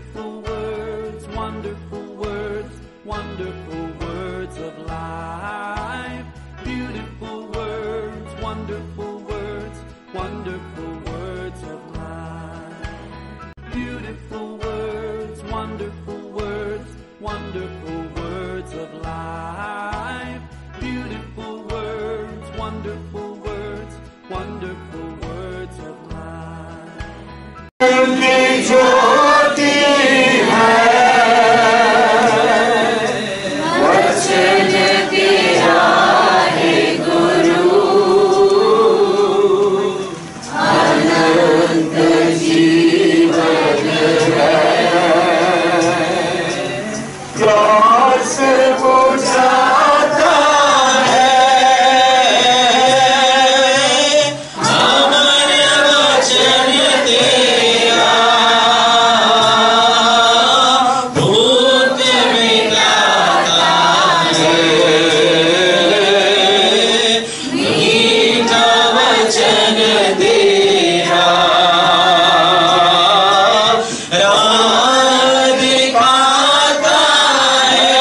Beautiful words, wonderful words, wonderful words of life. Beautiful words, wonderful words, wonderful words of life. Beautiful words, wonderful words, wonderful words of life. Beautiful words, wonderful words, wonderful words of life. ज्योति है वचन तेरा है गुरु, अनंत जीवन है। प्यास बुझाता है हमारे वचन तेरा, भूत मिटाता है मीठा वचन तेरा, राह दिखाता है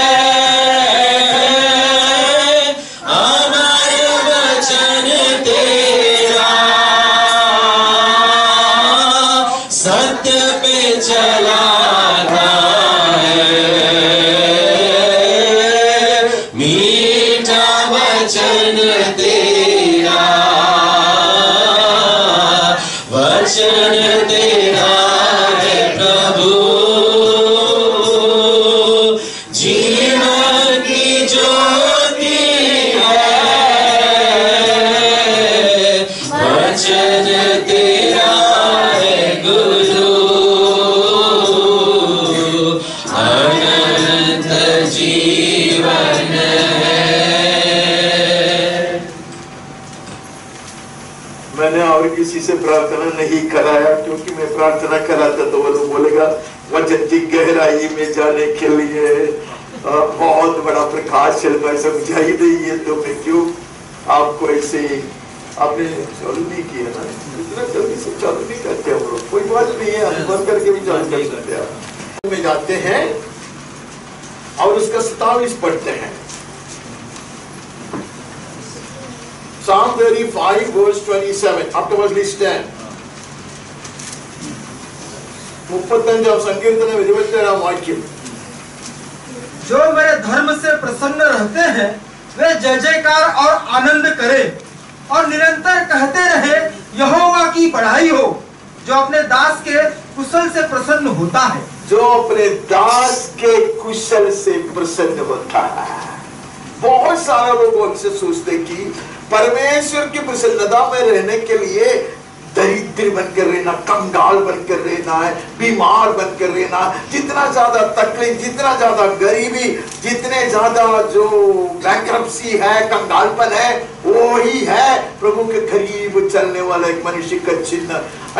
हमारे वचन तेरा, सत्य पे चलाता है मीठा वचन तेरा, वचन तेरा है प्रभु, जीवन की ज्योति है। वचन तेरा है गुरु, अनंत जीवन है। मैंने और किसी से प्रार्थना नहीं कराया, क्योंकि मैं प्रार्थना कराता तो वो लोग बोलेगा वचन की गहराई में जाने के लिए बहुत बड़ा प्रकाश चल रहा है, समझाई नहीं है, तो मैं क्यों आपको ऐसे आपने चालू नहीं किया ना, इतना जल्दी से चालू नहीं करते हम लोग, कोई बात नहीं है, हम बंद करके भी चालू कर सकते हैं। में जाते हैं और उसका 27 पढ़ते हैं। Psalm 35 verse 27 afterwards list 10 35 संकीर्तन में 22 वाक्य। जो मेरे धर्म से प्रसन्न रहते हैं वे जय जयकार और आनंद करें और निरंतर कहते रहे यहोवा की बढ़ाई हो। जो अपने दास के कुशल से प्रसन्न होता है, जो अपने दास के कुशल से प्रसन्न होता है। बहुत सारे लोग अक्सर सोचते कि परमेश्वर की प्रसन्नता में रहने के लिए दरिद्र बनकर रहना, कंगाल बनकर रहना है, बीमार बनकर रहना, जितना ज्यादा तकलीफ, जितना ज्यादा गरीबी, जितने ज्यादा जो बैंक्रप्सी है, कंगालपन है, वो ही है प्रभु के करीब चलने वाला एक मनुष्य का चिन्ह।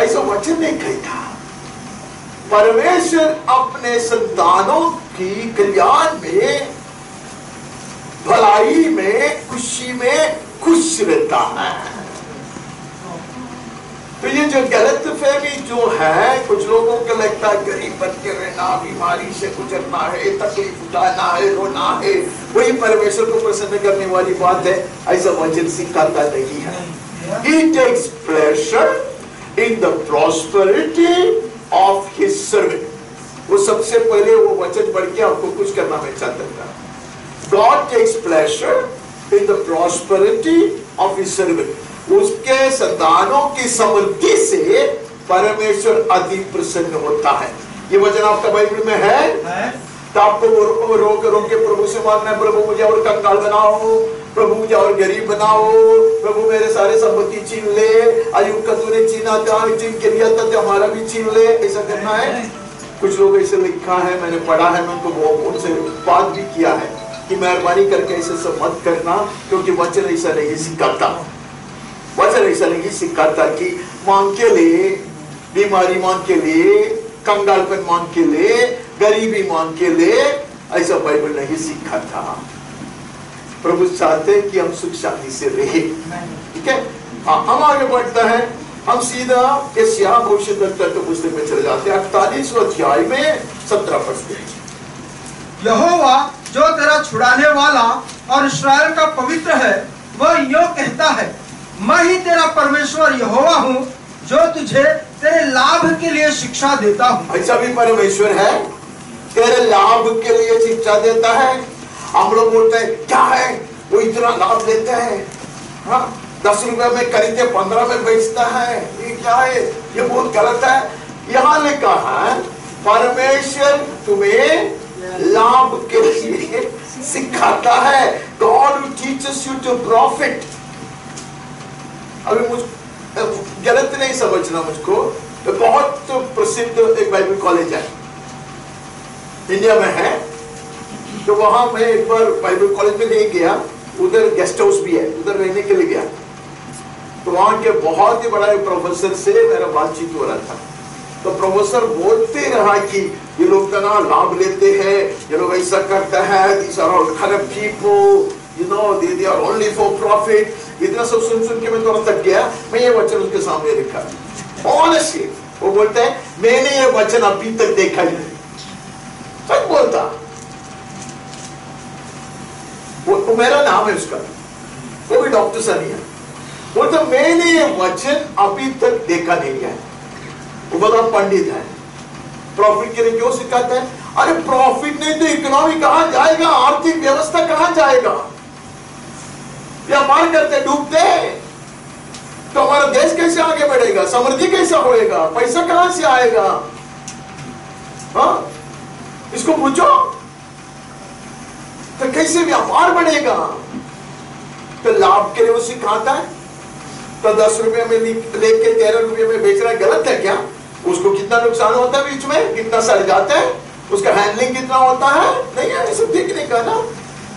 ऐसा वचन नहीं कहता। परमेश्वर अपने संतानों की कल्याण में, भलाई में, खुशी में खुश रहता है। तो ये जो गलतफहमी जो है, कुछ लोगों को लगता है गरीब बन के रहना, बीमारी से गुजरना है, तकलीफ उठाना है, रोना है, वही परमेश्वर को प्रसन्न करने वाली बात है, ऐसा वचन सिखाता नहीं है। He takes pleasure in the prosperity of his servant। वो सबसे पहले वो वचन पढ़ के आपको कुछ करना मैं चाहता था। God takes pleasure in the prosperity of his servant। उसके संतानों की समृद्धि से परमेश्वर अति प्रसन्न होता है। ये वचन आपका बाइबल में है? तो आपको रोक के प्रभु से मांगना है, प्रभु मुझे और कंगाल बनाओ, प्रभु मुझे और गरीब बनाओ, प्रभु मेरे सारे संपत्ति छीन ले, अय्यूब का तूने छीना था, छीन के लिया था, हमारा भी छीन ले, ऐसा करना है। कुछ लोग ऐसे लिखा है, मैंने पढ़ा है, मैं उनको उनसे बात भी किया है कि मेहरबानी करके ऐसे सब मत करना, क्योंकि वचन ऐसा नहीं सिखाता। वचन ऐसा नहीं सिखाता कि मांग के लिए, बीमारी मांग के लिए, कंगालपन मांग के लिए, गरीबी मांग के लिए, ऐसा बाइबल नहीं सिखाता। प्रभु चाहते हैं कि हम सुख शांति से रहे। ठीक है, हम आगे बढ़ते हैं। हम सीधा यशायाह भविष्यद्वक्ता के पुस्तक में चले जाते हैं 48वें अध्याय में 17 पद। यहोवा जो तेरा छुड़ाने वाला और इस्राएल का पवित्र है वह यूं कहता है, मैं ही तेरा परमेश्वर यहोवा हूँ जो तुझे तेरे लाभ के लिए शिक्षा देता हूँ। ऐसा भी परमेश्वर है, तेरे लाभ के लिए शिक्षा देता है। हम लोग बोलते हैं क्या है वो इतना लाभ देते हैं, हाँ 10 रुपए में खरीदते 15 में बेचता है, ये क्या है, ये बहुत गलत है। यहाँ लिखा है परमेश्वर तुम्हें लाभ के लिए सिखाता है। God who teaches you to profit। अभी मुझ गलत नहीं समझना मुझको, तो बहुत प्रसिद्ध एक बाइबल कॉलेज है इंडिया में है, तो वहां मैं एक बार बाइबल कॉलेज में नहीं गया, उधर गेस्ट हाउस भी है, उधर रहने के लिए गया। तो वहां के बहुत ही बड़ा प्रोफेसर से मेरा बातचीत हो रहा था। तो प्रोफेसर बोलते रहा कि ये लोग तो ना लाभ लेते हैं, ये लोग ऐसा करते हैं, these are all corrupt people, you know, they are only for profit। इतना सब सुन के मैं थोड़ा थक गया। मैं ये वचन उसके सामने रखा, ऑनेस्टली वो बोलते हैं मैंने ये वचन अभी तक देखा ही नहीं। सच बोलता, वो मेरा नाम है उसका, वो भी डॉक्टर सनी है। बोलता मैंने ये वचन अभी तक देखा नहीं है। वो बड़ा पंडित है, प्रॉफिट के लिए क्यों सिखाते हैं? अरे प्रॉफिट नहीं तो इकोनॉमी कहां जाएगा, आर्थिक व्यवस्था कहां जाएगा? व्यापार करते डूबते तो हमारा देश कैसे आगे बढ़ेगा, समृद्धि कैसा होएगा, पैसा कहां से आएगा? हाँ इसको पूछो तो कैसे व्यापार बढ़ेगा? तो लाभ के लिए वो सिखाता है। तो 10 रुपए में लेके 13 रुपए में बेच रहा है, गलत है क्या? उसको कितना नुकसान होता है बीच में, कितना सड़ जाता है, उसका हैंडलिंग कितना होता है, नहीं है, सब देखने का ना।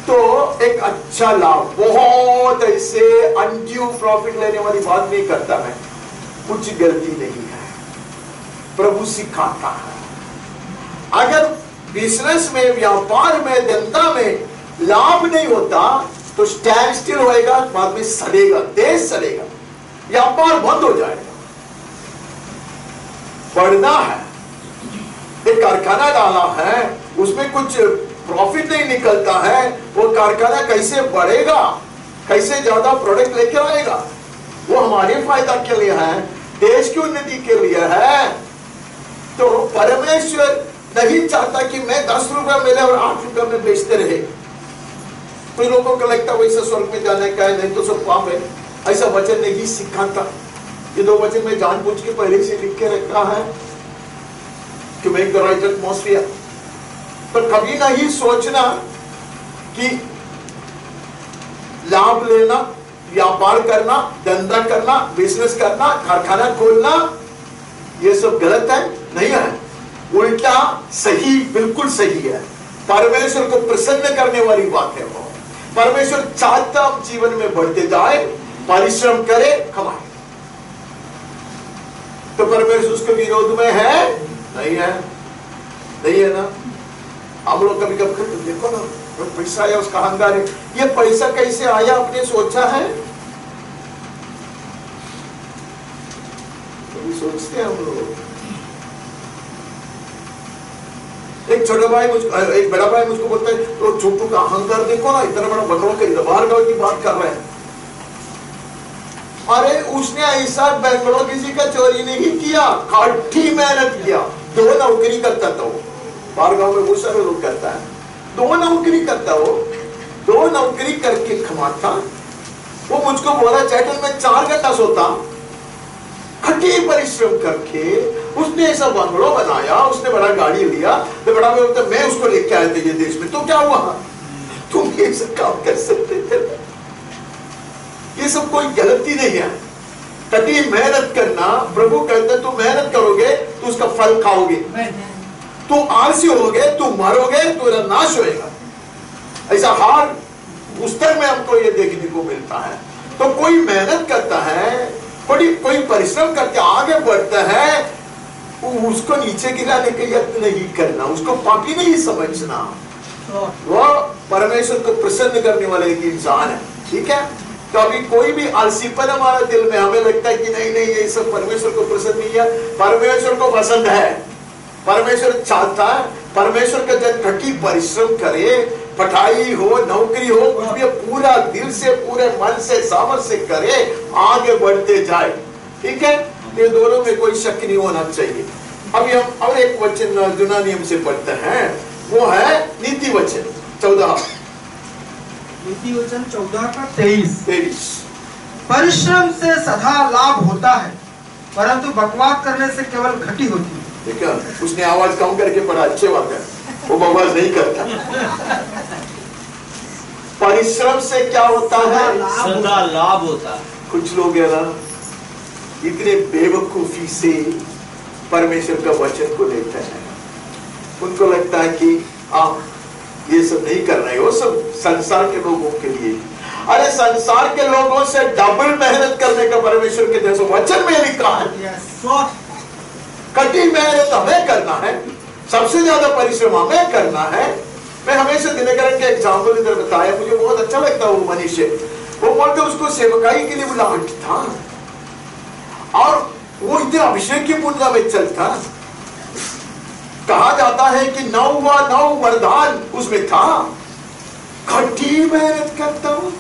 तो एक अच्छा लाभ, बहुत ऐसे अनड्यू प्रॉफिट लेने वाली बात नहीं करता मैं, कुछ गलती नहीं है, प्रभु सिखाता है। अगर बिजनेस में, व्यापार में, धंधा में लाभ नहीं होता तो स्टैंड स्टिल होएगा, बाद में सड़ेगा, देश सड़ेगा, व्यापार बंद हो जाएगा। बढ़ना है, एक कारखाना डाला है, उसमें कुछ प्रॉफिट नहीं निकलता है, वो कारखाना कैसे बढ़ेगा, कैसे ज्यादा प्रोडक्ट लेके आएगा? वो हमारे फायदा के लिए है, देश की उन्नति के लिए है। तो परमेश्वर नहीं चाहता कि मैं 10 रुपए मिले और 8 रुपए में बेचते रहे। तो लोगों को लगता है वैसे स्वर्ग में जाने का है, नहीं तो सब पाप है। ऐसा वचन नहीं सिखाता। ये 2 वचन में जानबूझ के पहले से लिख के रखा है कि मेक द राइट एटमॉस्फियर। तो कभी नहीं सोचना कि लाभ लेना, व्यापार करना, धंधा करना, बिजनेस करना, कारखाना खोलना, ये सब गलत है, नहीं है। उल्टा सही, बिल्कुल सही है। परमेश्वर को प्रसन्न करने वाली बात है वो। परमेश्वर चाहता हम जीवन में बढ़ते जाए, परिश्रम करे, कमाए। तो परमेश्वर उसके विरोध में है? नहीं है, नहीं है ना। हम लोग कभी कभी कहते देखो ना, पैसा आया उसका अहंकार है। ये पैसा कैसे आया आपने सोचा है? कभी सोचते हैं हम लोग? एक छोटा भाई एक बड़ा भाई मुझको बोलता है तो छोटू का अहंकार देखो ना, इतना बड़ा बंगला खरीदा, बाहर गांव की बात कर रहे हैं। अरे उसने ऐसा बेंगलोर किसी का चोरी नहीं किया, काठी मेहनत किया, 2 नौकरी करता था वो। बाहर गांव में बहुत सारे लोग करता है, 2 नौकरी करता वो, 2 नौकरी करके कमाता। वो मुझको बोला चैटल में 4 घंटा सोता, कठिन परिश्रम करके उसने ऐसा बंगलो बनाया, उसने बड़ा गाड़ी लिया। तो बड़ा भाई बोलता मैं उसको लेके आया था ये देश में, तो क्या हुआ, तुम ये सब काम कर सकते थे। ये सब कोई गलती नहीं है। कठिन मेहनत करना, प्रभु कहते तुम मेहनत करोगे तो उसका फल खाओगे। तुम आलसी होगे, तुम मरोगे, तुम्हारा नाश होएगा। ऐसा हाल पुस्तक में हमको ये देखने को मिलता है। तो कोई मेहनत करता है, कोई परिश्रम करके आगे बढ़ता है, उसको नीचे गिराने का यत्न नहीं करना, उसको पापी नहीं समझना। वो परमेश्वर को प्रसन्न करने वाले एक इंसान है, ठीक है। तो अभी कोई भी आलसीपन हमारा दिल में, हमें लगता है कि नहीं नहीं ये सब परमेश्वर को पसंद नहीं है। परमेश्वर को पसंद है, परमेश्वर चाहता है, परमेश्वर का जन कटी परिश्रम करे, पढ़ाई हो, नौकरी हो, कुछ भी पूरा दिल से, पूरे मन से, सामर्थ्य से करे, आगे बढ़ते जाए। ठीक है, ये दोनों में कोई शक नहीं होना चाहिए। अभी हम और एक वचन अर्जुना नियम से पढ़ते हैं, वो है नीति वचन 14, नीति वचन 14 का 23। 23। परिश्रम से सदा लाभ होता है, परंतु बकवास करने से केवल घटी होती है। ठीक है, उसने आवाज कम करके पढ़ा, अच्छे बात है, वो बकवास नहीं करता। परिश्रम से क्या होता है? सदा लाभ होता है। कुछ लोग है ना इतने बेवकूफी से परमेश्वर का वचन को लेते हैं, उनको लगता है कि ये सब नहीं करना है, वो सब संसार के लोगों के लिए। अरे संसार के लोगों से डबल मेहनत करने का परमेश्वर के जैसे वचन में लिखा है। कठिन मेहनत हमें करना है, सबसे ज्यादा परिश्रम हमें करना है। मैं हमेशा दिनकरण के एग्जाम्पल इधर बताया, मुझे बहुत अच्छा लगता है वो मनुष्य, वो बोलते उसको सेवकाई के लिए बुलाहट था और वो इतने अभिषेक की पूर्णता में चलता। कहा जाता है कि 9 वरदान उसमें था। कठी मेहनत करता हूं,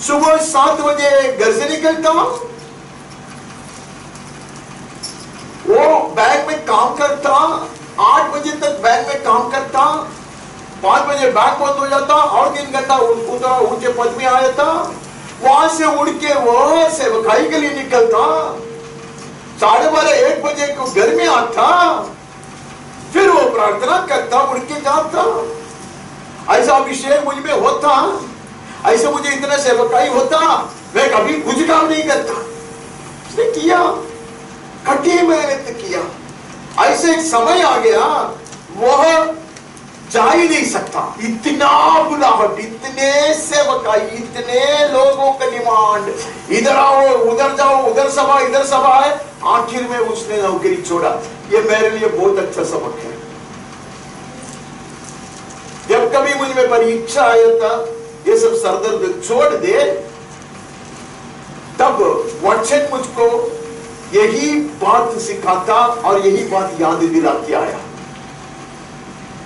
सुबह 7 बजे घर से निकलता हूं, वो बैंक में काम करता, 8 बजे तक बैंक में काम करता, 5 बजे बैंक बंद हो जाता और 3 घंटा ऊंचे पद में आ जाता। वहां से उड़ के वो सेवकाई के लिए निकलता, 12:30-1 बजे को घर में आता, फिर वो प्रार्थना करता, उड़ के जाता। ऐसा अभिषेक मुझ में होता, ऐसे मुझे इतना सेवकाई होता, मैं कभी कुछ काम नहीं करता। उसने किया, कठिन मेहनत किया। ऐसे एक समय आ गया वह जा ही नहीं सकता, इतना बुलाहट, इतने सेवकाई, इतने लोगों का डिमांड, इधर आओ उधर जाओ, उधर सभा है। आखिर में उसने नौकरी छोड़ा। ये मेरे लिए बहुत अच्छा सबक है। जब कभी मुझ में परीक्षा आया था, ये सब सरदर्द छोड़ दे, तब वचन मुझको यही बात सिखाता और यही बात याद दिला के आया।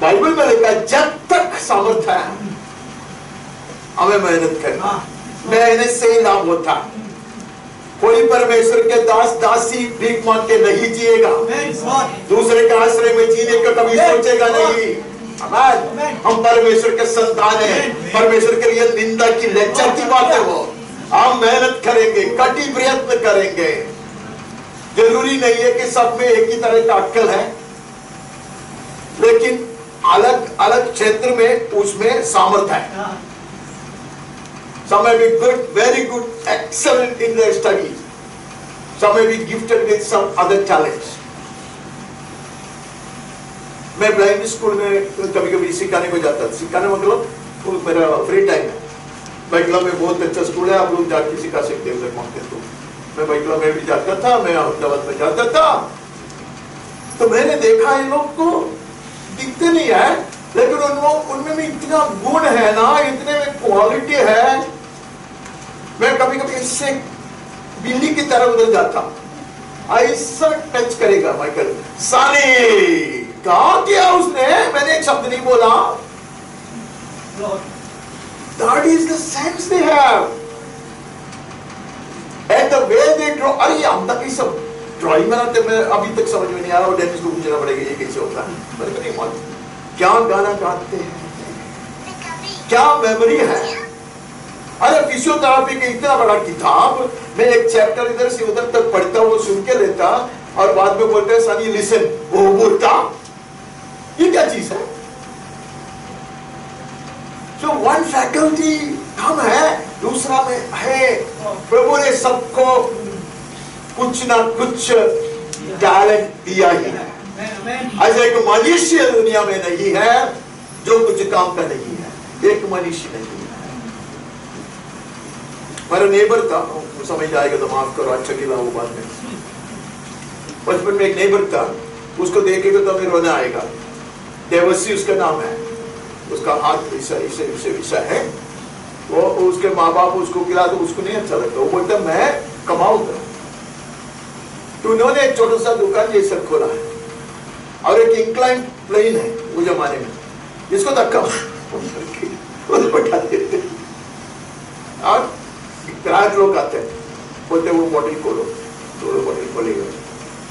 बाइबल में लिखा है जब तक सामर्थ्य है हमें मेहनत करना, मेहनत से ही लाभ होता। कोई परमेश्वर के दास दासी भीख मांग के नहीं जिएगा, दूसरे के आश्रय में जीने का कभी सोचेगा नहीं। हम परमेश्वर के संतान हैं, परमेश्वर के लिए निंदा की लज्जा की बात है वो। हम मेहनत करेंगे, कटी प्रयत्न करेंगे। जरूरी नहीं है कि सब में एक ही तरह का अक्कल है, लेकिन अलग अलग क्षेत्र में उसमें सामर्थ्य है। Some may be good, very good, excellent in their studies. Some may be gifted with some other talents. मैं ब्लाइंड स्कूल में कभी कभी सिखाने को जाता था। सिखाने मतलब मेरा फ्री टाइम है। बैकला में बहुत अच्छा स्कूल है, आप लोग जाके सिखा सकते हैं उधर मांगते। तो मैं बैकला में भी जाता था, मैं अहमदाबाद में जाता था। तो मैंने देखा इन लोग को दिखते नहीं है, लेकिन उनमें भी इतना गुण है ना, इतने में क्वालिटी है। मैं कभी कभी इससे बिल्ली की तरह उधर जाता, ऐसा टच करेगा माइकल साले, कहा किया उसने, मैंने एक शब्द नहीं बोला। That is the sense they have and the way they draw। अरे हम तक ये सब ड्राइंग बनाते, मैं अभी तक समझ में नहीं आ रहा, और डेनिस को पूछना पड़ेगा ये कैसे होता है। मैंने कहा नहीं मालूम, क्या गाना गाते हैं, क्या मेमोरी है। अरे फिजियोथेरेपी का इतना बड़ा किताब, मैं एक चैप्टर इधर से उधर तक पढ़ता, वो सुन के लेता और बाद में बोलते हैं सनी लिसन, वो बोलता ये क्या चीज है। जो वन फैकल्टी हम है, दूसरा में है प्रभु ने सबको कुछ ना कुछ टैलेंट दिया ही है। ऐसा एक मनुष्य दुनिया में नहीं है जो कुछ काम का नहीं है, एक मनुष्य नहीं है। मेरा नेबर था, समझ आएगा तो माफ करो, अच्छा खिला वो बाद में। बचपन में एक नेबर था, उसको देखेगा तो हमें रोना आएगा। देवसी उसका नाम है, उसका हाथ ऐसा है, वो उसके माँ बाप उसको खिला तो उसको नहीं अच्छा लगता, वो बोलता मैं कमाऊंगा। तो उन्होंने एक छोटा सा दुकान ये सब खोला है और एक इंक्लाइन प्लेन है वो जमाने में, जिसको धक्का बैठा देते और ग्राहक लोग आते हैं, बोलते वो बॉटल खोलो, दो बॉटल खोलेगा,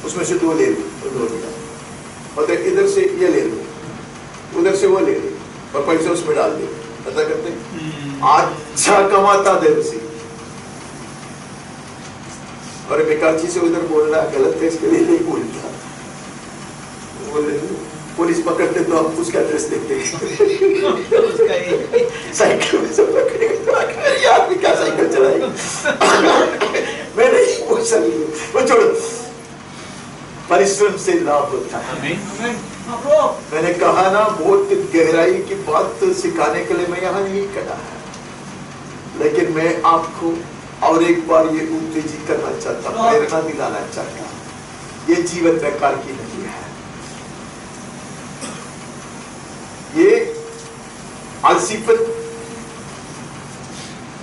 उसमें से दो ले लो, बोलते इधर से ये ले लो, उधर से वो ले लो और पैसे उसमें डाल दे, ऐसा करते अच्छा कमाता देवसी। और बेकार चीज से उधर बोल रहा गलत है, इसके लिए नहीं बोलता। पुलिस पकड़ते तो हम उसका एड्रेस देते साइकिल में सब पकड़ेगा, यार भी क्या साइकिल चलाएगा मैं नहीं बोल सकती, वो छोड़ो। परिश्रम से लाभ होता है। मैंने कहा ना, बहुत गहराई की बात सिखाने के लिए मैं यहाँ नहीं खड़ा है, लेकिन मैं आपको और एक बार ये उत्तेजित करना चाहता, प्रेरणा दिलाना चाहता, ये जीवन बेकार की नहीं है। ये आलसीपन,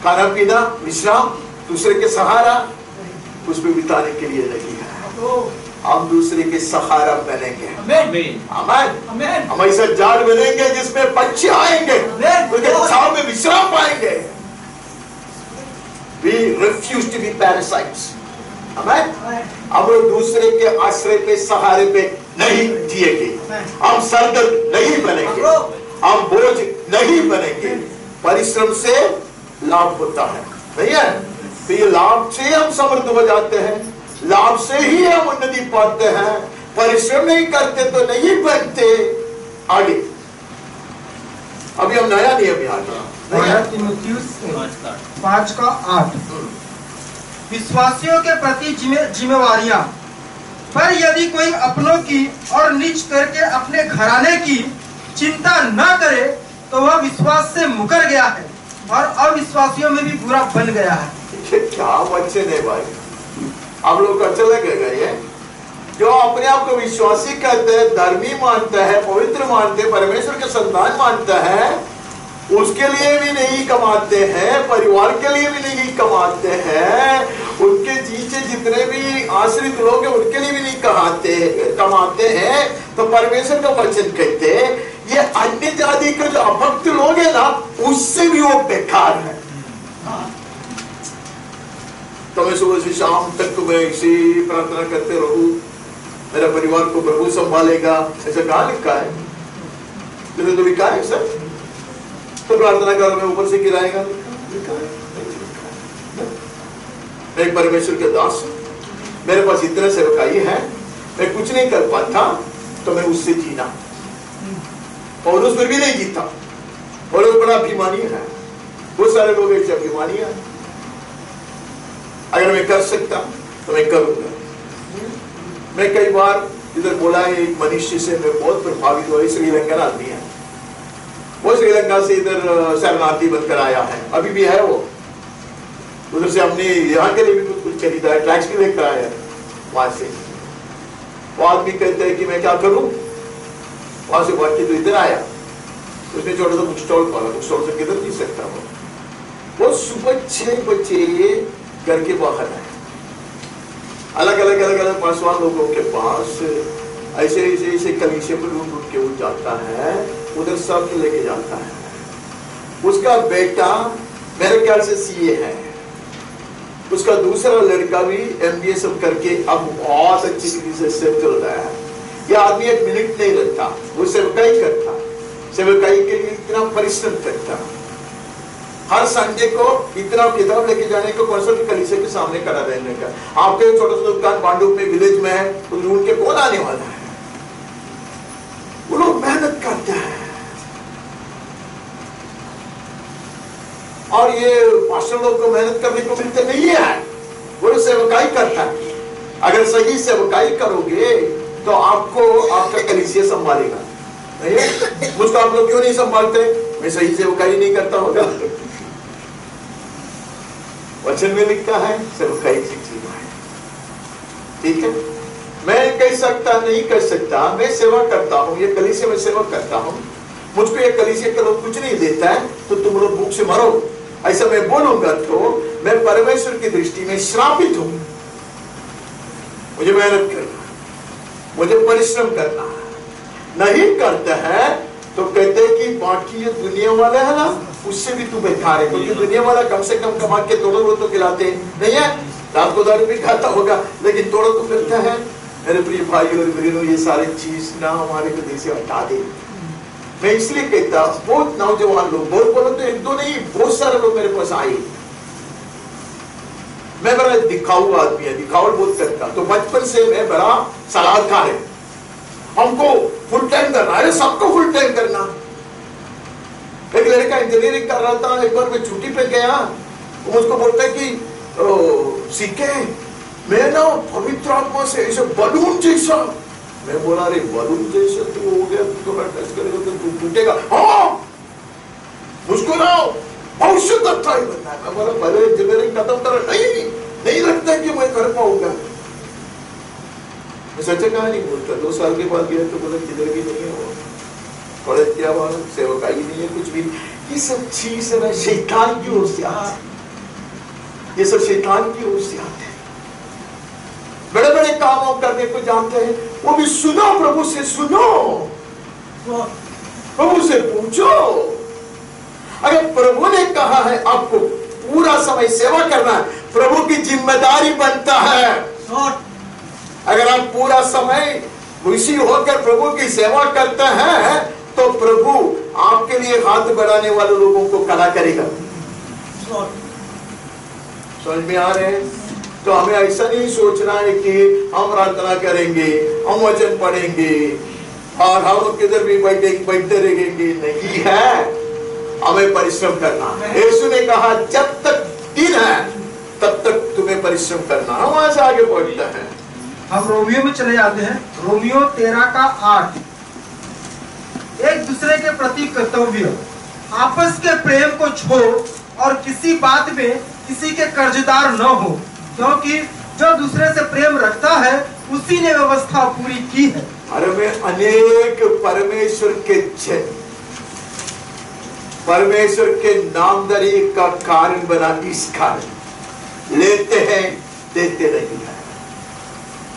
खाना पीना, विश्राम, दूसरे के सहारा, उसमें बिताने के लिए नहीं है। हम दूसरे के सहारा बनेंगे, हम ऐसा जाल बनेंगे जिसमें बच्चे आएंगे, उनके छाव में विश्राम पाएंगे। We refuse to be parasites. हम लोग दूसरे के आश्रय पे, सहारे पे नहीं जिएंगे, हम सरदर्द नहीं बनेंगे, हम बोझ नहीं बनेंगे। परिश्रम से लाभ होता है, नहीं है? तो ये लाभ से हम समृद्ध हो जाते हैं, लाभ से ही हम उन्नति पाते हैं। परिश्रम नहीं करते तो नहीं बनते। आगे अभी हम नया नियम याद तीमुथियुस 5:8 विश्वासियों के प्रति जिम्मेवारियां, पर यदि कोई अपनों की और निज करके अपने घराने की चिंता न करे तो वह विश्वास से मुकर गया है और अविश्वासियों में भी बुरा बन गया है। क्या बच्चे ने भाई, आप लोग को अच्छा लगेगा ये? जो अपने आप को विश्वासी कहते हैं, धर्मी मानता है, पवित्र मानते हैं, परमेश्वर के संतान मानता है, उसके लिए भी नहीं कमाते हैं, परिवार के लिए भी नहीं कमाते हैं, उनके पीछे जितने भी आश्रित लोग हैं उनके लिए भी नहीं कमाते हैं, तो परमेश्वर का वचन कहते हैं ये अन्य जाति के जो अभक्त लोग हैं ना, उससे भी वो बेकार है। तो मैं सुबह से शाम तक मैं इसी प्रार्थना करते रहूं, मेरा परिवार को प्रभु संभालेगा, ऐसा कहाँ लिखा है? तो लिखा है सर, तो प्रार्थना कर मैं ऊपर से गिराएगा? मैं परमेश्वर के दास, मेरे पास इतने सेवकाई है, मैं कुछ नहीं कर पाता, तो मैं उससे जीना। और उस पर भी नहीं जीता, और वो बड़ा अभिमानी है, बहुत सारे लोग ऐसे अभिमानी है। अगर मैं कर सकता तो मैं करूंगा। मैं कई बार इधर बोला है, एक मनुष्य से मैं बहुत प्रभावित हुआ, श्रीलंकन आदमी है, वो श्रीलंका से इधर शरणार्थी बनकर आया है, अभी भी है वो। उधर से हमने यहाँ के लिए भी कुछ खरीदा है, टैक्स भी लेकर आया है वहां से। वो आदमी कहते हैं कि मैं क्या करूं, वहां से भाग के तो इधर आया, उसने छोटा सा बुक स्टॉल खोला, बुक स्टॉल से किधर नहीं सकता वो सुबह 6 बजे घर के बाहर है, अलग अलग पासवान लोगों के पास ऐसे कलीसिया पर ढूंढ के वो जाता है, उधर सब लेके जाता है। उसका बेटा मेरे ख्याल से सीए है, उसका दूसरा लड़का भी MBA सब करके अब बहुत अच्छी तरीके से सेटल रहा है। यह आदमी एक मिनट नहीं रहता, वो सेवकाई करता, सेवकाई के लिए इतना परिश्रम करता, हर संडे को इतना किताब लेके जाने को, परसों कलीसिया के सामने खड़ा रहने का। आपके छोटा सा दुकान बांडुप में विलेज में है, तो ढूंढ के कौन आने वाला है? वो लोग मेहनत करते हैं। और ये पास्टर लोग को मेहनत करने को मिलते नहीं है, वो सेवकाई करता है। अगर सही सेवकाई करोगे तो आपको आपका कलीसिया संभालेगा। नहीं, मुझको आप लोग क्यों नहीं संभालते? मैं सही सेवकाई नहीं करता होगा। वचन में लिखा है सेवकाई सीखना है, ठीक है? मैं कह सकता नहीं कर सकता, मैं सेवा करता हूँ, ये कलीसिया में सेवा करता हूँ, मुझको ये कलीसिया के लोग कुछ नहीं देता है, तो तुम लोग भूख से मरो, ऐसा मैं बोलूंगा तो मैं परमेश्वर की दृष्टि में श्रापित हूं। मुझे मेहनत करना, मुझे परिश्रम करना, नहीं करता है तो कहते हैं कि बाकी ये दुनिया वाला है ना, उससे भी तू बेकार है, क्योंकि दुनिया वाला कम से कम कमा के थोड़ा बहुत तो खिलाते नहीं है। रात को दारू भी खाता होगा लेकिन थोड़ा तो करता है। मेरे प्रिय भाई और बहनों, ये सारे चीज ना हमारे हृदय से हटा दे। मैं इसलिए कहता, बहुत नौजवान लोग, बहुत बोलो तो एक दो नहीं, बहुत सारे लोग मेरे पास आए। मैं बड़ा दिखाऊ आदमी है, दिखावट बहुत करता, तो बचपन से मैं बड़ा सलाहकार है। हमको फुल टाइम करना है, सबको फुल टाइम करना। एक लड़का इंजीनियरिंग कर रहा था, एक बार मैं छुट्टी पे गया, वो मुझको बोलता है कि सीखे मैं ना पवित्र आत्मा से ऐसे बलून जैसा। मैं बोला अरे बलून जैसा तो हो गया, तो टच करेगा तो तू टूटेगा। हाँ मुझको ना भविष्य अच्छा ही बनना है। मैं बोला पहले इंजीनियरिंग खत्म कर, नहीं लगता कि मैं कर पाऊंगा। मैं सच्चा कहानी बोलता, 2 साल के बाद गया तो बोला किधर भी नहीं है वो, कॉलेज किया वहां सेवकाई नहीं है, कुछ भी। ये सब चीज है ना शैतान की ओर से आते, ये सब शैतान की ओर से आते हैं। बड़े बड़े काम करने को जानते हैं, वो भी सुनो, प्रभु से सुनो, प्रभु से पूछो। अगर प्रभु ने कहा है आपको पूरा समय सेवा करना है, प्रभु की जिम्मेदारी बनता है। अगर आप पूरा समय खुशी होकर प्रभु की सेवा करते हैं तो प्रभु आपके लिए हाथ बढ़ाने वाले लोगों को खड़ा करेगा। समझ में आ रहे हैं? तो हमें ऐसा नहीं सोचना है कि हम प्रार्थना करेंगे, हम वचन पढ़ेंगे और हम किधर भी बैठते रहेंगे, नहीं है। हमें परिश्रम करना है। यीशु ने कहा जब तक दिन है तब तक तुम्हें परिश्रम करना। हम वहां से आगे बढ़ते हैं। हम रोमियो में चले जाते हैं। रोमियो 13:8। एक दूसरे के प्रति कर्तव्य, आपस के प्रेम को छोड़ और किसी बात में किसी के कर्जदार न हो, क्योंकि जो दूसरे से प्रेम रखता है उसी ने व्यवस्था पूरी की है। अरे मैं अनेक परमेश्वर के नामदारी का कारण बना, इस कारण लेते हैं देते नहीं है,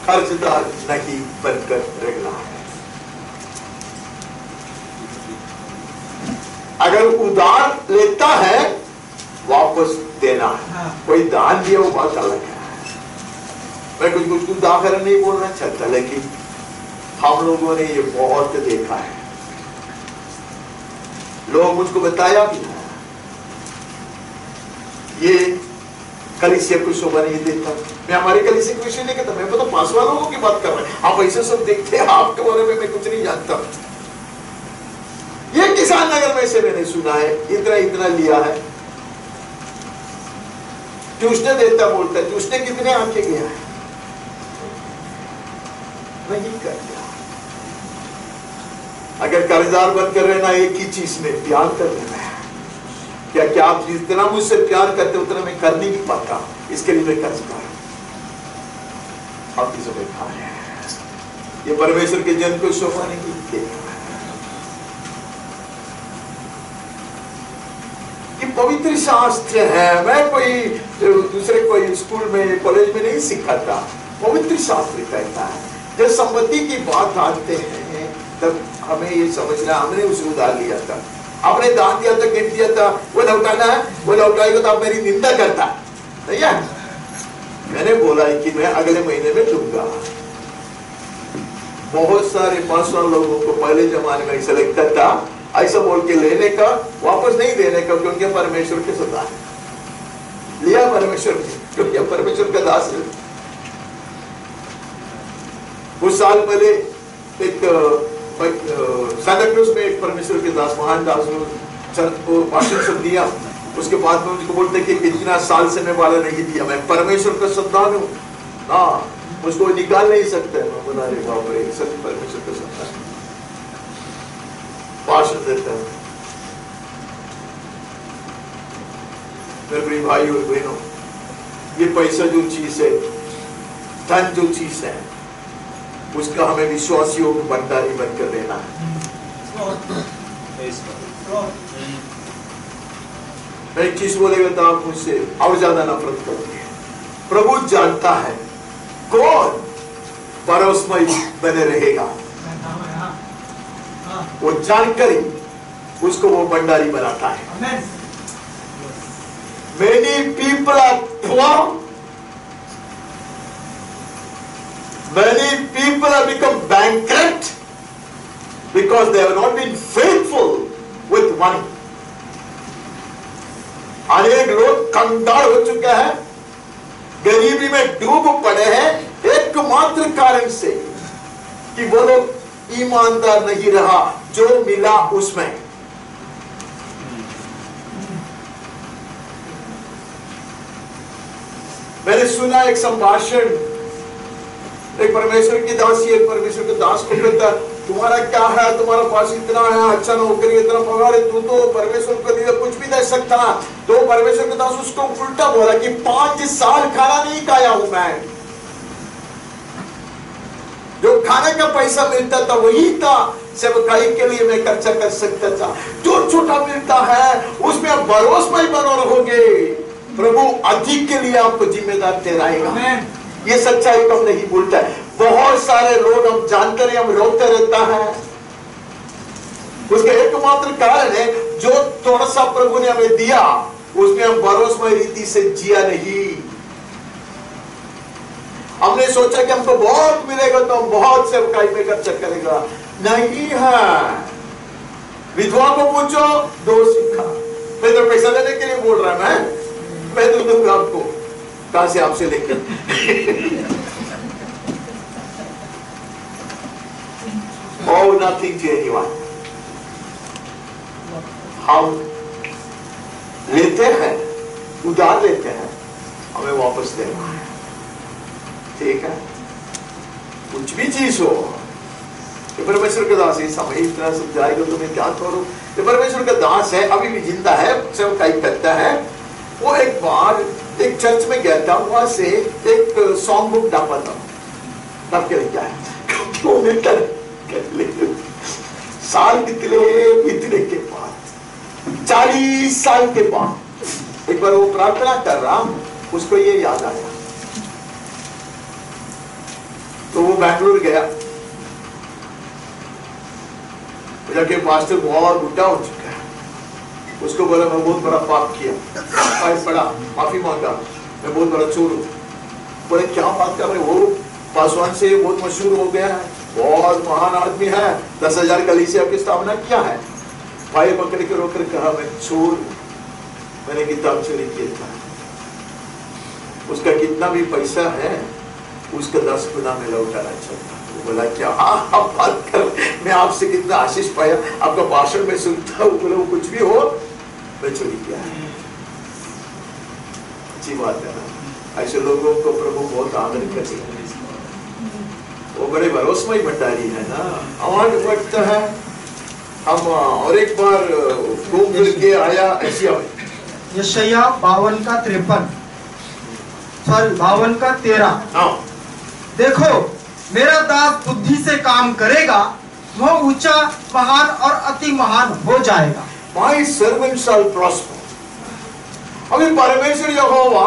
कर्जदार नहीं बनकर रहना है। अगर उधार लेता है वापस देना है। कोई दान दिया वो बात अलग है। मैं कुछ उदाहरण नहीं बोलना चाहता, लेकिन हम लोगों ने ये बहुत देखा है, लोग मुझको बताया भी है। ये कलीसिया को शोभा नहीं देता। मैं हमारे कलीसिया को नहीं कहता, मैं तो 5 लोगों की बात कर रहा हूं। आप ऐसे सब देखते हैं, आपके बारे में मैं कुछ नहीं जानता। ये किसान नगर में से मैंने सुना है, इतना लिया है, ट्यूसडे देता बोलता है। ट्यूसडे कितने आके गया है, नहीं कर दिया। अगर कर्जदार बनकर रहना एक ही चीज में प्यार कर लेना है। क्या आप जितना मुझसे प्यार करते उतना मैं कर नहीं पाता, इसके लिए मैं कर्जदार आप किसी में खा है। ये परमेश्वर के जन को शोभा नहीं देगा। ये पवित्र शास्त्र है। मैं कोई दूसरे कोई स्कूल में कॉलेज में नहीं सिखाता, पवित्र शास्त्र कहता है। जब संपत्ति की बात आते हैं तब हमें ये समझना, हमने उसे उधार लिया था, आपने दान दिया था, गिफ्ट दिया था, वो लौटाना है, वो लौटाएगा तो आप मेरी निंदा करता नहीं है। मैंने बोला कि मैं अगले महीने में दूंगा। बहुत सारे 500 लोगों को पहले जमाने में ऐसा लगता था, ऐसा बोल के लेने का, वापस नहीं देने का, क्योंकि परमेश्वर के सदा है। लिया परमेश्वर ने, क्योंकि परमेश्वर का दास है। कुछ साल पहले एक सांता क्रूज में एक परमेश्वर के दास, महान दास को भाषण सुन दिया। उसके बाद में उनको बोलते कि इतना साल से मैं वाला नहीं दिया, मैं परमेश्वर का संतान हूँ, उसको निकाल नहीं सकते। मैं बोला अरे बाप रे, सच परमेश्वर का संतान भाषण देता है। मेरे प्रिय भाई और बहनों, ये पैसा जो चीज है, धन जो चीज है, उसका हमें विश्वासियों को भंडारी बनकर देना है। मैं एक चीज बोलेगा तो आप मुझसे और ज्यादा नफरत करोगे। प्रभु जानता है कौन भरोसेमंद बने रहेगा, वो जानकर ही उसको वो भंडारी बनाता है। Many people are poor, many people have become bankrupt because they have not been faithful with money. अनेक लोग कंगाल हो चुके हैं, गरीबी में डूब पड़े हैं एकमात्र कारण से कि वो लोग ईमानदार नहीं रहा जो मिला उसमें। मैंने सुना एक संभाषण, एक परमेश्वर की दासी एक परमेश्वर के दास को कहता, तुम्हारा क्या है, तुम्हारा पास इतना है, अच्छा नौकरी, इतना पगार है, तू तो परमेश्वर को लिए कुछ भी दे सकता। तो परमेश्वर के दास उसको उल्टा बोला कि 5 साल खाना नहीं खाया हूं मैं, जो खाने का पैसा मिलता था वही था सेवकाई के लिए मैं खर्चा कर सकता था। जो छोटा मिलता है उसमें आप भरोसेमंद बनो रहोगे, प्रभु अधिक के लिए आपको जिम्मेदार ठहराएगा। ये सच्चाई को हम नहीं भूलता है। बहुत सारे लोग हम जानते हैं, हम रोते रहता है, उसका एकमात्र कारण है जो थोड़ा सा प्रभु ने हमें दिया उसमें हम भरोसेमंद रीति से जिया नहीं। हमने सोचा कि हमको बहुत मिलेगा तो हम बहुत सेवकाई में खर्चा करेगा, नहीं है। विधवा को पूछो, 2 सिक्का। मैं तो पैसा देने के लिए बोल रहा है, मैं तो दूंगा आपको, कहां से आपसे लेकर। Oh, nothing to anyone. हम लेते हैं, उधार लेते हैं, हमें वापस देना है, ठीक है। कुछ भी चीज हो, ये परमेश्वर का दास है, समय इस तरह समझाएगा तो मैं क्या करूं। ये परमेश्वर का दास है, अभी भी जिंदा है, सेवकाई करता है। वो एक बार एक चर्च में गया था, वहां से एक सॉन्ग बुक डापा था, तब क्या लिखा है, क्यों मिलता साल बीतने के बाद, 40 साल के बाद एक बार वो प्रार्थना कर रहा, उसको ये याद आया, तो वो बैंगलोर गया, जाके पास्टर बहुत बुढ़ा हो चुका है, उसको बोला मैं बहुत बड़ा पाप किया, पड़ा माफी मांगा, मैं बहुत बड़ा चोर हूं। बोले क्या बात कर रहे, वो पासवान से बहुत मशहूर हो गया है, बहुत महान आदमी है, 10,000 कलीसिया की स्थापना किया है। भाई पकड़ के रोकर कहा मैं चोर हूं, मैंने किताब चोरी किया था, उसका कितना भी पैसा है उसका 10 गुना में लौटाना चाहता। बोला क्या आप बात कर, मैं आपसे कितना आशीष पाया, आपका भाषण में सुनता हूं, बोले वो कुछ भी हो मैं चोरी किया है। अच्छी बात है ना, ऐसे लोगों को प्रभु बहुत आदर करते हैं, वो बड़े भरोसेमंद भंडारी है ना। हमारे बढ़ता है, हम और एक बार घूम फिर के आया एशिया में, यशाया 52 का 53, सॉरी 52 का 13। हाँ, देखो मेरा दास बुद्धि से काम करेगा, वह ऊंचा महान और अति महान हो जाएगा। My servant shall prosper। अभी परमेश्वर यहोवा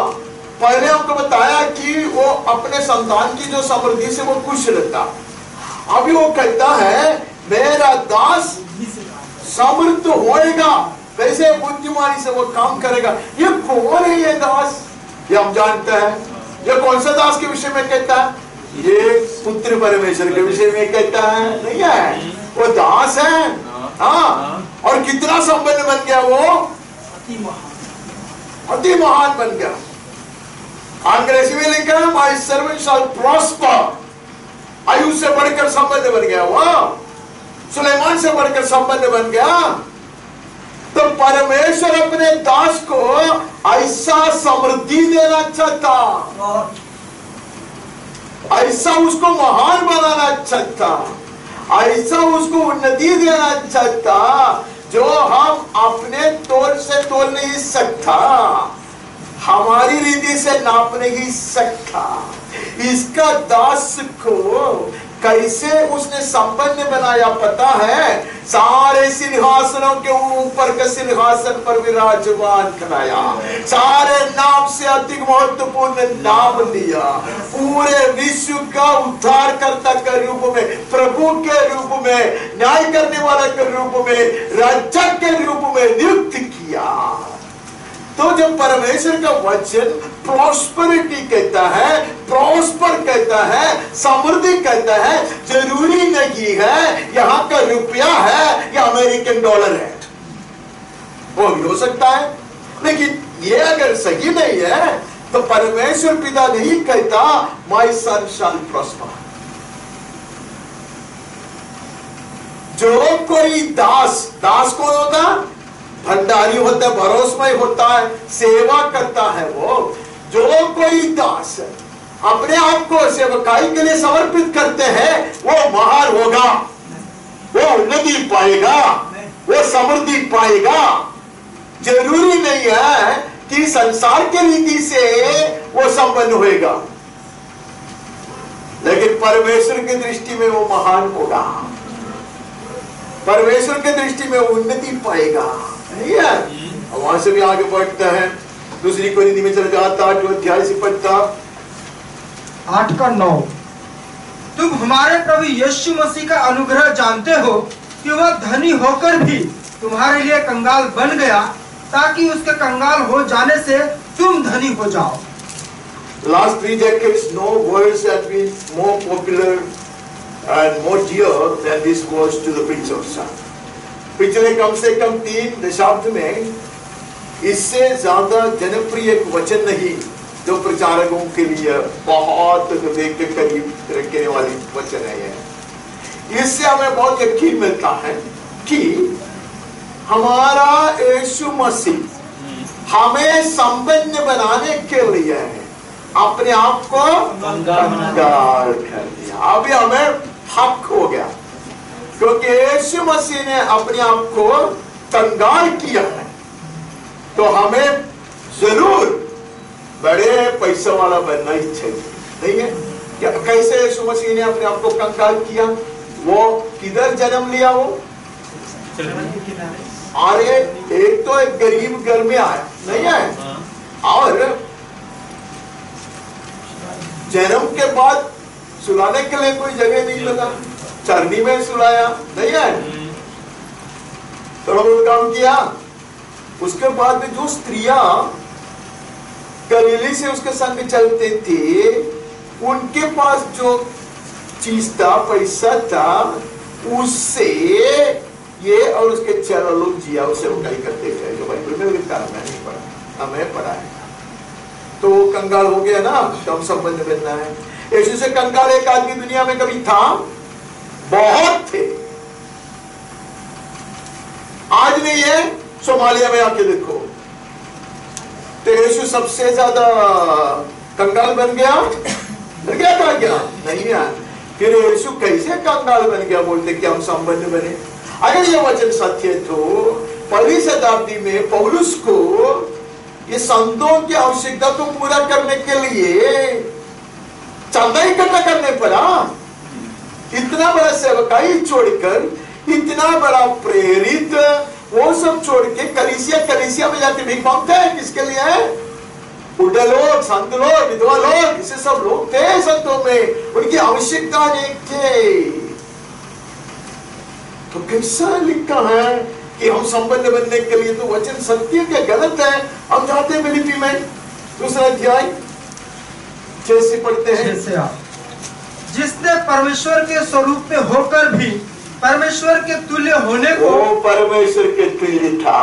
पहले हमको बताया कि वो अपने संतान की जो समृद्धि से वो खुश रहता, अभी वो कहता है मेरा दास समृद्ध होएगा, कैसे बुद्धिमानी से वो काम करेगा। ये कौन है ये दास, ये हम जानते हैं। ये कौन सा दास के विषय में कहता है, ये पुत्र परमेश्वर के विषय में कहता है, नहीं है, वो दास है। हाँ, और कितना संपन्न बन गया वो, अति महान बन गया। अंग्रेजी में लिखा है माय सर्वेंट शैल प्रॉस्पर, आयु से बढ़कर संपन्न बन गया वो, सुलेमान से बढ़कर संपन्न बन गया। तो परमेश्वर अपने दास को ऐसा समृद्धि देना चाहता, ऐसा उसको महान बनाना चाहता, ऐसा उसको उन्नति देना चाहता जो हम अपने तौर से तोल नहीं सकता, हमारी रीति से नाप नहीं सकता। इसका दास को कैसे उसने संपन्न बनाया पता है? सारे सिंहासनों के ऊपर के सिंहासन पर विराजमान कराया, सारे नाम से अधिक महत्वपूर्ण नाम लिया, पूरे विश्व का उद्धारकर्ता के रूप में, प्रभु के रूप में, न्याय करने वाला के रूप में, रक्षक के रूप में नियुक्त किया। तो जब परमेश्वर का वचन प्रॉस्पेरिटी कहता है, प्रॉस्पर कहता है, समृद्धि कहता है, जरूरी नहीं है यहाँ का रुपया है या अमेरिकन डॉलर है, वो भी हो सकता है, लेकिन ये अगर सही नहीं है तो परमेश्वर पिता नहीं कहता माय सन शैल प्रॉस्पर। जो कोई दास कौन होता? भंडारी होता है, भरोसेमय होता है, सेवा करता है। वो जो कोई दास अपने आप को सेवकाई के लिए समर्पित करते हैं वो महान होगा, वो उन्नति पाएगा, वो समृद्धि पाएगा। जरूरी नहीं है कि संसार के रीति से वो संपन्न होएगा, लेकिन परमेश्वर की दृष्टि में वो महान होगा, परमेश्वर की दृष्टि में उन्नति पाएगा। नहीं है? वहां से भी आगे बढ़ता है, दूसरी कोरिन्थी में चला जाता, 8 अध्याय से पढ़ता 8:9। तुम हमारे प्रभु यीशु मसीह का अनुग्रह जानते हो कि वह धनी होकर भी तुम्हारे लिए कंगाल बन गया, ताकि उसके कंगाल हो जाने से तुम धनी हो जाओ। Last 3 decades, no words have been more popular and more dear than this words to the Prince of Sun. पिछले कम से कम 3 दशाब्द में इससे ज्यादा जनप्रिय एक वचन नहीं जो प्रचारकों के लिए बहुत हृदय के करीब रखने वाली वचन है। इससे हमें बहुत यकीन मिलता है कि हमारा यीशु मसीह हमें संपन्न बनाने के लिए अपने आप को कंगाल कर दिया। अभी हमें हक हो गया क्योंकि यीशु मसीह ने अपने आप को कंगाल किया है, तो हमें जरूर बड़े पैसा वाला बनना ही चाहिए, नहीं है क्या? कैसे यीशु मसीह ने अपने आप को कंगाल किया? वो किधर जन्म लिया? वो अरे एक तो एक गरीब घर में आया, नहीं है? और जन्म के बाद सुलाने के लिए कोई जगह नहीं लगा, चरनी में सुलाया, नहीं है? थोड़ा बहुत काम किया। उसके बाद में जो स्त्रियां गलीली से उसके संग चलते थे, उनके पास जो चीज था, पैसा था, उससे ये और उसके 4 लोग जिया उसे वो कहीं करते थे, जो बाइबल में लिखा है, मैं नहीं पढ़ा, हमें पढ़ा है। तो कंगाल हो गया ना, तो हम संबंध बनना है। यीशु से कंगाल एक आदमी दुनिया में कभी था? बहुत थे। आज नहीं है, सोमालिया में आके देखो, तो यीशु सबसे ज्यादा कंगाल बन गया था क्या? नहीं है। फिर यीशु कैसे कंगाल बन गया बोलते कि हम संबंध बने? अगर ये वचन सत्य तो पहली शताब्दी में पौलुस को ये संतों की आवश्यकता को पूरा करने के लिए चंदा इकट्ठा करने पड़ा। इतना बड़ा सेवकाई छोड़कर, इतना बड़ा प्रेरित, वो सब छोड़ के कलीसिया में जाके भीख मांगते हैं। किसके लिए है? बुढ़े लोग, संत लोग, विधवा लोग, इसे सब लोग थे संतों में, उनकी आवश्यकता नहीं थे। तो कैसा लिखा है कि हम संबंध बनने के लिए? तो वचन सत्य क्या गलत है? हम जाते हैं फिलिप्पी में 2 अध्याय 6 से पढ़ते हैं। जिसने परमेश्वर के स्वरूप में होकर भी परमेश्वर के तुल्य होने को, वो परमेश्वर के तुल्य था।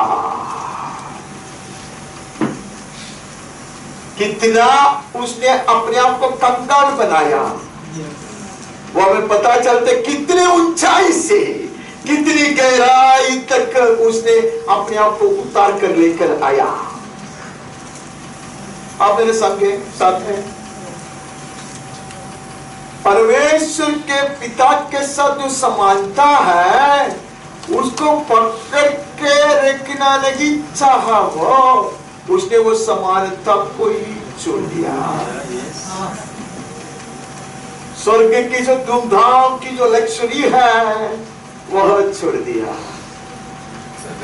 कितना उसने अपने आप को कंगाल बनाया, वो हमें पता चलते कितने ऊंचाई से कितनी गहराई तक उसने अपने आप को उतार कर लेकर आया। आप मेरे संगे साथ हैं? परमेश्वर के पिता के साथ जो समानता है उसको पकड़ के रखना नहीं चाहा, वो उसने वो समानता को ही छोड़ दिया। स्वर्ग की जो धूमधाम की जो लग्जरी है वह छोड़ दिया।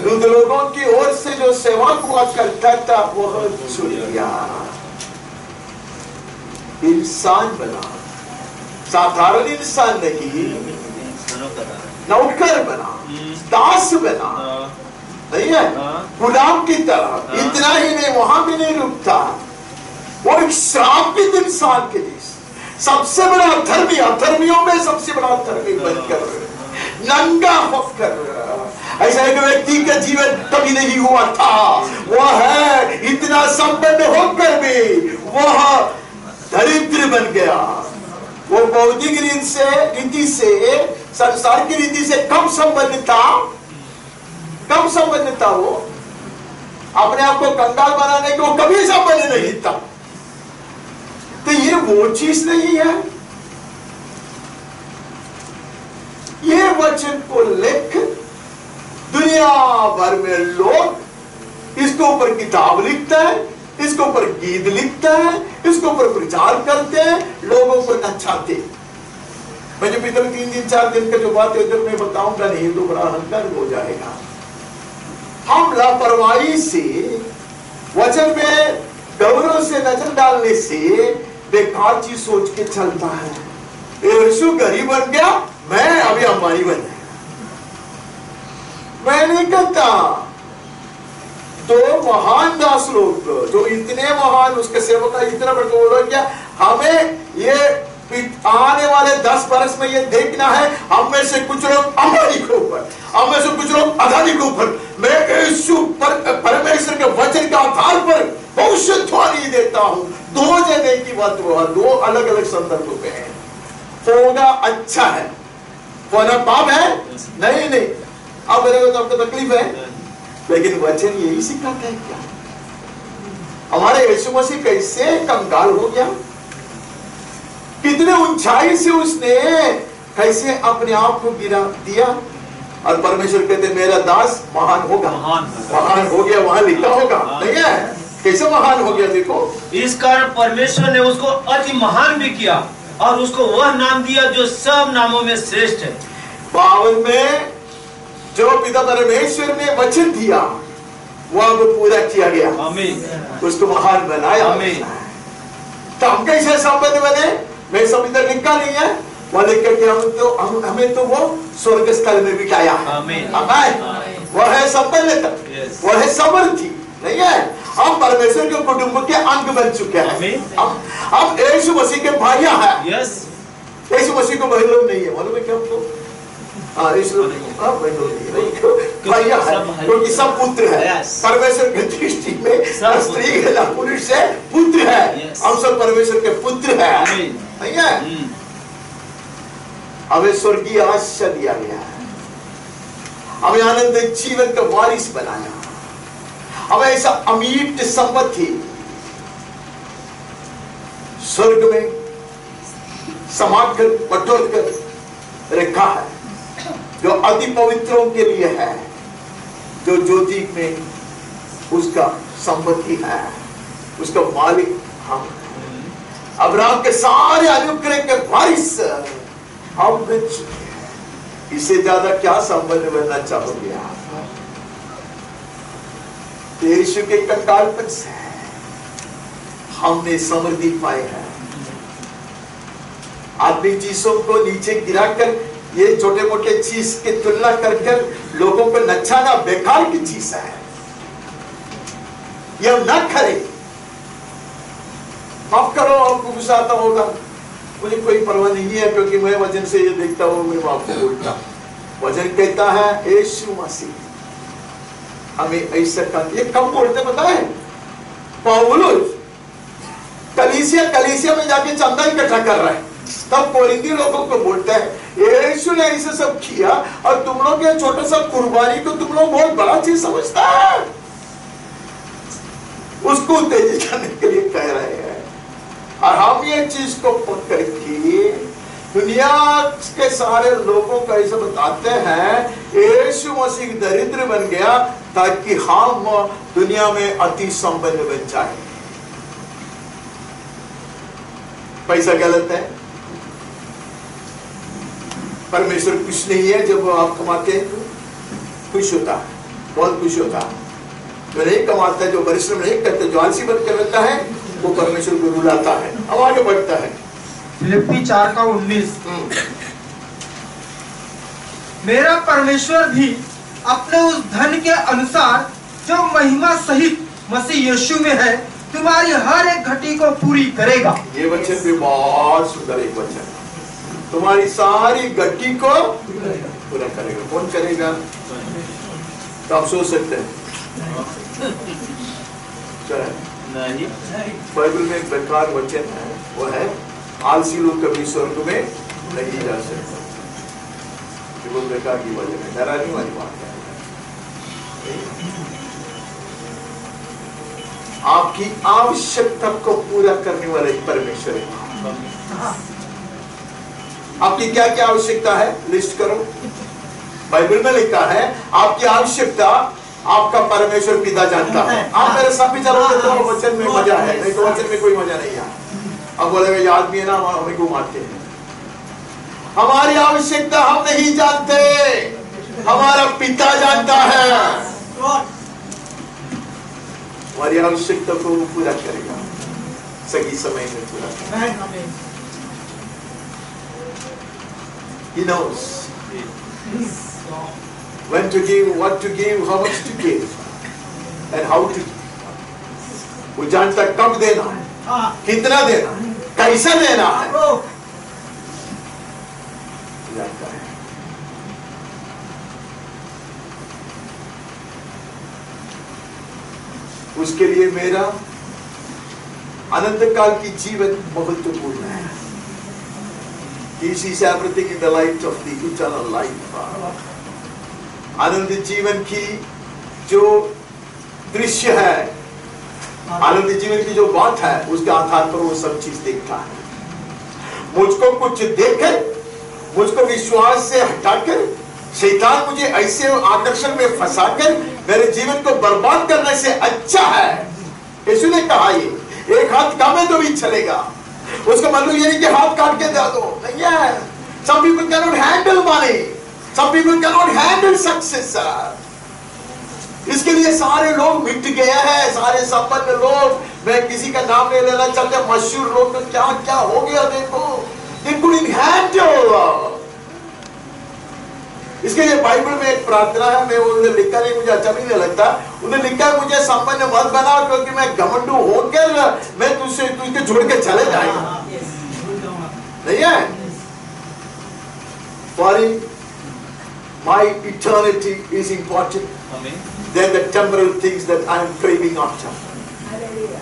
दूध लोगों की ओर से जो सेवा हुआ करता था वह छोड़ दिया। इंसान बना, साधारण इंसान नहीं, नौकर बना, दास बना, नहीं है, गुलाम की तरह। इतना ही नहीं, वहां भी नहीं रुकता, वो एक श्रापित इंसान के लिए सबसे बड़ा धर्मी, अधर्मियों में सबसे बड़ा धर्मी बनकर, नंगा होकर, ऐसा एक व्यक्ति का जीवन कभी नहीं हुआ था। वह है इतना संपन्न होकर भी वह दरिद्र बन गया। वो भौतिक रीति से, संसार की रीति से कम संबंध था, कम संबंध था। वो अपने आप को कंगाल बनाने को कभी संबंध नहीं था। तो ये वो चीज नहीं है। ये वचन को लिख दुनिया भर में लोग इसके ऊपर किताब लिखते हैं, इसके ऊपर गीत लिखते हैं, इसके ऊपर प्रचार करते हैं, लोगों को नचाते। मैं जो पिछले 3 दिन 4 दिन का जो बात है उधर मैं बताऊंगा नहीं तो बड़ा अहंकार हो जाएगा। हम लापरवाही से, वचन में गौरव से नजर डालने से बेकार चीज सोच के चलता है। यीशु गरीब बन गया, मैं अभी अंबानी बन जाएगा। मैं नहीं कहता। तो महान दास लोग जो इतने महान, उसके सेवक का इतना बड़ा बोलो क्या, हमें ये आने वाले 10 वर्ष में ये देखना है, हम में से कुछ लोग अंबानी के ऊपर, हम में से कुछ लोग अदानी के ऊपर। मैं यीशु परमेश्वर के वचन के आधार पर भविष्यवाणी देता हूं। 2 जने की बात हुआ, 2 अलग अलग संदर्भों में है। होगा अच्छा है, होना पाप है नहीं नहीं। अब मेरे को तो आपको तकलीफ है, लेकिन वचन यही सिखाता है क्या? हमारे यीशु मसीह कैसे कंगाल हो गया, कितने ऊंचाई से उसने कैसे अपने आप को गिरा दिया, और परमेश्वर कहते मेरा दास महान होगा, महान हो गया। वहां लिखा होगा नहीं है, कैसे महान हो गया देखो। इस कारण परमेश्वर ने उसको अति महान भी किया और उसको वह नाम दिया जो सब नामों में श्रेष्ठ है। 52 में जो पिता परमेश्वर ने वचन दिया वह पूरा किया गया, उसको महान बनाया। तो हम कैसे संबंध बने? मैं सब इधर लिखा नहीं है, वह लिख करके हमें तो वो स्वर्ग स्थल में बिठाया है। वह है संबंध, वह है समर्थी नहीं है। हम परमेश्वर के कुटुंब के अंग बन चुके हैं। अब यीशु मसीह के भाइयां हैं। यीशु मसीह को बहन लोग नहीं है, मालूम है क्या आपको? भाइयां है, क्योंकि सब पुत्र है परमेश्वर की दृष्टि में। स्त्री है ना पुरुष है, पुत्र है। हम सब परमेश्वर के पुत्र है नहीं है। हमें स्वर्गीय आशीष दिया गया है, हमें आनंद जीवन का वारिस बनाया, हमें ऐसा अमीट संपत्ति स्वर्ग में समाकर बटोर कर रखा है, जो अति पवित्रों के लिए है, जो ज्योति में उसका संपत्ति है, उसका मालिक हम। अब्राहम के सारे अनुग्रह के वारिस हम बन चुके हैं। इससे ज्यादा क्या संबंध बनना चाहोगे आप? यीशु के कंकालपन से हमने समृद्धि पाई है। आदमी चीजों को नीचे गिराकर ये छोटे मोटे चीज की तुलना कर लोगों को नचाना बेकार की चीज है। ये हम न करें। माफ करो, आपको गुस्सा आता होगा, मुझे कोई परवाह नहीं है, क्योंकि मैं वचन से ये देखता हूं, मैं आपको बोलता। वचन कहता है यीशु मसीह हमें ऐसा कर, ये कब बोलते पता है? पौलुस कलीसिया में जाके चंदा इकट्ठा कर रहा है, तब कोरिंथी लोगों को बोलता है यीशु ने ऐसे सब किया और तुम लोग ये छोटा सा कुर्बानी को तुम लोग बहुत बड़ा चीज समझता है। उसको उत्तेजित करने के लिए कह रहे हैं। और हम ये चीज को पकड़ के दुनिया के सारे लोगों को ऐसे बताते हैं यीशु मसीह दरिद्र बन गया ताकि हम दुनिया में अति संपन्न बन जाए। पैसा गलत है, परमेश्वर खुश नहीं है जब आप कमाते हैं? खुश होता है, बहुत खुश होता है। जो नहीं कमाता है, जो परिश्रम नहीं करता, जो आलसी बनकर रहता है, वो परमेश्वर को रुलाता है। अब आगे बढ़ता है फिलिप्पी 4:19। मेरा परमेश्वर भी अपने उस धन के अनुसार जो महिमा सहित मसीह यीशु में है तुम्हारी हर एक घटी को पूरी करेगा। ये वचन भी बहुत सुंदर एक वचन है। तुम्हारी सारी घटी को पूरा करेगा। कौन करेगा? तो आप सोच सकते हैं नहीं, बाइबल में एक बेकार वचन है, वो है आलसी लोग कभी स्वर्ग में नहीं जा सकते। वो बेकार की वचन है, डराने वाली बात है। आपकी आवश्यकता को पूरा करने वाला एक परमेश्वर है। आपकी क्या क्या आवश्यकता है, लिस्ट करो। बाइबल में लिखा है आपकी आवश्यकता आपका परमेश्वर पिता जानता है। आप मेरे साथ भी चलोगे तो वचन में मजा है, नहीं तो वचन में कोई मजा नहीं है। अब बोलेगा ये आदमी है ना, हमें को मारते हैं। हमारी आवश्यकता हम नहीं जानते, हमारा पिता जानता है। हमारी आवश्यकता को वो पूरा करेगा, सही समय में पूरा करेगा। He knows when to give, what to give, how much to give, and how to give. वो जानता कब देना है, कितना देना है, कैसा देना है, जानता है। उसके लिए मेरा अनंत काल की जीवन महत्वपूर्ण है। He sees everything in the light of the eternal life. अनंत जीवन की जो दृश्य है, अनंत जीवन की जो बात है, उसके आधार पर वो सब चीज देखता है। मुझको कुछ देकर, मुझको विश्वास से हटाकर, शैतान मुझे ऐसे आकर्षण में फंसाकर मेरे जीवन को बर्बाद करने से अच्छा है। यीशु ने कहा ये एक हाथ कम है तो भी चलेगा। उसका मतलब ये नहीं कि हाथ काट के दे दो, नहीं है। Some people cannot handle money, some people cannot handle success. इसके लिए सारे लोग मिट गए हैं, सारे संपन्न लोग, मैं किसी का नाम नहीं लेना चाहता, मशहूर लोग तो क्या क्या हो गया देखो, they couldn't handle। इसके लिए बाइबल में एक प्रार्थना है, मैं उन्हें लिखा नहीं, मुझे अच्छा भी नहीं लगता। उन्हें लिखा है मुझे संपन्न मत बना क्योंकि मैं घमंडू होकर मैं तुझे छोड़ के चले जाएगा, नहीं है। For my eternity is important than the temporal things that I am craving after.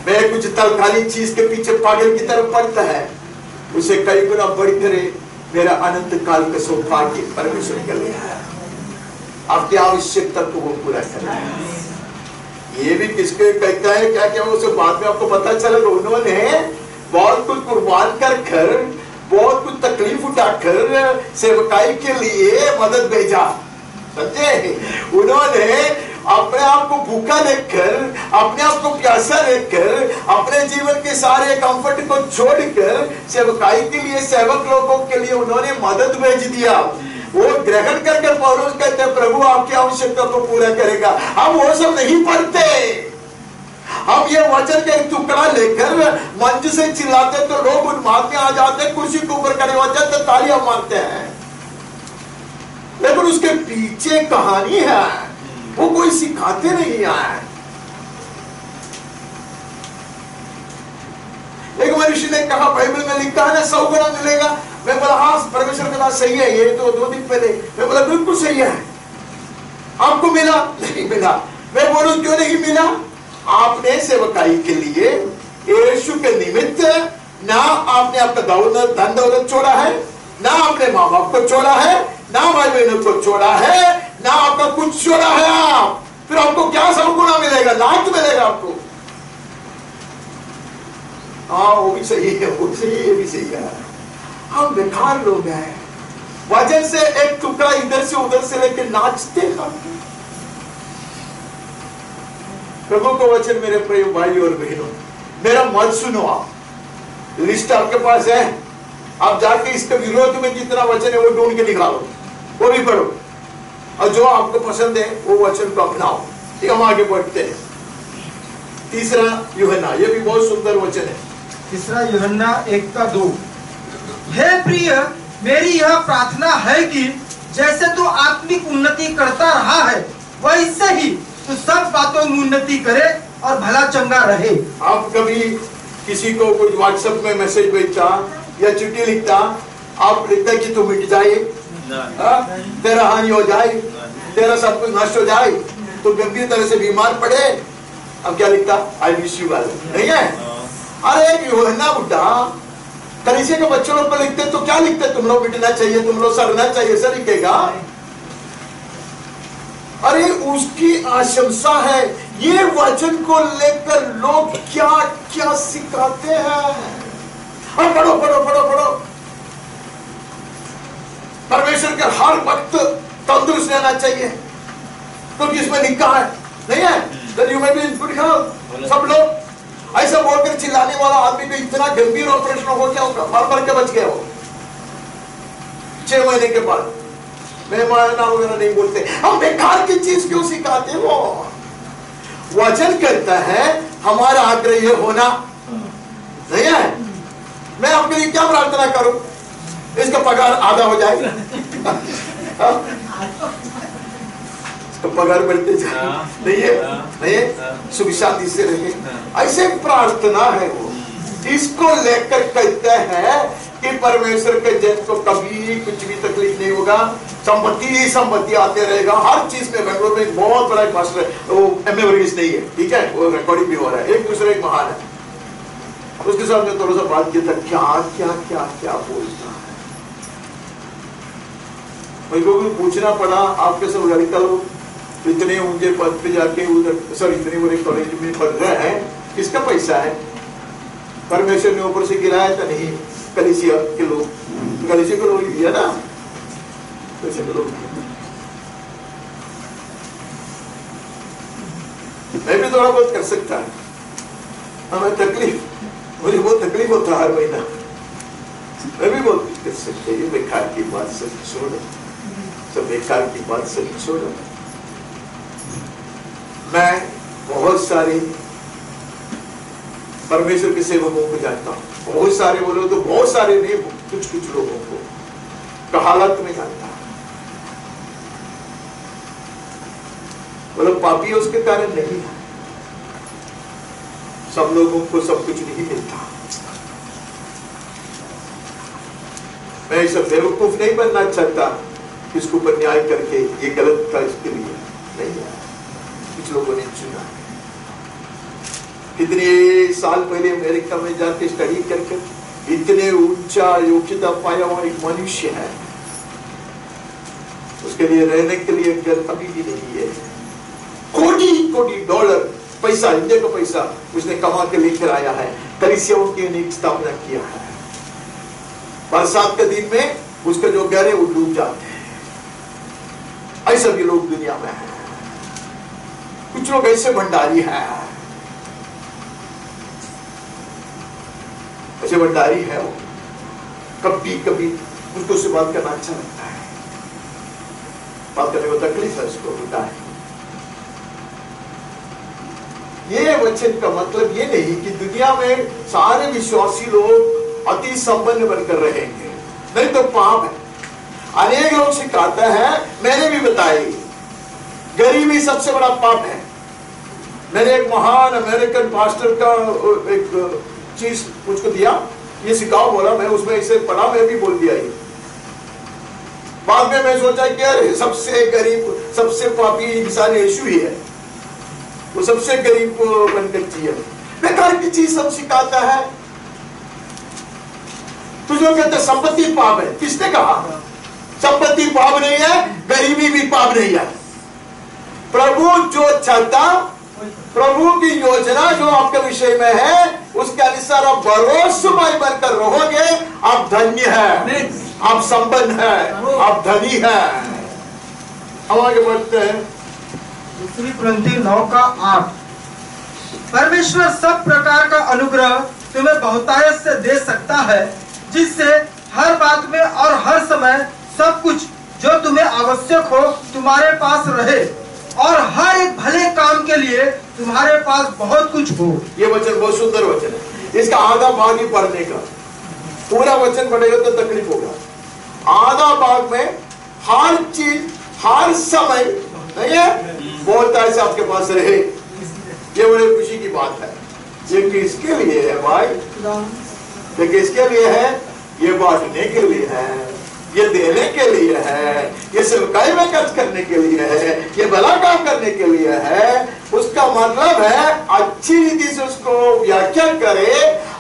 मैं कुछ तात्कालिक चीज के पीछे पागल की तरफ पड़ता है, उसे कई गुना बढ़कर मेरा अनंत काल का सौभाग्य परमेश्वर के लिए है। आपकी आवश्यकता को वो पूरा करेगा। ये भी किसके कहता है क्या क्या, उसे बाद में आपको पता चलेगा। उन्होंने बहुत कुछ कुर्बान कर बहुत कुछ तकलीफ उठाकर सेवकाई के लिए मदद भेजा, समझे। उन्होंने अपने आप को भूखा देखकर, अपने आप को प्यासा देखकर, अपने जीवन के सारे कंफर्ट को छोड़कर सेवकाई के लिए, सेवक लोगों के लिए उन्होंने मदद भेज दिया। वो ग्रहण करके पौलुस कहते हैं प्रभु आपकी आवश्यकता को पूरा करेगा। हम वो सब नहीं पढ़ते, हम ये वचन का एक टुकड़ा लेकर मंच से चिल्लाते तो लोग उन्माद में आ जाते, कुर्सी के ऊपर खड़े हो जाते, तालियां मारते हैं। लेकिन उसके पीछे कहानी है, वो कोई सिखाते नहीं है। एक मनुष्य ने कहा बाइबल में लिखा है ना 100 गुना मिलेगा। मैं बोला हाँ परमेश्वर का बात सही है, ये तो 2 दिन पहले मैं बोला बिल्कुल सही है। आपको मिला? नहीं मिला। मैं बोलूं क्यों नहीं मिला? आपने सेवकाई के लिए यीशु के निमित्त ना आपने आपका धन दौलत छोड़ा है, ना आपने माँ बाप को छोड़ा है, ना भाई बहनों को छोड़ा है, ना आपका कुछ छोड़ा है। आप फिर आपको क्या 100 गुना मिलेगा, लाख मिलेगा आपको। हाँ वो भी सही है, वो सही है, ये भी सही है। हम बेकार लोग हैं, वजन से एक टुकड़ा इधर से उधर से लेके नाचते हैं। प्रभु को वचन मेरे प्रिय भाई और बहनों, मेरा मत सुनो। आप लिस्ट आपके पास है, आप जाके इसके विरोध में जितना वचन है वो ढूंढ के निकालो, वो भी पढ़ो, और जो आपको पसंद है वो वचन को अपनाओ। ठीक, हम आगे बढ़ते हैं। तीसरा यूहन्ना, ये भी बहुत सुंदर वचन है। तीसरा यूहन्ना 1:2। हे प्रिय, मेरी यह प्रार्थना है कि जैसे तू आत्मिक उन्नति करता रहा है वैसे ही तू सब बातों में उन्नति करे और भला चंगा रहे। आप कभी किसी को कोई व्हाट्सएप में मैसेज भेजता या चिट्ठी लिखता, आप लिखता कि तू मिट जाए, तेरा हानि हो जाए, तेरा सब कुछ नष्ट हो जाए, तो गंभीर तरह से बीमार पड़े, अब क्या लिखता? आई विश यू वेल, नहीं है? अरे यूहन्ना बुड्ढा कलीसिया के बच्चों लोग को लिखते तो क्या लिखते? तुम लोग मिटना चाहिए, तुम लोग सड़ना चाहिए, ऐसा लिखेगा? अरे उसकी आशंसा है। ये वचन को लेकर लोग क्या क्या सिखाते हैं। अब पढ़ो पढ़ो पढ़ो पढ़ो। परमेश्वर के हर वक्त तंदुरुस्त रहना चाहिए, क्योंकि तो इसमें लिखा है, नहीं है? That you may be in good health। सब लोग ऐसा बोलकर चिल्लाने वाला आदमी को इतना गंभीर ऑपरेशन हो गया, मर मर के बच गया वो 6 महीने के बाद। मेहमान वगैरह नहीं बोलते। हम बेकार की चीज क्यों सिखाते? वो वचन करता है हमारा आग्रह ये होना नहीं है। मैं आपके लिए क्या प्रार्थना करूं? इसका पगार आधा हो जाए, इसका पगार बढ़ते जाए, नहीं है? नहीं है? सुख शांति से रहे, ऐसे प्रार्थना है वो। इसको लेकर कहते हैं कि परमेश्वर के जन को कभी कुछ भी तकलीफ नहीं होगा, संपत्ति आते रहेगा हर चीज में। बेंगलोर में एक बहुत बड़ा मास्टर है, वो एमए वर्गीस नहीं है, ठीक है, वो रिकॉर्डिंग भी हो रहा है, एक दूसरे एक महान है। उसके साथ में थोड़ा सा बात किया था, क्या क्या क्या क्या बोलता है। मेरे को भी पूछना पड़ा, आपके सब लड़का लोग इतने ऊंचे पद पे जाके उधर सर इतने बड़े कॉलेज में पढ़ रहे हैं, किसका पैसा है? परमेश्वर ने ऊपर से गिराया था? नहीं, कलीसिया के लोग, कलीसिया के लोग दिया ना, कलीसिया के लोग। मैं भी थोड़ा बहुत कर सकता है, हमें तकलीफ, मुझे बहुत तकलीफ होता है हर महीना, मैं भी बहुत कर सकते। ये बेकार की बात सब छोड़ो, सब बेकार की बात सब छोड़ो। मैं बहुत सारे परमेश्वर के सेवकों को जानता हूँ, बहुत सारे बोलो तो बहुत सारे नहीं, कुछ कुछ लोगों को का हालत में जानता हूँ। बोलो पापी उसके कारण नहीं है, सब लोगों को सब कुछ नहीं मिलता। मैं इस बेवकूफ नहीं बनना चाहता इसके ऊपर न्याय करके ये गलत था इसके लिए नहीं है। कुछ लोगों ने चुना, कितने साल पहले अमेरिका में जाके स्टडी करके इतने ऊंचा योग्यता पाया हुआ एक मनुष्य है, उसके लिए रहने के लिए घर अभी भी नहीं है। कोटी कोटी डॉलर पैसा, इंडिया का पैसा उसने कमा के लेकर आया है, कलीसियाओं की अनेक स्थापना किया है। बरसात के दिन में उसका जो घर है वो डूब जाते हैं। ऐसा भी लोग दुनिया में है। कुछ लोग ऐसे भंडारी हैं, ऐसे भंडारी है वो, कभी कभी उनको से बात करना अच्छा लगता है, बात करने को तकलीफ है उसको, होता है। ये वचन का मतलब ये नहीं कि दुनिया में सारे विश्वासी लोग अति संपन्न बनकर रहेंगे, नहीं तो पाप है। अनेक लोग सिखाते हैं, मैंने भी बताई, गरीबी सबसे बड़ा पाप है। मैंने एक महान अमेरिकन पास्टर का एक चीज मुझको दिया, ये सिखाओ बोला, मैं उसमें इसे पढ़ा, मैं भी बोल दिया ये। बाद में मैं सोचा कि यार सबसे गरीब सबसे पापी इंसान यीशु ही है, वो सबसे गरीब को बनकर जिए। बेकार की चीज सब सिखाता है। तुझे कहते संपत्ति पाप है, किसने कहा? संपत्ति पाप नहीं है, गरीबी भी पाप नहीं है। प्रभु जो चाहता, प्रभु की योजना जो आपके विषय में है, उसके अनुसार आप भरोसेमय बनकर रहोगे, आप धन्य है, आप संपन्न है, आप धनी है। हम आगे बढ़ते हैं। दूसरी कुरिन्थी 9:8। परमेश्वर सब प्रकार का अनुग्रह तुम्हें बहुतायत से दे सकता है, जिससे हर बात में और हर समय सब कुछ जो तुम्हें आवश्यक हो तुम्हारे पास रहे, और हर एक भले काम के लिए तुम्हारे पास बहुत कुछ हो। ये वचन बहुत सुंदर वचन है। इसका आधा भाग ही पढ़ने का, पूरा वचन पढ़ेगा तो तकलीफ होगा। आधा भाग में हर चीज हर समय नहीं है, बोलता है आपके पास रहे। ये बड़ी खुशी की बात है। ये किसके लिए है भाई? ये किसके लिए है? ये बांटने के लिए है, ये देने के लिए है, ये सेवकाई में खर्च करने के लिए है, ये भला काम करने के लिए है। उसका मतलब है अच्छी रीति से उसको व्याख्या करे।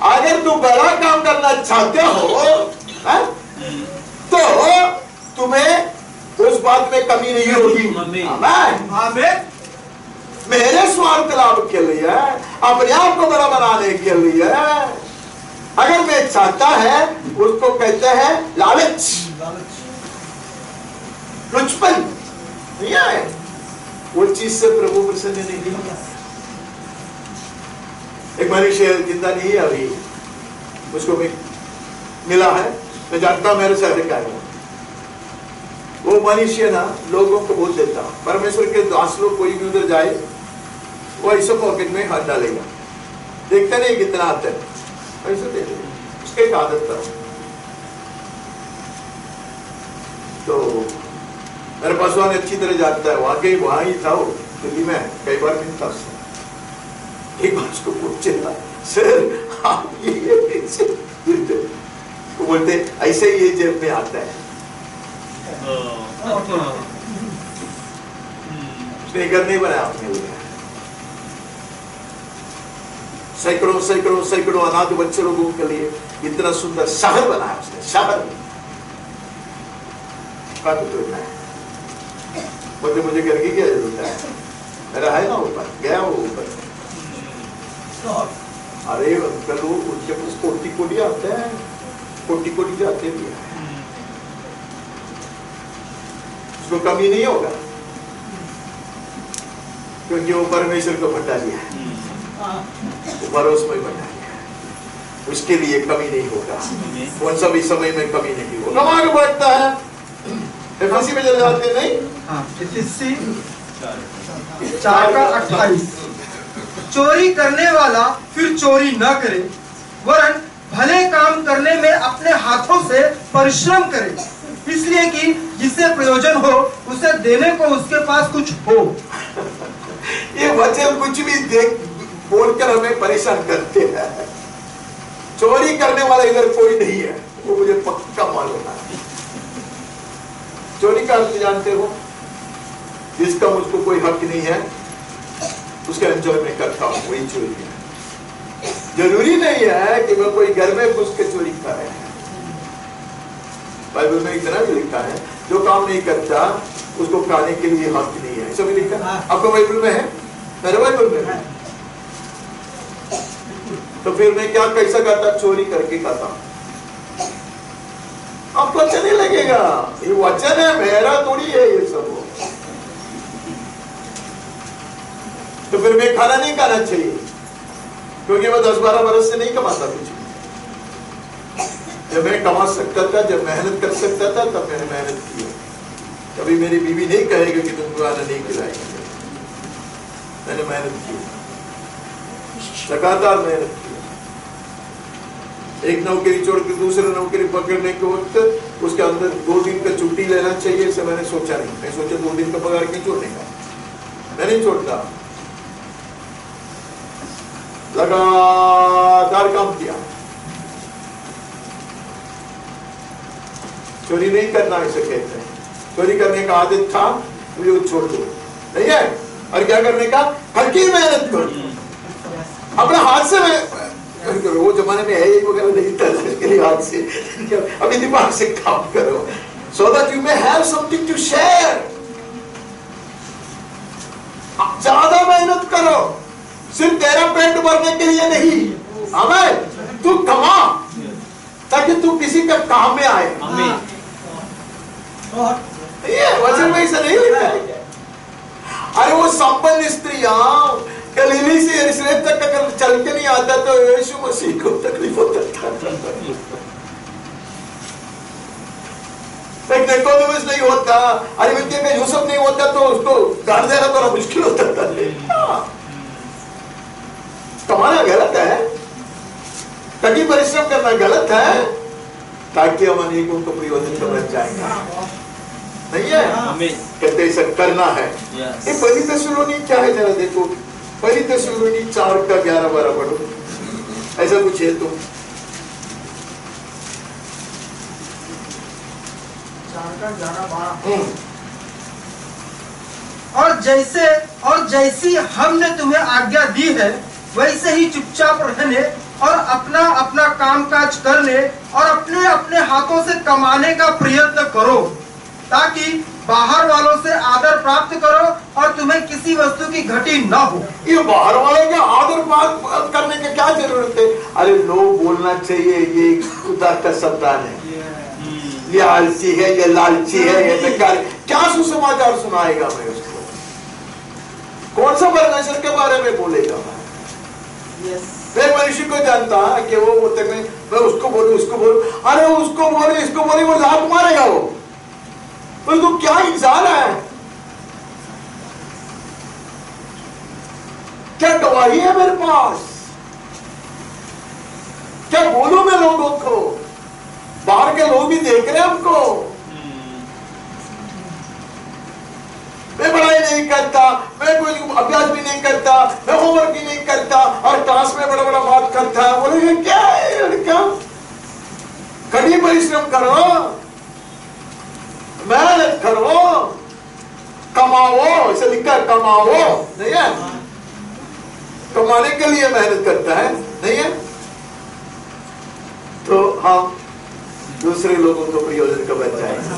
अगर तू भला काम करना चाहते हो है? तो तुम्हें उस बात में कमी नहीं होगी। आमीन। मेरे स्वार्थ लाभ के लिए, अपने आप को बड़ा बनाने के लिए अगर मैं चाहता है, उसको कहते हैं लालच, लुचपन नहीं है। वो चीज से प्रभु प्रसन्न नहीं होगा। एक मनुष्य जिंदा नहीं है अभी, उसको भी मिला है, मैं जानता हूं, मेरे शहर का है। वो मनुष्य ना लोगों को बोल देता, परमेश्वर के दास लोग कोई भी उधर जाए वो ऐसे पॉकेट में हाथ डालेगा, देखता नहीं कितना आता है, ऐसे दे देगा। उसकी एक आदत था। तो मेरे पास वहां अच्छी तरह जानता है, वाकई वहां ही था वो, दिल्ली में कई बार मिलता उससे। एक बार उसको पूछे था, सर आप ये वो बोलते ऐसे ही ये जेब में आता है। उसने घर नहीं बनाया अपने लिए। सैकड़ों सैकड़ों सैकड़ों अनाथ बच्चे लोगों के लिए इतना सुंदर शहर बनाया उसने। शहर बोलते मुझे घर की क्या जरूरत है, मेरा है ना ऊपर, गया वो ऊपर। अरे अंकल वो उनके पास कोटी कोटी आते हैं, कोटी कोटी जाते भी है, उसको कमी नहीं होगा, क्योंकि वो परमेश्वर को बता दिया, वो भरोसे में बता दिया, उसके लिए कमी नहीं होगा। कौन सा भी समय में कमी नहीं होगा। आगे बढ़ता है, एफएससी में चले जाते नहीं, एफएससी 4:28, चोरी करने वाला फिर चोरी न करे, वरन भले काम करने में अपने हाथों से परिश्रम करे, इसलिए कि जिससे प्रयोजन हो उसे देने को उसके पास कुछ हो। ये वचन कुछ भी देख बोलकर हमें परेशान करते हैं। चोरी करने वाला इधर कोई नहीं है, वो मुझे पक्का मालूम है। चोरी का अर्थ जानते हो, जिसका मुझको कोई हक नहीं है उसके अंचल में करता हूं, वही चोरी है। जरूरी नहीं है कि मैं कोई घर में घुस के चोरी कर रहे हैं। बाइबल में इतना भी लिखा है, जो काम नहीं करता उसको खाने के लिए हक नहीं है, ऐसा भी लिखा है। आपको बाइबल में है? मेरे बाइबल में है। तो फिर मैं क्या कैसा करता? चोरी करके खाता। आपको अच्छा नहीं लगेगा, ये वचन है, मेरा थोड़ी है ये सब। तो फिर मैं खाना नहीं खाना चाहिए, क्योंकि मैं 10-12 बरस से नहीं कमाता कुछ। जब मैं कमा सकता था, जब मेहनत कर सकता था, तब मैंने मेहनत की। कभी मेरी बीवी नहीं कहेगी कि तुमको खाना नहीं खिलाएगी। मैंने मेहनत की, लगातार मेहनत की। एक नौकरी छोड़ के दूसरी नौकरी पकड़ने के वक्त उसके अंदर 2 दिन का छुट्टी लेना चाहिए, इसे मैंने सोचा नहीं। मैं सोचा 2 दिन का पगार क्यों छोड़ने का, मैं नहीं छोड़ता। लगातार काम किया। चोरी नहीं करना इसे कहते हैं। चोरी करने का आदत था, मुझे वो छोड़ दो, नहीं है। और क्या करने का? हल्की मेहनत करो, अपने हाथ से करो। वो जमाने में है वगैरह नहीं था, इसके लिए हाथ से, अभी दिमाग से काम करो, so that you may have something to share। ज्यादा मेहनत करो, सिर्फ तेरा पेट भरने के लिए नहीं। आमीन। तू कमा ताकि तू किसी का काम में आए। आमीन। ये वचन में ऐसा नहीं लिखा है। अरे वो संपन्न स्त्रियां गलीली से यरूशलेम तक अगर चल के नहीं आता तो यीशु मसीह को तकलीफ होता था। एक निकोदेमुस नहीं होता, अरिमतिया का यूसुफ नहीं होता तो उसको गाड़ देना थोड़ा मुश्किल होता था। कमाना गलत है, कठिन परिश्रम करना गलत है, ताकि हम अनेकों को प्रयोजन का बन जाएगा, नहीं है? कहते ऐसा करना है। ये पहली थिस्सलुनी क्या है जरा देखो, पहली थिस्सलुनी 4:11-12 पढ़ो, ऐसा कुछ है तो 4:11-12। और जैसी हमने तुम्हें आज्ञा दी है वैसे ही चुपचाप रहने और अपना अपना कामकाज करने और अपने अपने हाथों से कमाने का प्रयत्न करो, ताकि बाहर वालों से आदर प्राप्त करो और तुम्हें किसी वस्तु की घटी न हो। ये बाहर वालों के आदर प्राप्त करने की क्या जरूरत है? अरे लोग बोलना चाहिए ये खुदा का संतान है, ये आलसी है, ये लालची है, ये बेकार, क्या सुसमाचार सुनाएगा मैं उसको? कौन सा परमेश्वर के बारे में बोलेगा? मैं मनुष्य को जानता कि वो बोलते मैं उसको बोलूं, उसको बोलूं, अरे उसको बोले, इसको बोले, वो लात मारेगा वो। तो क्या इंसान है? क्या गवाही है मेरे पास? क्या बोलूं मैं लोगों को? बाहर के लोग भी देख रहे हैं हमको। मैं पढ़ाई नहीं करता, मैं कोई अभ्यास भी नहीं करता, मैं होमवर्क भी नहीं करता और क्लास में बड़ा बड़ा बात करता। बोले क्या है लड़का? कड़ी परिश्रम करो, मेहनत करो, कमाओ, ऐसे लिखा है कमाओ, नहीं है? कमाने के लिए मेहनत करता है, नहीं है? तो हम दूसरे लोगों को प्रयोजन का बन जाएगा,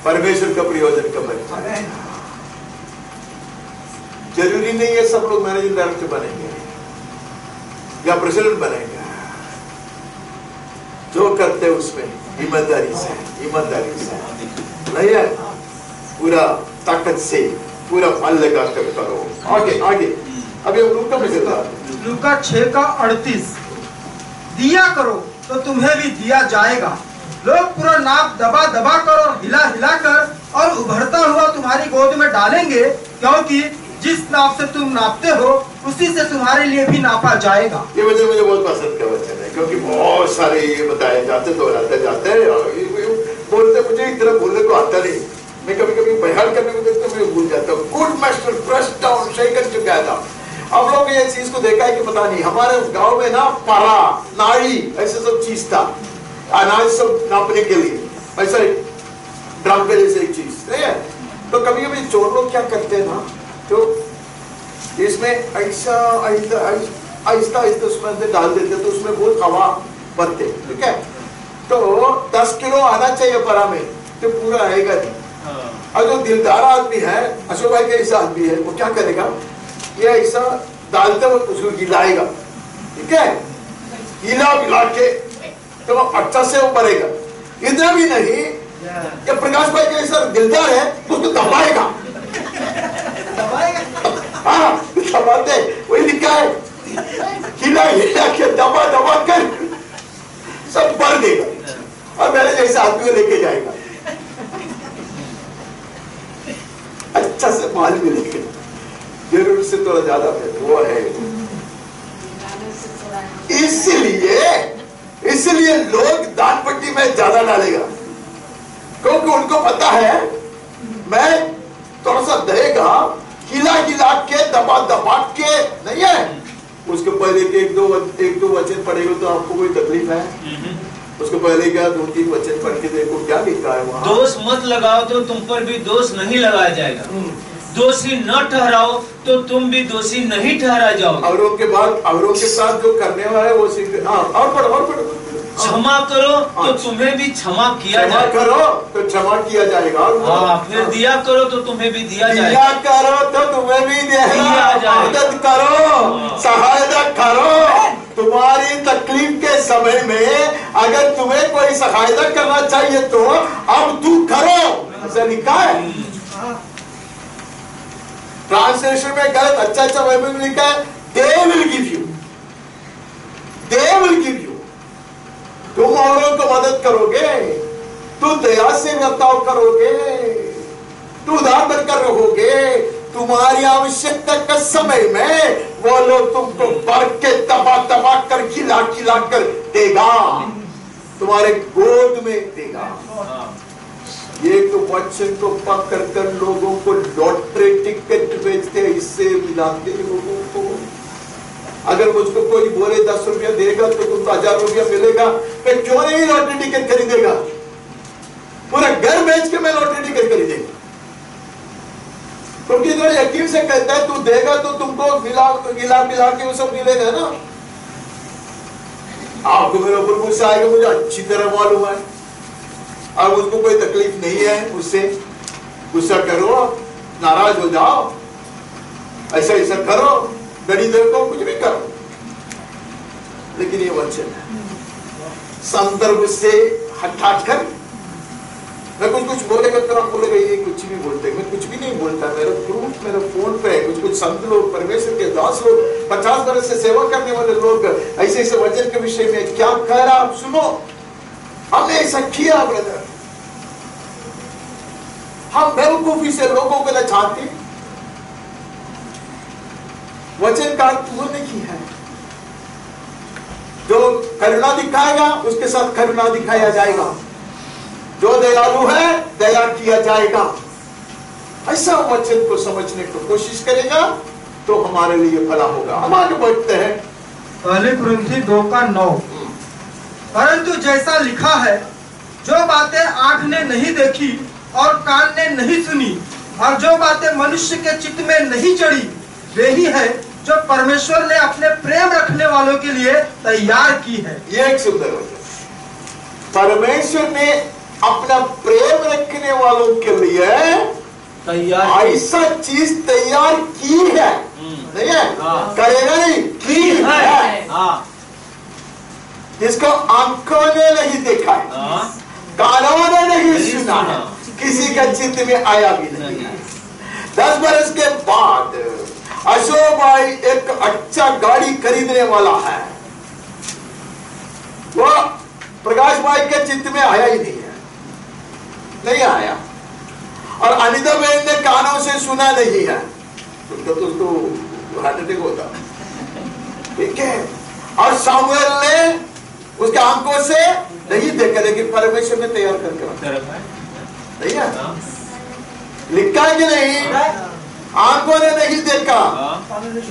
परमेश्वर का प्रयोजन का बन जाएगा। जरूरी नहीं है सब लोग मैनेजिंग डायरेक्टर बनेंगे या प्रेसिडेंट बनेंगे। जो करते उसमें ईमानदारी से नहीं है, पूरा ताकत से पूरा फल लगा कर करो। आगे अभी हम लूका में चलता है, लूका 6:38। दिया करो तो तुम्हें भी दिया जाएगा, लोग पूरा नाप दबा दबा कर और हिला हिला कर और उभरता हुआ तुम्हारी गोद में डालेंगे, क्योंकि जिस नाप से तुम नापते हो उसी से तुम्हारे लिए भी नापा जाएगा। ये मुझे बहुत पसंद का वचन है, क्योंकि बहुत सारे ये बताए जाते दोहराते जाते हैं और बोलते, मुझे इतना बोलने को आता नहीं, मैं कभी कभी बयान करने को देखते मैं भूल जाता हूँ। गुड मास्टर प्रेस्ड डाउन शेकन टुगेदर। अब लोग ये चीज को देखा है कि पता नहीं, हमारे गांव में ना पारा नाड़ी ऐसे सब चीज था, अनाज सब नापने के लिए, ऐसा ड्रम के जैसे एक चीज नहीं है। तो कभी कभी चोर लोग क्या करते हैं ना, तो इसमें ऐसा आहिस्ता उसमें अंदर डाल देते, तो उसमें बहुत हवा भरते, ठीक है? तो 10 किलो आना चाहिए परा में, तो पूरा आएगा नहीं। और जो दिलदार आदमी है, अशोक भाई के ऐसा आदमी है, वो क्या करेगा, ये ऐसा डालते वक्त उसको गिलाएगा, ठीक है? गिला मिला के तो वो अच्छा से वो भरेगा। इतना भी नहीं, ये प्रकाश भाई के ऐसा दिलदार है, उसको दबाएगा। हाँ, दबाते, वही लिखा है, हिला हिला के दबा दबा कर सब भर देगा और मेरे जैसे आदमी को लेके जाएगा, अच्छा से माल मिलेगा। जरूर से थोड़ा ज्यादा वो है। इसलिए लोग दान पट्टी में ज्यादा डालेगा, क्योंकि उनको पता है मैं थोड़ा सा देगा, हिला हिला के दबा दबा के नहीं है। उसके पहले के एक दो वचन पढ़ेगा तो आपको कोई तकलीफ है? उसको पहले क्या 2-3 वचन पढ़ के देखो क्या लिखा है वहाँ। दोष मत लगाओ तो तुम पर भी दोष नहीं लगाया जाएगा, दोषी न ठहराओ तो तुम भी दोषी नहीं ठहरा जाओ। औरों के साथ जो करने वाला है वो और पढ़ो। क्षमा करो तो तुम्हें भी क्षमा किया जाएगा, करो तो क्षमा किया जाएगा। हाँ, फिर दिया करो तो तुम्हें भी दिया जाएगा, दिया करो तो तुम्हें भी दिया जाएगा। मदद करो, सहायता करो। तुम्हारी तकलीफ के समय में अगर तुम्हें कोई सहायता करना चाहिए तो अब तू करो, ऐसा लिखा है। ट्रांसलेशन में गलत, अच्छा बाइबल में लिखा है दे विल गिव यू। तुम औरों को मदद करोगे तू दया से वर्ताव करोगे, तू उदार बनकर रहोगे, तुम्हारी आवश्यकता के समय में वो लोग तुमको भर के दबा दबा कर खिला खिला कर देगा, तुम्हारे गोद में देगा। ये तो वचन को पकड़ कर लोगों को लॉटरी टिकट बेचते, इससे मिलाते लोगों को। अगर मुझको कोई बोले 10 रुपया देगा तो तुमको 1000 रुपया मिलेगा, मैं क्यों नहीं लॉटरी टिकट खरीदेगा? पूरा घर बेच के मैं लॉटरी टिकट खरीदेगा, क्योंकि तो यकीन से कहता है तू देगा तो तुमको गिला मिला के वो सब मिलेगा ना। आपको मेरे ऊपर गुस्सा आएगा, मुझे अच्छी तरह मालूम है, और मुझको कोई तकलीफ नहीं है उससे। गुस्सा करो, नाराज हो जाओ, ऐसा ऐसा करो, गड़ी देखो, कुछ भी करो, लेकिन ये वचन है संदर्भ से हटाकर मैं कुछ बोलेगा तो आप बोलेगा ये कुछ भी बोलते, मैं कुछ भी नहीं बोलता। मेरा प्रूफ मेरे फोन पे है। कुछ संत लोग, परमेश्वर के दास लोग, 50 वर्ष से सेवा करने वाले लोग ऐसे ऐसे वचन के विषय में क्या कह रहा, आप सुनो। हमने ऐसा किया ब्रदर, हम बेवकूफी से लोगों को नचाते, वचन का अर्थ वो नहीं है। जो करुणा दिखाएगा उसके साथ करुणा दिखाया जाएगा, जो दयालु है दया किया जाएगा। ऐसा वचन को समझने को कोशिश करेगा तो हमारे लिए भला होगा। हम आगे बढ़ते हैं, पहले कुरिन्थी 2:9। परंतु जैसा लिखा है, जो बातें आंख ने नहीं देखी और कान ने नहीं सुनी और जो बातें मनुष्य के चित्त में नहीं चढ़ी, वे ही है जो परमेश्वर ने अपने प्रेम रखने वालों के लिए तैयार की है। ये एक सुंदर वचन। परमेश्वर ने अपना प्रेम रखने वालों के लिए तैयार, ऐसा चीज तैयार की है, नहीं है, करेगा नहीं, की है, जिसको आंखों ने नहीं देखा है, कानों ने नहीं सुना है, किसी के चित्त में आया भी नहीं है। 10 बरस के बाद अशोक भाई एक अच्छा गाड़ी खरीदने वाला है, वो प्रकाश भाई के चित्त में आया ही नहीं आया, और अनिता बहन ने कानों से सुना नहीं है, तो उसको हार्ट अटैक होता, ठीक है। और सामुएल ने उसके आंखों से नहीं देखा, लेकिन परमेश्वर ने तैयार करके रखा, नहीं है, लिखा है कि नहीं, आंखों ने नहीं देखा।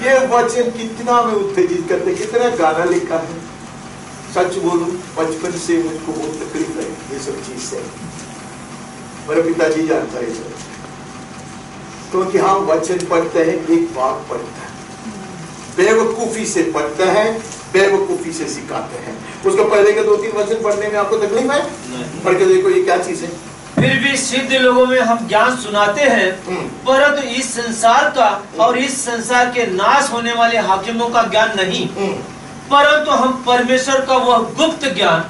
ये वचन कितना में उत्तेजित करते, कितना गाना लिखा है। सच बोलूं, बचपन से मुझको बहुत तकलीफ है ये सब चीज से, मेरे पिताजी जानता है सर, क्योंकि हम वचन पढ़ते हैं, एक बात पढ़ते हैं, बेवकूफी से पढ़ते हैं, बेवकूफी से सिखाते हैं। उसको पहले के 2-3 वचन पढ़ने में आपको तकलीफ है? पढ़ के देखो ये क्या चीज है। फिर भी सिद्ध लोगों में हम ज्ञान सुनाते हैं, परंतु इस संसार का और इस संसार के नाश होने वाले हाकिमों का ज्ञान नहीं, परंतु हम परमेश्वर का वह गुप्त ज्ञान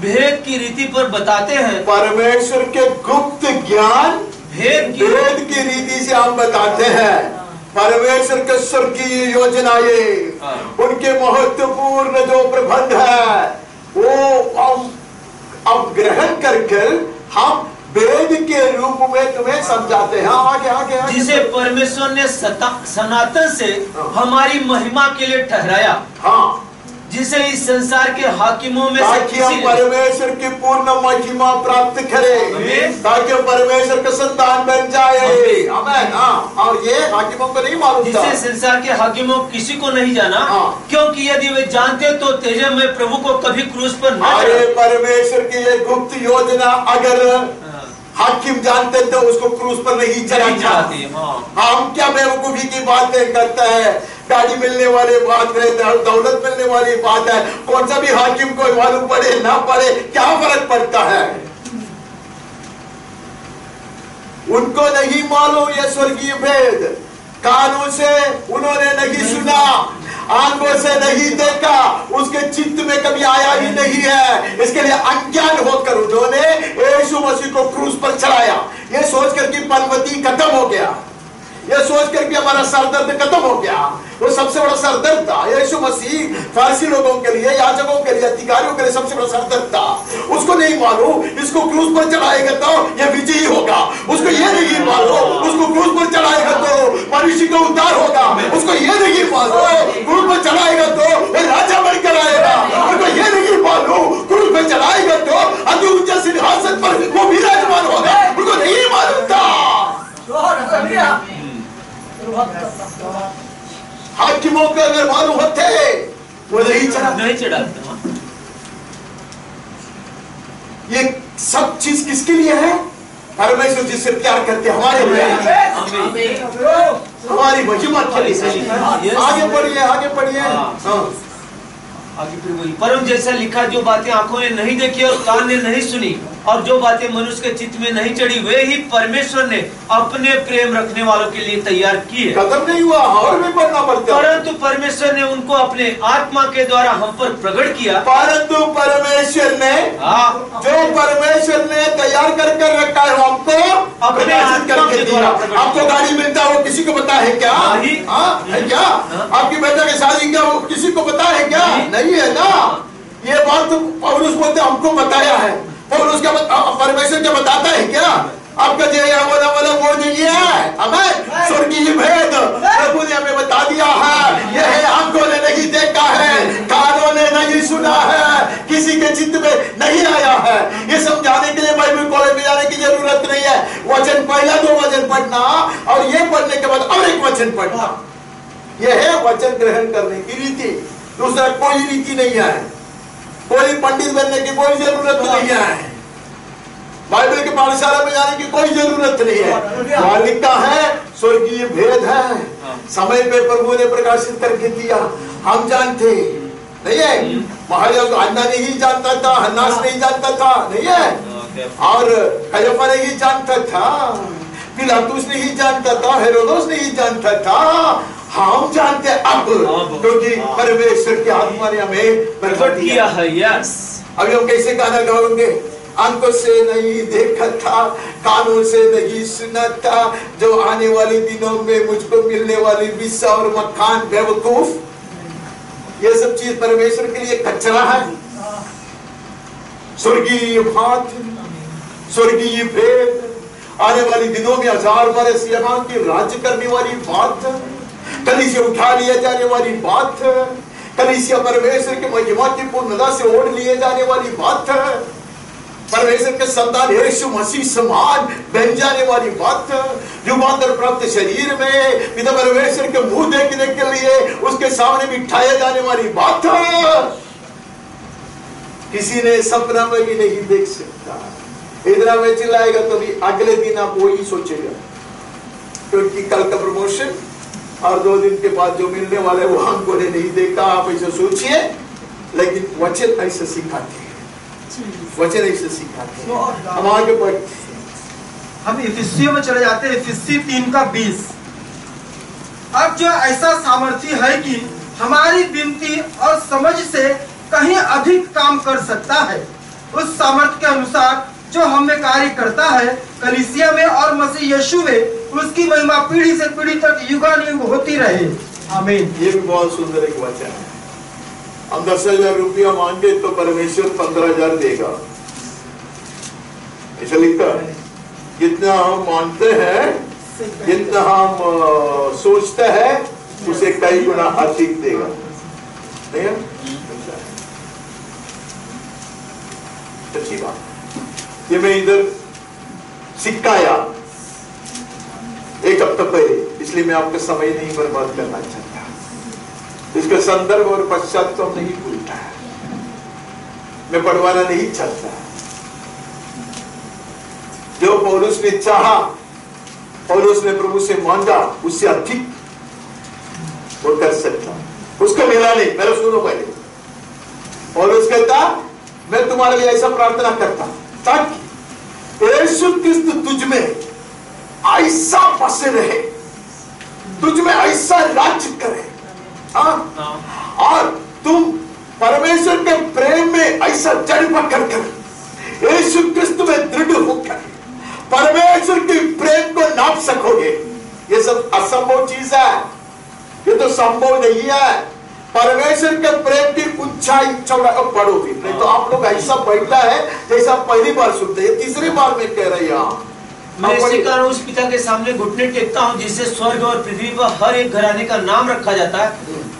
भेद की रीति पर बताते हैं। परमेश्वर के गुप्त ज्ञान भेद की रीति से हम बताते हैं। परमेश्वर के स्वर्गीय योजनाएं, उनके महत्वपूर्ण जो प्रबंध है, वो हम अब ग्रहण करके हम वेद के रूप में तुम्हें समझाते हैं। आगे जिसे परमेश्वर ने सनातन से हमारी महिमा के लिए ठहराया, हाँ, जिसे इस संसार के हाकिमों में ताकि हम परमेश्वर की पूर्ण महिमा प्राप्त करें, ताकि परमेश्वर का संतान बन जाए। आमीन। और ये हाकिमों को नहीं मालूम था, जिसे संसार के हाकिमों किसी को नहीं जाना, क्योंकि यदि वे जानते तो तेजमय प्रभु को कभी क्रूस पर न चढ़ाते। परमेश्वर की ये गुप्त योजना अगर हाकिम जानते तो उसको क्रूस पर नहीं चढ़ाते। हम क्या बेवकूफी की बातें करते हैं, गाड़ी मिलने वाली बात है, दौलत मिलने वाली बात है, कौन सा भी हाकिम को मालूम पड़े ना पड़े क्या फर्क पड़ता है। उनको नहीं मालूम ये स्वर्गीय भेद, कानों से उन्होंने नहीं सुना, आंखों से नहीं देखा, उसके चित्त में कभी आया ही नहीं है। इसके लिए अज्ञान होकर उन्होंने यीशु मसीह को क्रूस पर चढ़ाया, ये सोचकर कि परमति खत्म हो गया, ये सोच कर भी हमारा सरदर्द खत्म हो गया। वो सबसे बड़ा सरदर्द था यीशु मसीह, फारसी लोगों के लिए, याजकों के लिए, अधिकारियों के लिए सबसे बड़ा सरदर्द था। उसको नहीं मालूम इसको क्रूस पर चढ़ाएगा तो ये विजयी होगा, उसको ये नहीं मालूम उसको क्रूस पर चढ़ाएगा तो मनुष्य का उद्धार होगा, उसको ये नहीं मालूम क्रूस पर चढ़ाएगा तो वो राजा बनकर आएगा, उसको ये नहीं मालूम क्रूस पर चढ़ाएगा तो अति ऊंचे सिंहासन पर वो विराजमान होगा, उसको नहीं मालूम था। हाकिमों के अगर मालूम होते वो नहीं चढ़ाते। ये सब चीज किसके लिए है? परमेश्वर जिससे प्यार करते हमारे लिए, हमारी महिमा के लिए। आगे पढ़िए। आगे फिर वही, परम जैसा लिखा, जो बातें आंखों ने नहीं देखी और कान ने नहीं सुनी और जो बातें मनुष्य के चित्त में नहीं चढ़ी, वे ही परमेश्वर ने अपने प्रेम रखने वालों के लिए तैयार की है। खत्म नहीं हुआ और भी पढ़ना पड़ता है। परंतु परमेश्वर ने उनको अपने आत्मा के द्वारा हम पर प्रकट किया। परंतु परमेश्वर ने, जो परमेश्वर ने तैयार करके रखा है हमको अपने आत्मा के द्वारा। आपको गाड़ी मिलता है वो किसी को पता है क्या? है क्या? आपकी बेटा की शादी क्या वो किसी को पता है क्या? नहीं है ना। ये बात तो पौलुस बोलते हमको बताया है। पौलुस क्या परमेश्वर क्या बताता है क्या? आपका जो वाला वो नहीं है, हमें स्वर्गीय भेद प्रभु ने हमें बता दिया है। यह है आंखों ने नहीं देखा है, कानों ने नहीं सुना है, किसी के चित्त में नहीं आया है। ये समझाने के लिए बाइबल कॉलेज में जाने की जरूरत नहीं है। वचन पहला 2 वचन पढ़ना और ये पढ़ने के बाद और एक वचन पढ़ना, यह है वचन ग्रहण करने की रीति। दूसरा कोई रीति नहीं है। कोई पंडित बनने की कोई जरूरत नहीं है। बाइबल के पाठशाला में जाने की कोई जरूरत नहीं है। वहां लिखा है स्वर्गीय भेद है, समय पे प्रभु ने प्रकाशित करके दिया। हम जानते नहीं है, महाराज अन्ना नहीं जानता था, हन्नास नहीं जानता था, नहीं है, और कयफा नहीं जानता था, पिलातुस नहीं जानता था, हेरोदोस नहीं जानता था। हम जानते अब, क्योंकि परमेश्वर की आत्मा ने हमें प्रकट किया है। यस, अभी हम कैसे गाना गाएंगे? आंखों से नहीं देखा था, कानों से नहीं सुना था, जो आने वाले दिनों में मुझको मिलने वाली विसा और मखान बेवकूफ, ये सब चीज परमेश्वर के लिए कचरा है। स्वर्गीय बात, स्वर्गीय भेद, आने वाले दिनों में 1000 बरस यहाँ की राज्य करने वाली बात, कलीसिया उठा लिया जाने वाली बात, कलीसिया परमेश्वर की महिमा की पूर्णता से ओढ़ लिए जाने वाली बात, परमेश्वर के संतान यीशु मसीह समान बन जाने वाली बात, रूपांतर प्राप्त शरीर में पिता परमेश्वर के मुंह देखने के लिए उसके सामने बिठाया जाने वाली बात, किसी ने सपना में भी नहीं देख सकता। इतना में चिल्लाएगा तो भी अगले दिन आप वही सोचेगा, क्योंकि कल का प्रमोशन और 2 दिन के बाद जो मिलने वाले वो हमको ने नहीं देखा। आप ऐसे सोचिए, लेकिन वचन ऐसे सिखाते हैं, वचन ऐसे सिखाते हैं। हम आगे बढ़ते, हम इफिसियों में चले जाते हैं। इफिसी 3:20। अब जो ऐसा सामर्थ्य है कि हमारी विनती और समझ से कहीं अधिक काम कर सकता है, उस सामर्थ्य के अनुसार जो हमें कार्य करता है कलीसिया में और मसीह यीशु में, उसकी महिमा पीढ़ी से पीढ़ी तक युगानुयुग होती रहे। आमीन। ये भी बहुत सुंदर एक वचन है। हम 10,000 रुपया मांगे तो परमेश्वर 15,000 देगा, ऐसा लिखा है। जितना हम मानते हैं, जितना हम सोचते हैं, उसे कई गुना अधिक देगा, नहीं है? अच्छी बात। ये मैं इधर सिखाया 1 हफ्ता पहले, इसलिए मैं आपका समय नहीं बर्बाद करना चाहता। इसका संदर्भ और पश्चात तो हम नहीं भूलता है, मैं पढ़वाना नहीं चाहता। जो पौलुस ने चाहा, पौलुस ने प्रभु से मांगा, उससे अधिक वो कर सकता, उसको मिला नहीं। मेरा सुनो पहले, पौलुस कहता मैं तुम्हारे लिए ऐसा प्रार्थना करता ताकि यीशु क्रिस्त तुझ में ऐसा बसे रहे, तुझ में ऐसा राज्य करे, और तुम परमेश्वर के प्रेम में ऐसा जड़ पकड़ कर यीशु क्रिस्त में दृढ़ होकर परमेश्वर के प्रेम को नाप सकोगे। ये सब असंभव चीज है, ये तो संभव नहीं है। परमेश्वर के प्रेम की ऊंचाई चौड़ा पढ़ो भी, नहीं तो आप लोग ऐसा बैठा है जैसा पहली बार सुनते हैं, तीसरी बार में कह रही हूं। मैं इसी कारण उस पिता के सामने घुटने टेकता हूँ जिससे स्वर्ग और पृथ्वी पर हर एक घराने का नाम रखा जाता है,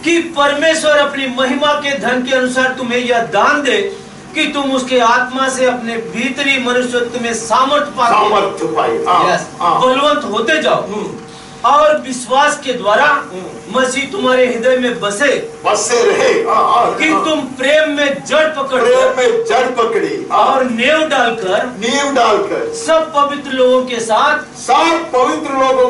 कि परमेश्वर अपनी महिमा के धन के अनुसार तुम्हें यह दान दे कि तुम उसके आत्मा से अपने भीतरी मनुष्यत्व में सामर्थ पाए, बलवंत होते जाओ और विश्वास के द्वारा मसीह तुम्हारे हृदय में बसे रहे, कि तुम प्रेम में जड़ पकड़ी और नींव डालकर सब पवित्र लोगों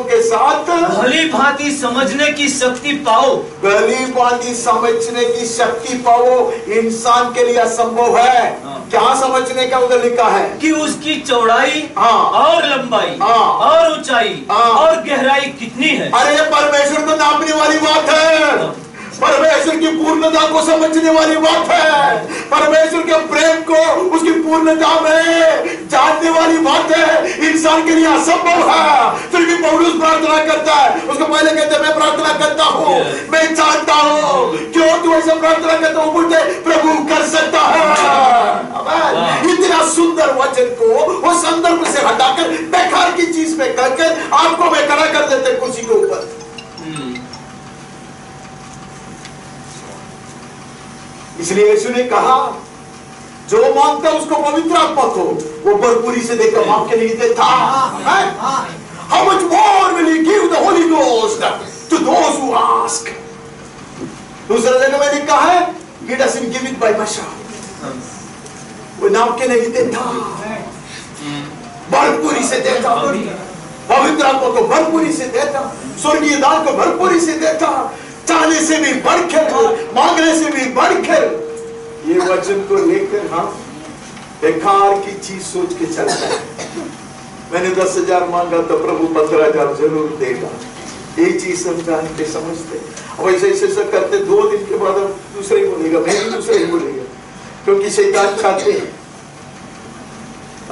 के साथ भली भांति समझने की शक्ति पाओ। भली भांति समझने की शक्ति पाओ इंसान के लिए असंभव है। क्या समझने का उधर लिखा है कि उसकी चौड़ाई और लंबाई और ऊंचाई और गहराई कितनी है। अरे परमेश्वर को नापने वाली बात है, परमेश्वर की पूर्णता को समझने वाली बात है, परमेश्वर के प्रेम को उसकी पूर्णता में जानने वाली बात है। इंसान के लिए असंभव है, फिर भी पौलुस प्रार्थना करता है। उसको पहले कहते हैं मैं प्रार्थना करता हूँ, मैं जानता हूँ। क्यों तू ऐसा प्रार्थना करता हूँ? बोलते प्रभु कर सकता है। इतना सुंदर वचन को वो संदर्भ से हटाकर बेकार की चीज में करके आपको बेकार कर देते कुर्सी के ऊपर। इसलिए यीशु ने कहा जो मांगता उसको पवित्र आत्मा को वो भरपूरी से देकर मांग के लिए देता है। How much more will he give the Holy Ghost to those who ask? दूसरा जगह में लिखा है he doesn't give it by measure, वो नाप के नहीं देता, भरपूरी से देता, पवित्र आत्मा को भरपूरी से देता, स्वर्गीय दान को भरपूरी से देता, चाहने से भी बढ़कर, मांगने से भी बढ़कर। ये वचन को लेकर हम बेकार की चीज सोच के चलते हैं। मैंने 10,000 मांगा तो प्रभु 15,000 जरूर देगा, ये चीज समझान के समझते। अब ऐसे ऐसे करते 2 दिन के बाद हम दूसरे ही बोलेगा, मैं भी दूसरे ही बोलेगा, क्योंकि शैतान चाहते हैं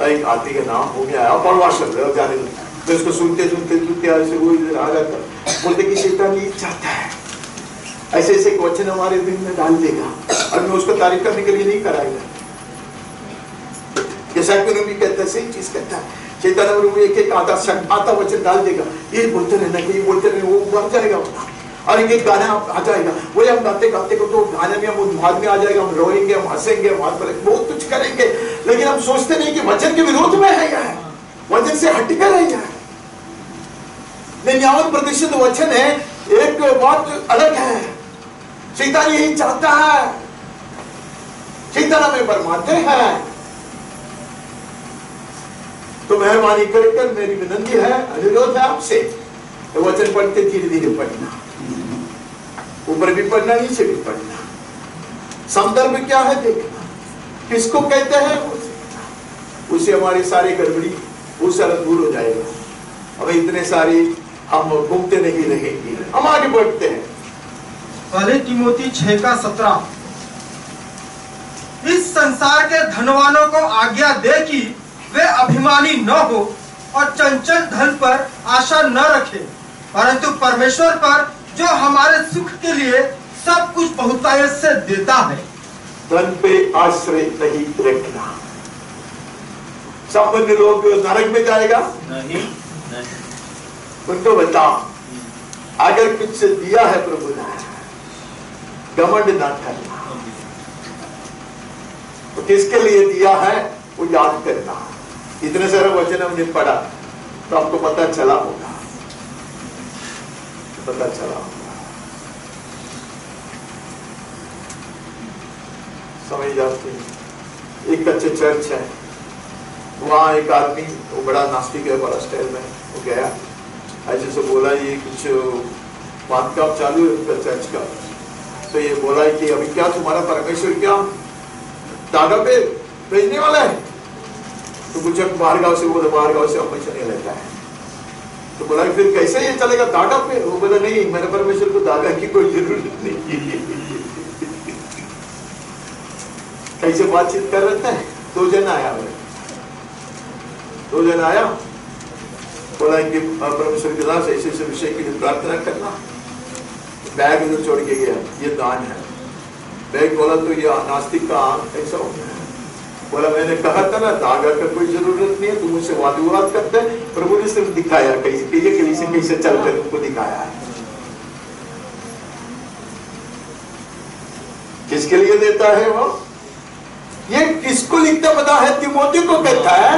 एक आदमी का नाम हो गया अब पढ़वा शब्द जाने लगता, तो इसको सुनते सुनते सुनते ऐसे वो इधर आ जाता, बोलते कि शैतान ये चाहता है ऐसे ऐसे वचन हमारे दिल में डाल देगा और मैं उसको तारीफ करने के लिए नहीं कराएगा। जैसा कि उन्होंने भी कहता है, सही चीज कहता है, शैतान एक एक आधा वचन डाल देगा, ये बोलते रहना, ये बोलते रहना, वो बढ़ जाएगा और एक गाना आ जाएगा, वो हम गाते गाते को तो गाने में हम उन्माद में आ जाएगा, हम रोएंगे, हम हंसेंगे, हम हाथ पड़ेंगे, बहुत कुछ करेंगे, लेकिन हम सोचते नहीं कि वचन के विरोध में है क्या है, वचन से हटकर है क्या है। 99% वचन है, एक बात अलग है। शैतान यही चाहता है, शैतान हमें बरमाते हैं। तो मेहरबानी कर मेरी विनती है, अनुरोध है आपसे, तो वचन पढ़ते धीरे धीरे पढ़ना, ऊपर भी पढ़ना, नीचे भी पढ़ना, संदर्भ क्या है देखना, किसको कहते हैं उसे हमारी सारी गड़बड़ी वो सारा दूर हो जाएगा। अब इतने सारे हम घूमते नहीं रहेंगे, हम आगे बढ़ते हैं। पहले तिमोथी 6:17 इस संसार के धनवानों को आज्ञा दे कि वे अभिमानी न हो और चंचल धन पर आशा न रखे, परंतु परमेश्वर पर जो हमारे सुख के लिए सब कुछ बहुतायत से देता है। धन पे आश्रय नहीं रखना। संपन्न लोग नरक में जाएगा नहीं। उनको बताओ, अगर कुछ दिया है प्रभु ने, घमंड ना करना, तो किसके लिए दिया है वो याद करना। इतने सारे वचन हमने पढ़ा तो आपको पता चला होगा, पता चला होगा, समझ जाते हैं। एक अच्छे चर्च है, वहां एक आदमी, वो बड़ा नास्तिक है, बड़ा स्टाइल में, वो गया ऐसे से बोला ये कुछ बांधकाम चालू है उनका चर्च का, तो ये बोला कि अभी क्या तुम्हारा परमेश्वर क्या दादा पे भेजने वाला है? तो कुछ बाहर गांव से, बोला बाहर गांव से पैसा नहीं लेता है। तो बोला फिर कैसे ये चलेगा दादा पे? वो बोला नहीं, मेरे परमेश्वर को दादा की कोई जरूरत नहीं। कैसे बातचीत कर रहे थे? 2 जन आया, 2 जन आया, बोला कि परमेश्वर के दास ऐसे ऐसे विषय के लिए प्रार्थना करना। बैग इधर छोड़ के गया, ये दान है। बैग बोला तो ये नास्तिक का ऐसा हो गया। बोला मैंने कहा था ना, धागा का कोई जरूरत नहीं है, तुम मुझसे वाद विवाद करते हैं। प्रभु ने सिर्फ दिखाया कैसे चल कर तुमको दिखाया है। किसके लिए देता है वो? ये किसको लिखता पता है? तिमोथी को कहता है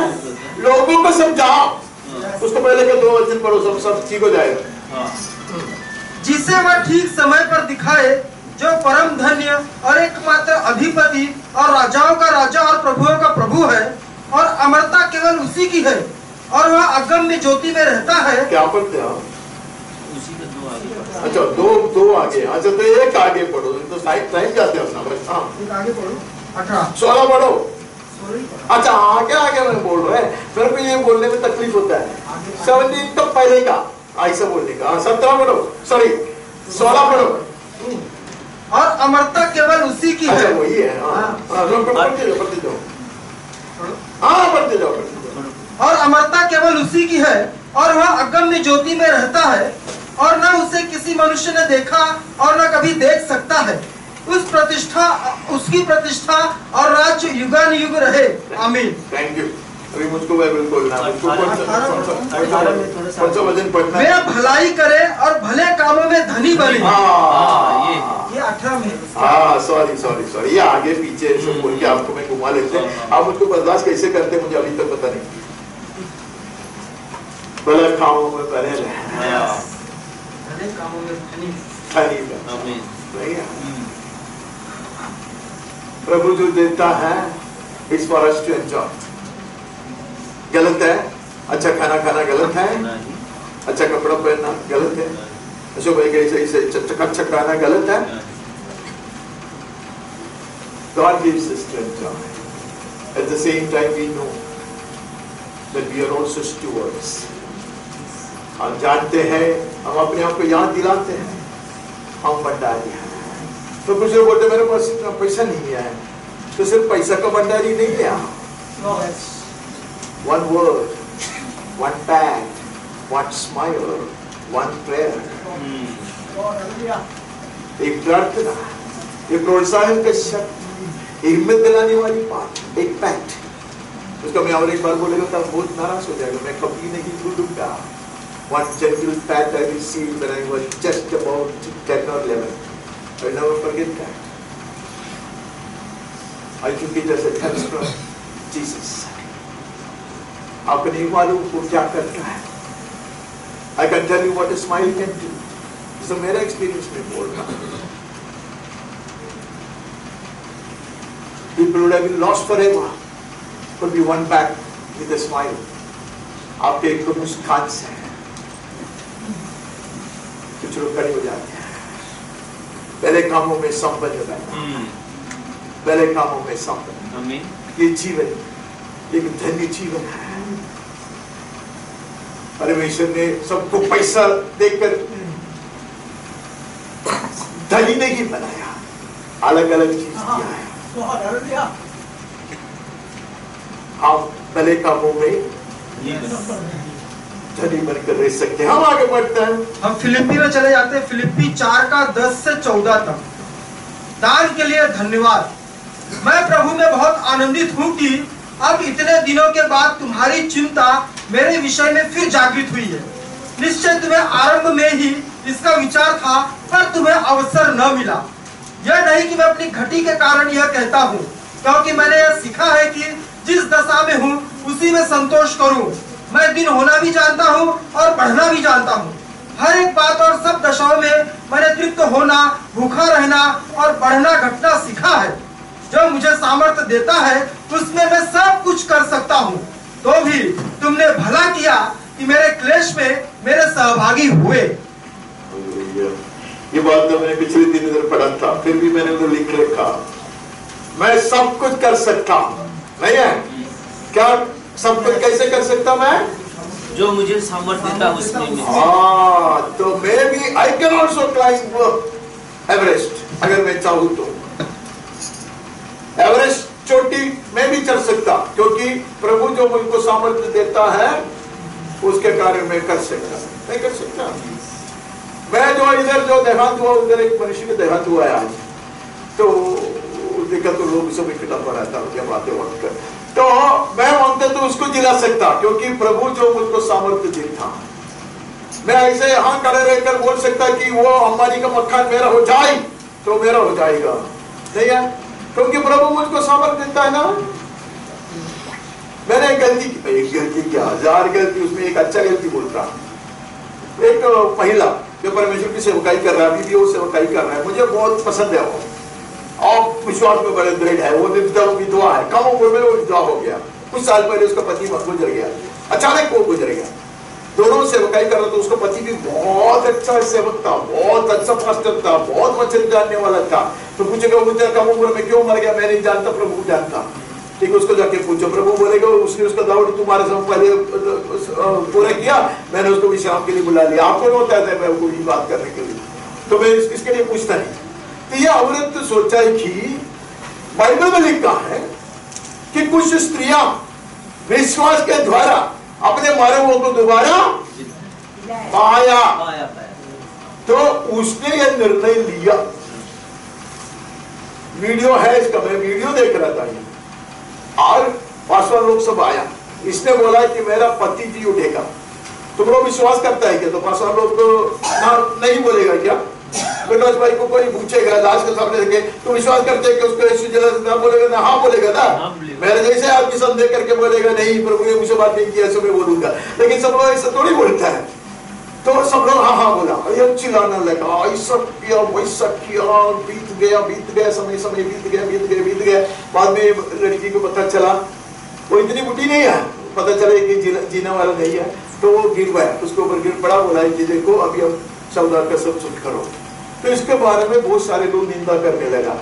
लोगों को समझाओ। उसको पहले के 2 वचन पढ़ो, सब ठीक हो जाएगा। जिसे वह ठीक समय पर दिखाए, जो परम धन्य और एकमात्र अधिपति और राजाओं का राजा और प्रभुओं का प्रभु है, और अमरता केवल उसी की है, और वह अगम्य ज्योति में रहता है। क्या पढ़ते हो? उसी का 2 आगे। अच्छा, दो आगे। अच्छा, तो एक आगे पढ़ो, तो साइड टाइम जाते हो ना। एक आगे पढ़ो, 18 16 पढ़ो। अच्छा, आगे मैं बोल रहा है, मेरे को ये बोलने में तकलीफ होता है। 17 तो पहले का ऐसा बोलने का। 17 पढ़ो, सॉरी 16 पढ़ो। और अमरता केवल उसी की है। अच्छा, वही है। बढ़ते जाओ। और अमरता केवल उसी की है, और वह अगम्य ज्योति में रहता है, और न उसे किसी मनुष्य ने देखा और न कभी देख सकता है। उसकी प्रतिष्ठा और राज्य युगानुयुग रहे। आमीन। Thank you. अभी मुझको बाइबल खोलना, मुझको वचन पढ़ना। मेरा भलाई करे और भले कामों में धनी बने। ये 18 में। सॉरी, ये आगे पीछे सब बोल के आपको मैं घुमा लेते हैं। आप मुझको बर्दाश्त कैसे करते हैं मुझे अभी तक पता नहीं। भले कामों में बने रहे, भले कामों में धनी। प्रभु जो देता है इस फॉर अस टू एंजॉय। गलत है अच्छा खाना खाना, गलत है अच्छा कपड़ा पहनना, गलत है अच्छा भाई कैसे चकाचक खाना, गलत है। God gives us to enjoy. At the same time we know that we are also stewards. हम जानते हैं, हम अपने आप को याद दिलाते हैं हम भंडारी हैं। तो कुछ लोग बोलते मेरे पास इतना पैसा नहीं है, तो सिर्फ पैसा का भंडारी नहीं है। One word, one bag, one smile, one prayer. एक प्रार्थना, एक प्रोत्साहन का शब्द, एक हिम्मत दिलाने वाली बात, एक पैक्ट। उसका मैं और एक बार बोलेगा तो बहुत नाराज हो जाएगा, मैं कभी नहीं भूलूंगा। One gentle pat I received when I was just about 10 or 11. I will never forget that. I took it as a thanks from Jesus. आपको नहीं मालूम वो क्या करता है। I can tell you what a smile can do. तो मेरा experience में बोल रहा हूँ। People would have been lost forever, could be won back with a smile. आपके एक मुस्कान से कुछ लोग खड़े हो जाते हैं। पहले कामों में संपन्न रहना, पहले कामों में संपन्न। ये जीवन एक धन्य जीवन है। परमेश्वर ने सबको पैसा देकर धनी नहीं बनाया, अलग अलग चीज दिया है। हम भले कामों में धनी बनकर रह सकते हैं। हम आगे बढ़ते हैं, हम फिलिप्पी में चले जाते हैं। फिलिप्पी 4 का 10 से 14 तक। दान के लिए धन्यवाद। मैं प्रभु में बहुत आनंदित हूँ कि अब इतने दिनों के बाद तुम्हारी चिंता मेरे विषय में फिर जागृत हुई है। निश्चय तुम्हें आरंभ में ही इसका विचार था, पर तुम्हें अवसर न मिला। यह नहीं कि मैं अपनी घटी के कारण यह कहता हूँ, क्योंकि मैंने यह सीखा है कि जिस दशा में हूँ उसी में संतोष करूँ। मैं दिन होना भी जानता हूँ और बढ़ना भी जानता हूँ। हर एक बात और सब दशाओं में मैंने तृप्त होना, भूखा रहना और बढ़ना घटना सीखा है। जो मुझे सामर्थ्य देता है उसमें मैं सब कुछ कर सकता हूँ। तो भी तुमने भला किया कि मेरे क्लेश में मेरे सहभागी हुए। ये बात तो मैंने पिछले दिन इधर पढ़ा था, फिर भी मैंने उधर लिख रखा, मैं सब कुछ कर सकता हूँ। नहीं है क्या? सब कुछ कैसे कर सकता मैं? जो मुझे सामर्थ्य देता उसमें। तो मैं भी I can also climb Everest, अगर मैं चाहूँ तो। एवरेस्ट चोटी मैं भी चढ़ सकता, क्योंकि प्रभु जो मुझको सामर्थ्य देता है उसके कार्य में कर सकता नहीं कर सकता। मैं जो इधर जो देहांत हुआ, उधर एक मनुष्य का देहांत हुआ है आज, तो देखा तो लोग सब इकट्ठा पड़ा था क्या बातें वक्त कर, तो मैं मानते तो उसको जिला सकता, क्योंकि प्रभु जो मुझको सामर्थ्य देता। मैं ऐसे यहाँ खड़े रहकर बोल सकता कि वो हमारी का मक्खन मेरा हो जाए तो मेरा हो जाएगा, नहीं है, क्योंकि प्रभु मुझको सामर्थ्य देता है ना। मैंने गलती की, एक गलती क्या, 1000 गलती, उसमें एक अच्छा गलती बोलता। एक महिला जो परमेश्वर की सेवकाई कर रहा है, अभी भी वो सेवकाई कर रहा है, मुझे बहुत पसंद है वो, और विश्वास में बड़े दृढ़ है। वो विधवा है, कम उम्र में वो विधवा हो गया, कुछ साल पहले उसका पति गुजर गया, अचानक वो गुजर गया। दोनों सेवकाई कर रहा था, उसका पति भी बहुत अच्छा सेवक था, बहुत अच्छा पास्टर था, बहुत वचन जानने वाला था। तो पूछेगा मुझे कम उम्र में क्यों मर गया, मैं नहीं जानता, प्रभु जानता। ठीक है, उसको जाके पूछो, प्रभु बोलेगा उसने उसका दाऊद तुम्हारे समय पहले पूरा किया, मैंने उसको विश्राम के लिए बुला लिया, आपको नहीं होता है मैं कोई बात करने के लिए, तो मैं इसके लिए पूछता नहीं। तो यह औरत तो सोचा कि बाइबल में लिखा है कि कुछ स्त्रियां विश्वास के द्वारा अपने मारे हुए को दोबारा पाया, तो उसने यह निर्णय लिया। वीडियो है इसका, मैं वीडियो देख रहा था और पासवान लोग सब आया, इसने बोला कि मेरा पति जी उठेगा, तुम लोग विश्वास करता है क्या? तो पासवान लोग तो नहीं बोलेगा क्या, प्रकाश भाई को कोई पूछेगा लाश के सामने देखे तो विश्वास करते हैं कि उसको यीशु जला बोलेगा ना, हाँ बोलेगा ना। मेरे जैसे आदमी संदेह करके बोलेगा नहीं प्रभु ने मुझे बात नहीं किया, ऐसे मैं बोलूंगा, लेकिन सब लोग ऐसा थोड़ी बोलता है। तो सब लोग हाँ हाँ बोला, ये चिल्लाना लगा, ऐसा किया वैसा किया, बीत गया समय बीत गया। बाद में लड़की को पता चला वो इतनी बुढ़ी नहीं है, पता चला कि जीने वाला नहीं है, तो वो गिर गया, उसके ऊपर गिर पड़ा, बोला कि देखो अभी हम सौदा का सब सुट करो। तो इसके बारे में बहुत सारे लोग निंदा करने लगा,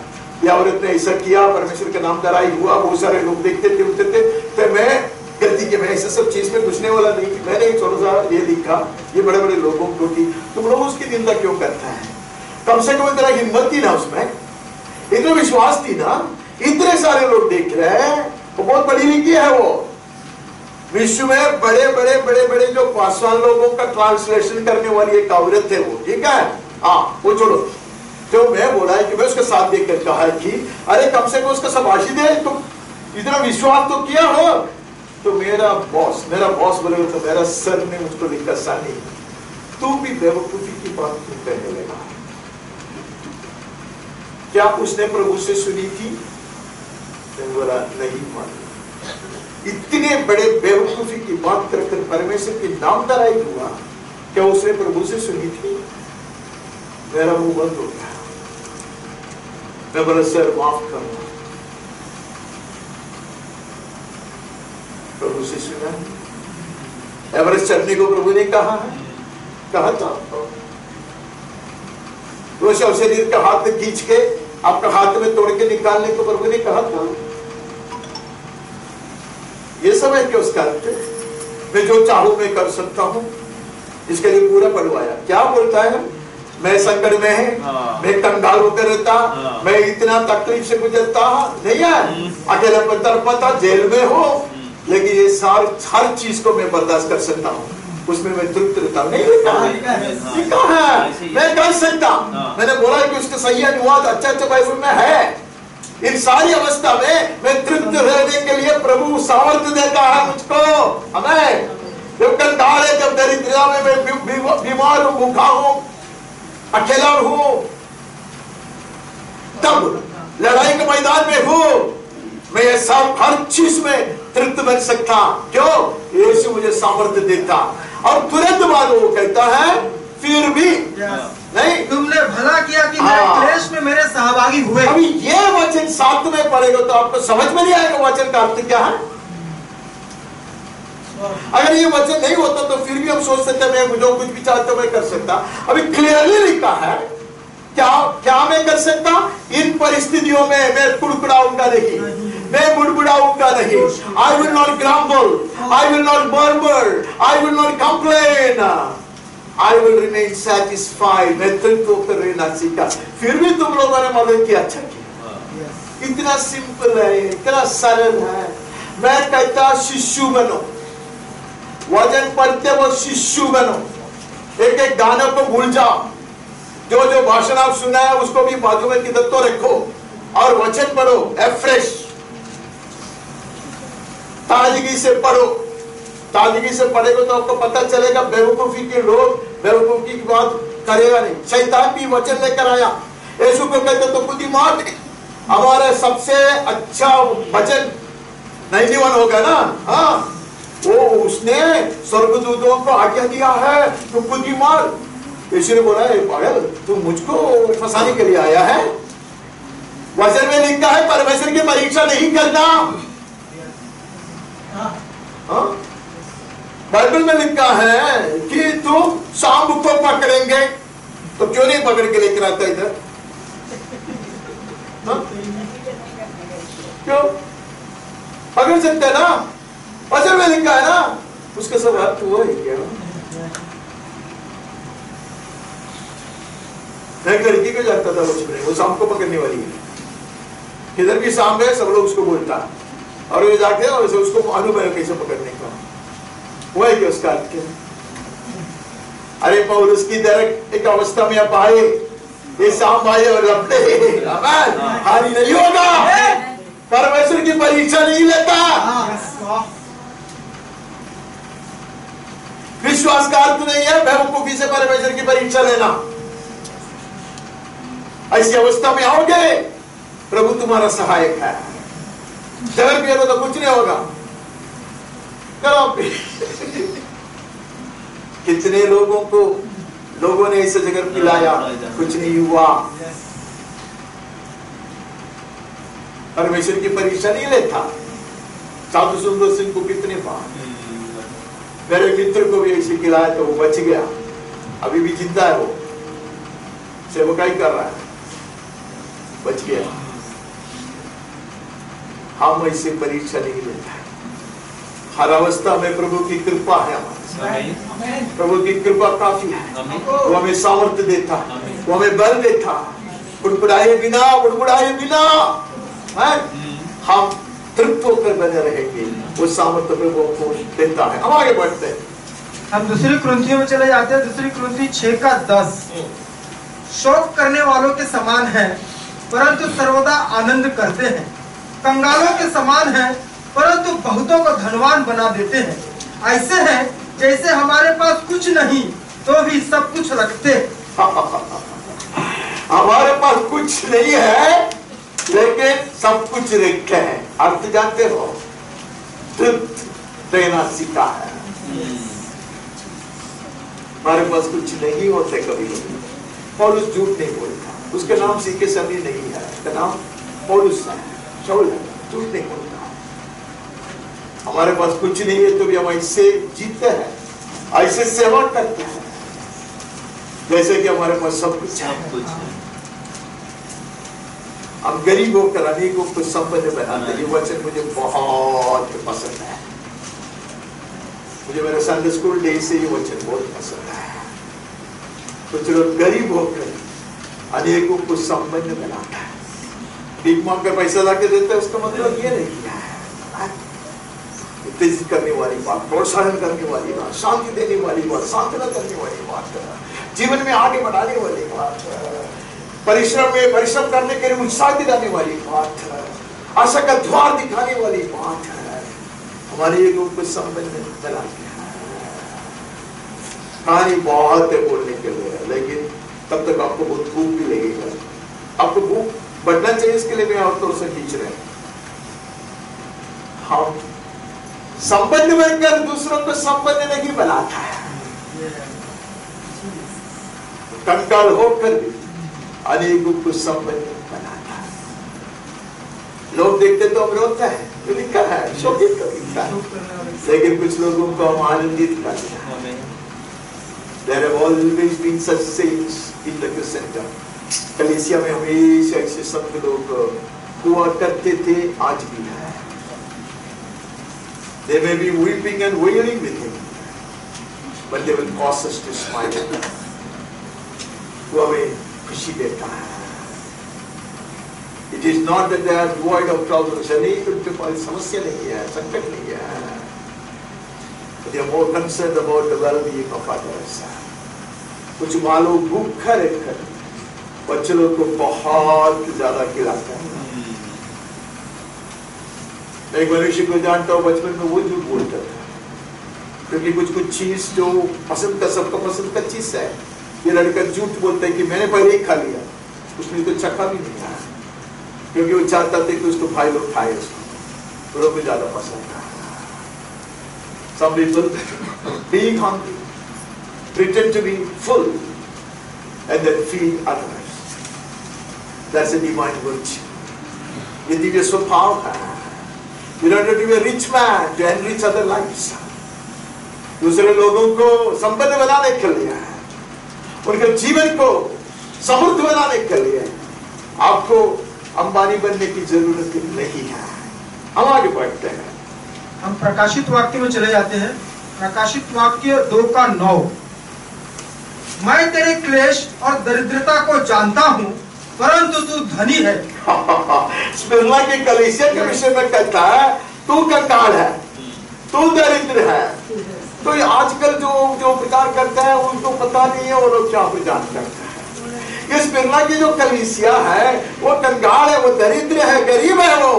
या औरत ने ऐसा किया, परमेश्वर के नाम दराई हुआ, बहुत सारे लोग देखते थे उठते थे। तो मैं गलती की, मैं ऐसे सब चीज में घुसने वाला नहीं, मैंने थोड़ा सा ये लिखा, ये बड़े बड़े लोगों को कि तुम लोग उसकी निंदा क्यों करता है, कम से कम इतना हिम्मत थी ना उसमें, इतना विश्वास थी ना, इतने सारे लोग देख रहे हैं, वो बहुत बड़ी लिखी है। वो विश्व में बड़े बड़े जो पासवान लोगों का ट्रांसलेशन करने वाली एक औरत है वो, ठीक है, हाँ वो छोड़ो। तो मैं बोला है कि मैं उसके साथ देख कर कहा कि अरे कम से कम उसका शाबाशी दे, तुम इतना विश्वास तो किया हो। तो मेरा बॉस बोलेगा तो मेरा सर ने मुझको लिखा, सानी तू भी बेवकूफी की बात क्यों कहने लगा, क्या उसने प्रभु से सुनी थी? बोला नहीं मालूम। इतने बड़े बेवकूफी की बात कर परमेश्वर की नामदाराई हुआ, क्या उसने प्रभु से सुनी थी? मेरा मुंह बंद हो गया। मैं बोला सर माफ करना, प्रभु से सुना, एवरेस्ट चढ़ने को प्रभु ने कहा है, कहा था तो शरीर का हाथ खींच के आपका हाथ में तोड़ के निकालने को प्रभु ने कहा था। ये सब है कि उसका मैं जो चाहूं मैं कर सकता हूं, इसके लिए पूरा पढ़वाया। क्या बोलता है, मैं संकट में है, मैं कंगाल होकर रहता, मैं इतना तकलीफ से गुजरता नहीं है, अकेला तड़पता, जेल में हो, लेकिन ये हर चीज को मैं बर्दाश्त कर सकता हूँ, उसमें मैं तृप्त रहता हूँ। नहीं लिखा है मैं कर सकता। मैंने बोला कि उसका सही अनुवाद अच्छा बाइबल में है। इन सारी अवस्था में मैं तृप्त रहने के लिए प्रभु सामर्थ्य देता है मुझको, हमें। जब कंगाल है, जब दरिद्रता में मैं बीमार हूँ, भूखा हूँ, अकेला हूँ, तब लड़ाई के मैदान में हूँ, मैं ये सब हर चीज में तृप्त बन सकता। क्यों? यीशु मुझे सामर्थ्य देता। और तुरंत बाद वो कहता है फिर भी नहीं, तुमने भला किया कि मेरे क्लेश में मेरे सहभागी हुए। अभी ये वचन 7 में पढ़ेगा तो आपको समझ में नहीं आएगा वचन का अर्थ क्या है। अगर ये वचन नहीं होता तो फिर भी हम सोच सकते हैं मैं जो कुछ भी चाहता हूं मैं कर सकता। अभी क्लियरली लिखा है क्या मैं कर सकता। इन परिस्थितियों में मैं कुड़कुड़ाऊंगा नहीं, मैं बुड़बुड़ाऊंगा नहीं। I will not grumble, I will not murmur, I will not complain, I will remain satisfied. मैं तृप्त होकर रहना सीखा। फिर भी तुम लोगों ने मदद किया, अच्छा किया। इतना सिंपल है, इतना सरल है। मैं कहता शिशु बनो, वचन पढ़ते वो शिशु बनो, एक एक गानों को भूल जाओ, जो जो भाषण आप सुना है उसको भी बाजू में किधर तो रखो और वचन पढ़ो, फ्रेश ताजगी से पढ़ो। ताजगी से पढ़ेगा तो आपको पता चलेगा बेवकूफी के लोग बेवकूफी की बात करेगा नहीं। शैतान भी वचन लेकर आया, यीशु को कहते तो बुद्धिमान हमारा सबसे अच्छा वचन 91 होगा ना। हाँ, वो उसने स्वर्गदूतों को आज्ञा दिया है तो बुद्धिमान। यीशु ने बोला पागल, तू मुझको फंसाने के लिए आया है? वचन में लिखा है परमेश्वर की परीक्षा नहीं करना। हाँ? बाइबल में लिखा है कि तुम सांप को पकड़ेंगे, तो क्यों नहीं पकड़ के लेकर आता इधर? क्यों पकड़ सकते ना? वचन में लिखा है ना, उसका सब अर्थ हुआ है क्या? एक लड़की को जानता था बचपन में, वो सांप को पकड़ने वाली है, किधर भी सांप है सब लोग उसको बोलता, और वो जाके और उसको मालूम है कैसे पकड़ने का। वो है क्या उसका अर्थ क्या? अरे पौलुस की तरह एक अवस्था में आप आए, ये सांप आए और लपटे, हानि नहीं होगा। परमेश्वर की परीक्षा नहीं लेता। विश्वास का अर्थ नहीं है बेवकूफी से परमेश्वर की परीक्षा लेना। ऐसी अवस्था में आओगे, प्रभु तुम्हारा सहायक है। जगह पिए तो कुछ नहीं होगा। कितने लोगों ने इस जगह पिलाया, कुछ नहीं हुआ। परमेश्वर की परीक्षा नहीं लेता। साधु सुंदर सिंह को कितने बार, मेरे मित्र को भी ऐसे खिलाया तो वो बच गया, अभी भी जिंदा है, वो सेवकाई कर रहा है, बच गया। हम ऐसे परीक्षा नहीं लेते। हर अवस्था में प्रभु की कृपा है हमारे। प्रभु की कृपा काफी है। वो हमें सामर्थ्य देता, वो हमें बल देता। बुड़बुड़ाए बिना हम तृप्त होकर बने रहेंगे। वो सामर्थ्य प्रभु को देता है। हम आगे बढ़ते हैं। हम दूसरी कुरिन्थियों में चले जाते हैं। दूसरी कुरिन्थी 6:10। शोक करने वालों के समान है परंतु सर्वदा आनंद करते हैं, कंगालों के समान है परंतु बहुतों को धनवान बना देते हैं। ऐसे हैं जैसे हमारे पास कुछ नहीं तो भी सब कुछ रखते। हमारे पास कुछ नहीं है लेकिन सब कुछ रखे हैं। अर्थ जानते हो? तृप्त रहना सीखा है। हमारे पास कुछ नहीं होते कभी कभी। पौलुस झूठ नहीं बोलता, उसके नाम सीखे सभी नहीं है, उसका नाम पौलुस है, शाऊल है, झूठ नहीं बोलता। हमारे पास कुछ नहीं है तो भी हम ऐसे जीते हैं, ऐसे सेवा करते हैं जैसे कि हमारे पास सब कुछ है। हम गरीब होकर अनेकों को संपन्न बनाते हैं। ये वचन मुझे बहुत पसंद है। मुझे मेरे संडे स्कूल डे से ये वचन बहुत पसंद है। कुछ लोग गरीब होकर अनेकों को संपन्न बनाता है। भीख मांग कर पैसा लाके देते हैं, उसका मतलब ये नहीं है। उत्तेजित करने वाली बात, प्रोत्साहन करने वाली बात, शांति देने वाली बात, सांत्वना करने वाली बात, जीवन में आगे बढ़ाने वाली बात, परिश्रम करने के लिए उत्साह दिलाने वाली बात, आशा का द्वार दिखाने वाली बात है। हमारे ये लोग को संपन्न बनाते हैं। कहानी बहुत है बोलने के लिए, लेकिन तब तक आपको बहुत भूख भी लगेगा। आपको भूख बढ़ना चाहिए, इसके लिए मैं और तो से खींच रहे हैं। हम संपन्न बनकर दूसरों को संपन्न नहीं बनाता है। कंगाल होकर भी अनेकों को संपन्न बनाता है। लोग देखते तो हम रोते हैं, तो लिखा है, शोकित तो लिखा है, लेकिन कुछ लोगों को हम आनंदित करते हैं। There have always been such saints in the center. कलीसिया में हमेशा ऐसे संत लोग हुआ करते थे, आज भी है। They may be weeping and wailing with him, but they will cause us to smile. वो हमें खुशी देता है। It is not that they are void of problems. नहीं, उनके पास समस्या नहीं है, संकट नहीं है, they are more concerned about the well-being of others. कुछ माँ लोग भूखा रहकर बच्चे लोग को बहुत ज्यादा खिलाता है। एक मनुष्य को जानता हूँ, बचपन में वो झूठ बोलता था, क्योंकि कुछ चीज जो पसंद का, सबका पसंद का चीज है, ये लड़का झूठ बोलता है कि मैंने पहले ही खा लिया, उसने तो चखा भी नहीं खाया, क्योंकि वो चाहता था कि उसको भाई लोग खाए, उसको लोगों को ज्यादा पसंद था। Some people being hungry pretend to be full and then feed others. That's a divine virtue. ये दिव्य स्वभाव है। You don't have to be a rich man to enrich other lives. दूसरे लोगों को संपन्न बनाने के लिए, उनके जीवन को समृद्ध बनाने के लिए आपको अंबानी बनने की जरूरत नहीं है। हम आगे बढ़ते हैं। हम प्रकाशित वाक्य में चले जाते हैं। प्रकाशित वाक्य 2:9। मैं तेरे क्लेश और दरिद्रता को जानता हूँ, परंतु तू धनी है। स्मिर्ना की कलीसिया के विषय में कहता है, तू कंगाल है, तू दरिद्र है। तो ये आजकल जो प्रचार करते हैं उनको पता नहीं है वो लोग क्या प्रचार करते हैं। ये स्मिर्ना की जो कलीसिया है वो कंगाल है, वो दरिद्र है, गरीब है वो,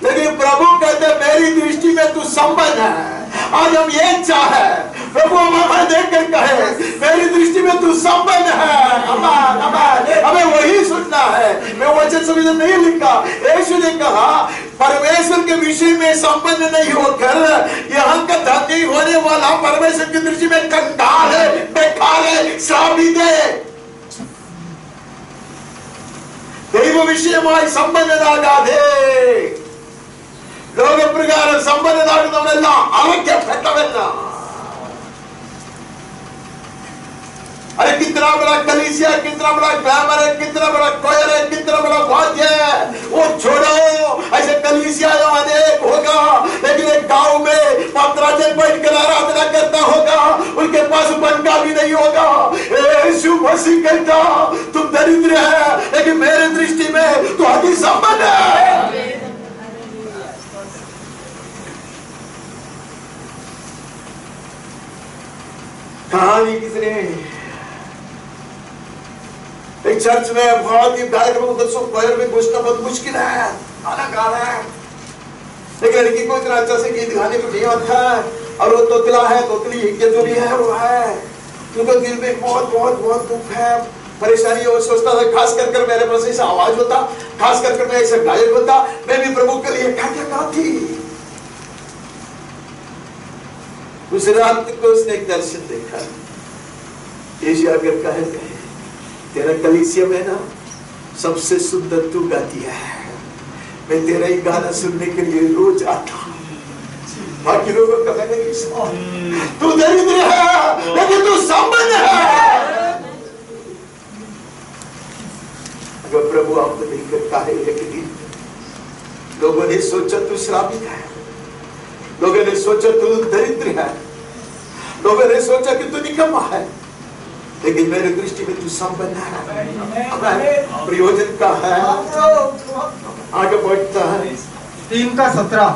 लेकिन प्रभु कहते हैं मेरी दृष्टि में तू संपन्न है। आज हम ये चाहे प्रभु हमें देखकर कहे मेरी दृष्टि में तू संपन्न है। हमें वही सुनना है। मैं वचन संविधान नहीं लिखा, यीशु ने कहा परमेश्वर के विषय में संपन्न नहीं होकर यहाँ का धनी होने वाला परमेश्वर की दृष्टि में कंगाल है, बेकार है, श्रापित है। दैव विषयമായി സമ്പന്നനാകാതെ ലോകപ്രകാരം സമ്പന്നനാകുന്നവനെല്ലാം അറയ്ക്കപ്പെട്ടവൻ। अरे कितना बड़ा कलीसिया, कितना बड़ा ग्लैमर है, कितना बड़ा कोयर है, कितना बड़ा वाद्य है, वो छोड़ो। ऐसे कलीसिया अनेक होगा, लेकिन एक गांव में पात्राचल बैठकर आराधना करता होगा, उनके पास बनका भी नहीं होगा। यीशु मसीह कहता तुम दरिद्र है, लेकिन मेरे दृष्टि में तो अति संपन्न है। कहानी कितने एक चर्च में बहुत ही कार्यक्रम कोयर में घुसना बहुत मुश्किल है, गाना गा रहा है, लेकिन लड़की को इतना अच्छा से गीत गाने को नहीं आता है, और वो तोतला है, तोतली जो भी है वो है, उनको दिल में बहुत बहुत बहुत दुख है, परेशानी। और सोचता था खास कर मेरे पास ऐसा आवाज होता, खास कर मैं ऐसा गायक होता, मैं भी प्रभु के लिए क्या क्या गाती। उस रात को उसने एक दर्शन देखा। यीशु अगर कहे तेरा कलीसिया में ना सबसे सुंदर तू गाती है, मैं तेरा ही गाना सुनने के लिए रोज आता हूँ। बाकी लोगों का मैंने नहीं सुना। तू दरिद्र है लेकिन तू संपन्न है। अगर प्रभु आपको देखकर कहे लेकिन लोगों ने सोचा तू श्रापित है, लोगों ने सोचा तू दरिद्र है, लोगों ने सोचा कि तू निकम्मा है, लेकिन मेरे दृष्टि में तू संपन्न है, प्रयोजन का है। आगे बढ़ता है। 3:17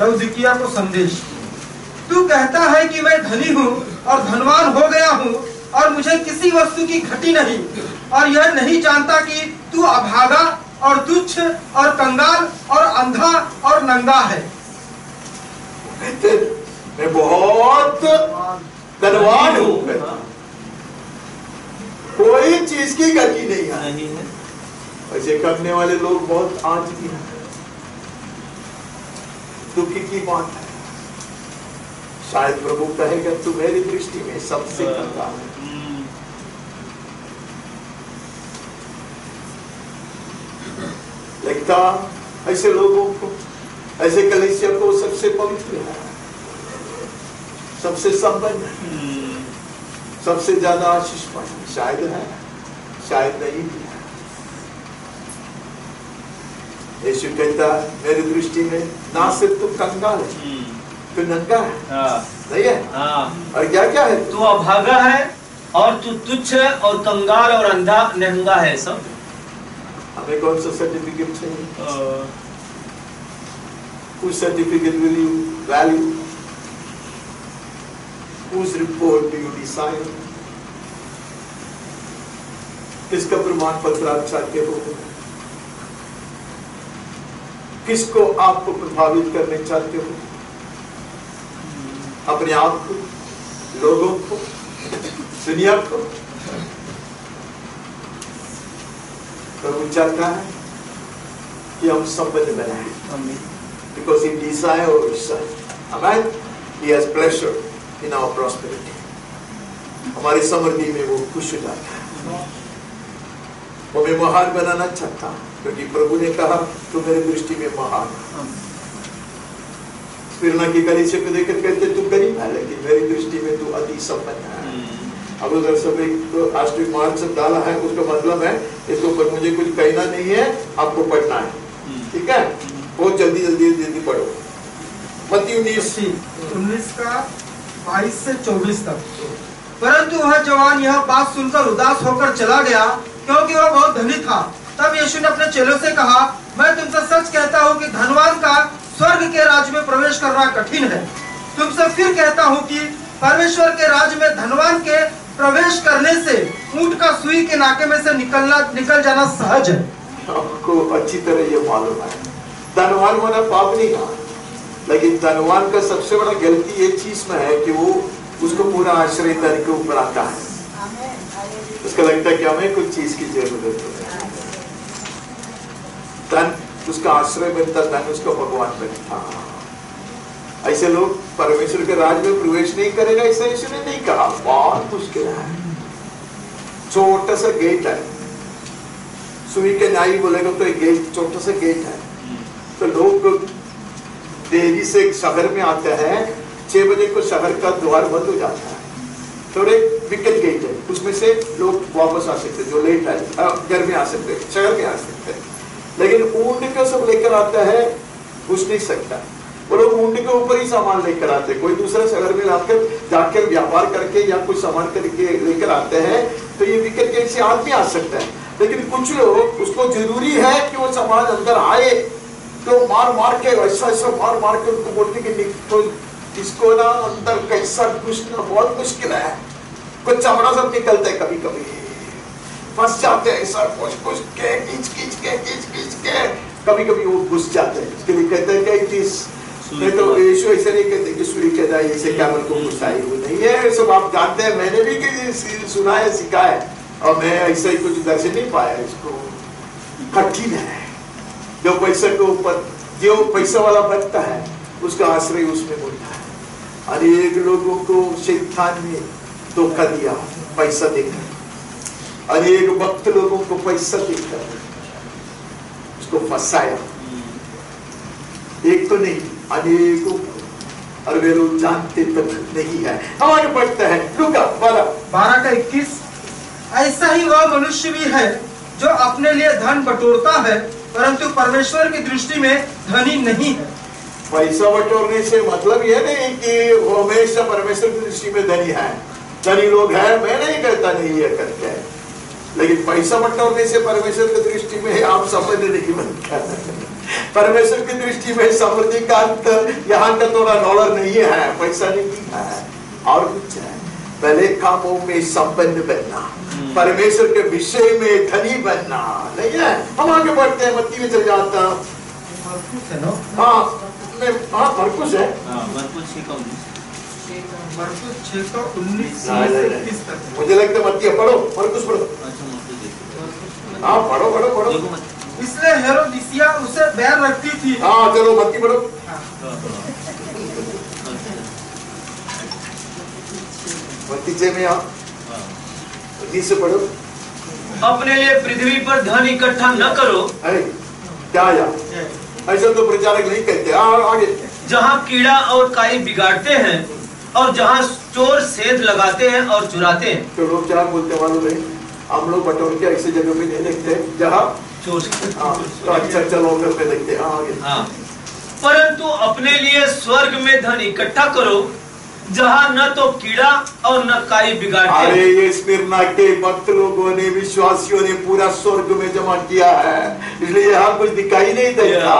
लौदीकिया को संदेश। तू कहता है कि मैं धनी हूँ और धनवान हो गया हूँ और मुझे किसी वस्तु की घटी नहीं, और यह नहीं जानता कि तू अभागा और तुच्छ और कंगाल और अंधा और नंगा है। मैं बहुत धनवान हूँ, कोई चीज की गति नहीं है। ऐसे करने वाले लोग बहुत आज भी हैं। दुखी की बात है। शायद प्रभु कहेगा तू मेरी दृष्टि में सबसे कंगाल है। लगता ऐसे लोगों को, ऐसे कलीसिया को सबसे पवित्र है, सबसे संपन्न है, सबसे ज्यादा आशीषमय। शायद है, शायद नहीं भी है। यीशु कहता मेरी दृष्टि में ना सिर्फ तू कंगाल है, तू नंगा है, नहीं है, और क्या क्या है, तू अभागा है और तू तुच्छ है और कंगाल और अंधा नंगा है। सब हमें कौन सा सर्टिफिकेट चाहिए? Which certificate will you value? Whose report do you desire? किसका प्रमाण पत्र आप चाहते हो? किसको आपको प्रभावित करने चाहते हो? अपने आप को, लोगों को, दुनिया को? प्रभु चाहता है कि हम संबंध बनाएं, because he desires, amen, he has pleasure in our prosperity. हमारी समृद्धि में वो खुश हो जाता है। वो मैं महान बनाना चाहता हूं, क्योंकि प्रभु ने कहा तू मेरी दृष्टि में महान। स्मिरना की कलीसिया को देखकर कहते तू गरीब है, लेकिन मेरी दृष्टि में तू अति संपन्न है। अब उधर सब एक आस्ट्रिक मार्च डाला है, उसका मतलब है इसके ऊपर मुझे कुछ कहना नहीं है, आपको पढ़ना है, ठीक है? बहुत जल्दी पढ़ो। मत्ती 19 का 22 से 24 तक। परंतु वह जवान यह बात सुनकर उदास होकर चला गया, क्योंकि वह बहुत धनी था। तब यीशु ने अपने चेलों से कहा, मैं तुमसे सच कहता हूँ कि धनवान का स्वर्ग के राज्य में प्रवेश करना कठिन है। तुमसे फिर कहता हूँ कि परमेश्वर के राज्य में धनवान के प्रवेश करने से ऊंट का सुई के नाके में से निकल जाना सहज है। आपको अच्छी तरह ये मालूम है, धनवान होना पाप नहीं है, लेकिन धनवान का सबसे बड़ा गलती ये चीज में है कि वो उसको पूरा आश्रय धन के ऊपर आता है। उसका लगता है कि हमें कुछ चीज की जरूरत है। धन उसका आश्रय बनता, धन उसका भगवान बनता। ऐसे लोग परमेश्वर के राज में प्रवेश नहीं करेगा, ऐसा यीशु ने नहीं कहा। बहुत मुश्किल है। छोटा सा गेट है, सुई के न्याय बोलेगा तो एक गेट, छोटा सा गेट है। तो लोग देरी से शहर में आते हैं, 6 बजे को शहर का द्वार बंद हो जाता है। थोड़े विकेट गेट है, उसमें से लोग वापस आ सकते, जो लेट आए घर में आ सकते, शहर में आ सकते। लेकिन ऊंट को सब लेकर आता है, घुस नहीं सकता। वो लोग ऊंट के ऊपर ही सामान लेकर आते, कोई दूसरे शहर में जाकर व्यापार करके या कुछ सामान करके लेकर आते हैं, तो ये विकेट गेट से आदमी आ सकता है। लेकिन कुछ लोग, उसको जरूरी है कि वो सामान अंदर आए, तो मार के ऐसा मार के उनको बोलते कि तो इसको ना अंदर कैसा घुसना बहुत मुश्किल है। कुछ चमड़ा सब निकलता है, कभी कभी फंस जाते हैं, ऐसा कुछ के खींच के कभी कभी वो घुस जाते हैं। इसके लिए कहते हैं कि नहीं तो यीशु ऐसे नहीं कहते कि सुई कहता है इसे कैमल को घुसाई, वो नहीं है। सब आप जानते हैं, मैंने भी सुना है, सीखा है, और मैं ऐसा ही कुछ दर्शन नहीं पाया। इसको कठिन है। जो पैसे के ऊपर, जो पैसा वाला बनता है, उसका आश्रय उसमें होता है। अनेक लोगों को शैतान ने धोखा दिया पैसा देकर, अनेक भक्त लोगों को पैसा देकर उसको फंसाया। एक तो नहीं, अनेकों, और वे लोग जानते तक नहीं है। हम आगे बढ़ते हैं, लूका 12 का 21। ऐसा ही वह मनुष्य भी है जो अपने लिए धन बटोरता है, परंतु परमेश्वर की दृष्टि में धनी नहीं है। पैसा बटोरने से मतलब यह नहीं कि वो हमेशा परमेश्वर की दृष्टि में धनी है। धनी लोग हैं, मैं नहीं कहता नहीं है करके, लेकिन पैसा बटोरने से परमेश्वर की दृष्टि में आप समृद्ध नहीं बनता। परमेश्वर की दृष्टि में समृद्धि का अंत यहाँ का थोड़ा डॉलर नहीं है, पैसा नहीं है, और कुछ है। पहले कामों में संपन्न बनना, परमेश्वर के विषय में धनी बनना नहीं है। हम आगे बढ़ते हैं, मत्ती में चल जाता। हाँ मरकुस है, मुझे लगता है मत्ती पढ़ो, मरकुस पढ़ो। हाँ पढ़ो। इसलिए हेरोदिसिया उसे बैर रखती थी। हाँ चलो मत्ती पढ़ो। मत्ती 6 में आप 19 से पढ़ो। अपने लिए पृथ्वी पर धन इकट्ठा न करो। क्या ऐसा तो प्रचारक नहीं कहते। आगे, जहाँ कीड़ा और काई बिगाड़ते हैं और जहाँ चोर सेंध लगाते हैं और चुराते हैं। तो लोग क्या बोलते मालूम नहीं, हम लोग बटोर के ऐसे जगह पे नहीं देखते जहाँ चोर। तो अच्छा लोग पे देखते। आगे, परंतु अपने लिए स्वर्ग में धन इकट्ठा करो, जहाँ न तो कीड़ा और न काई बिगाड़ते। अरे ये स्मिरना के भक्त लोगों ने, विश्वासियों ने पूरा स्वर्ग में जमा किया है, इसलिए यहाँ कुछ दिखाई नहीं देता।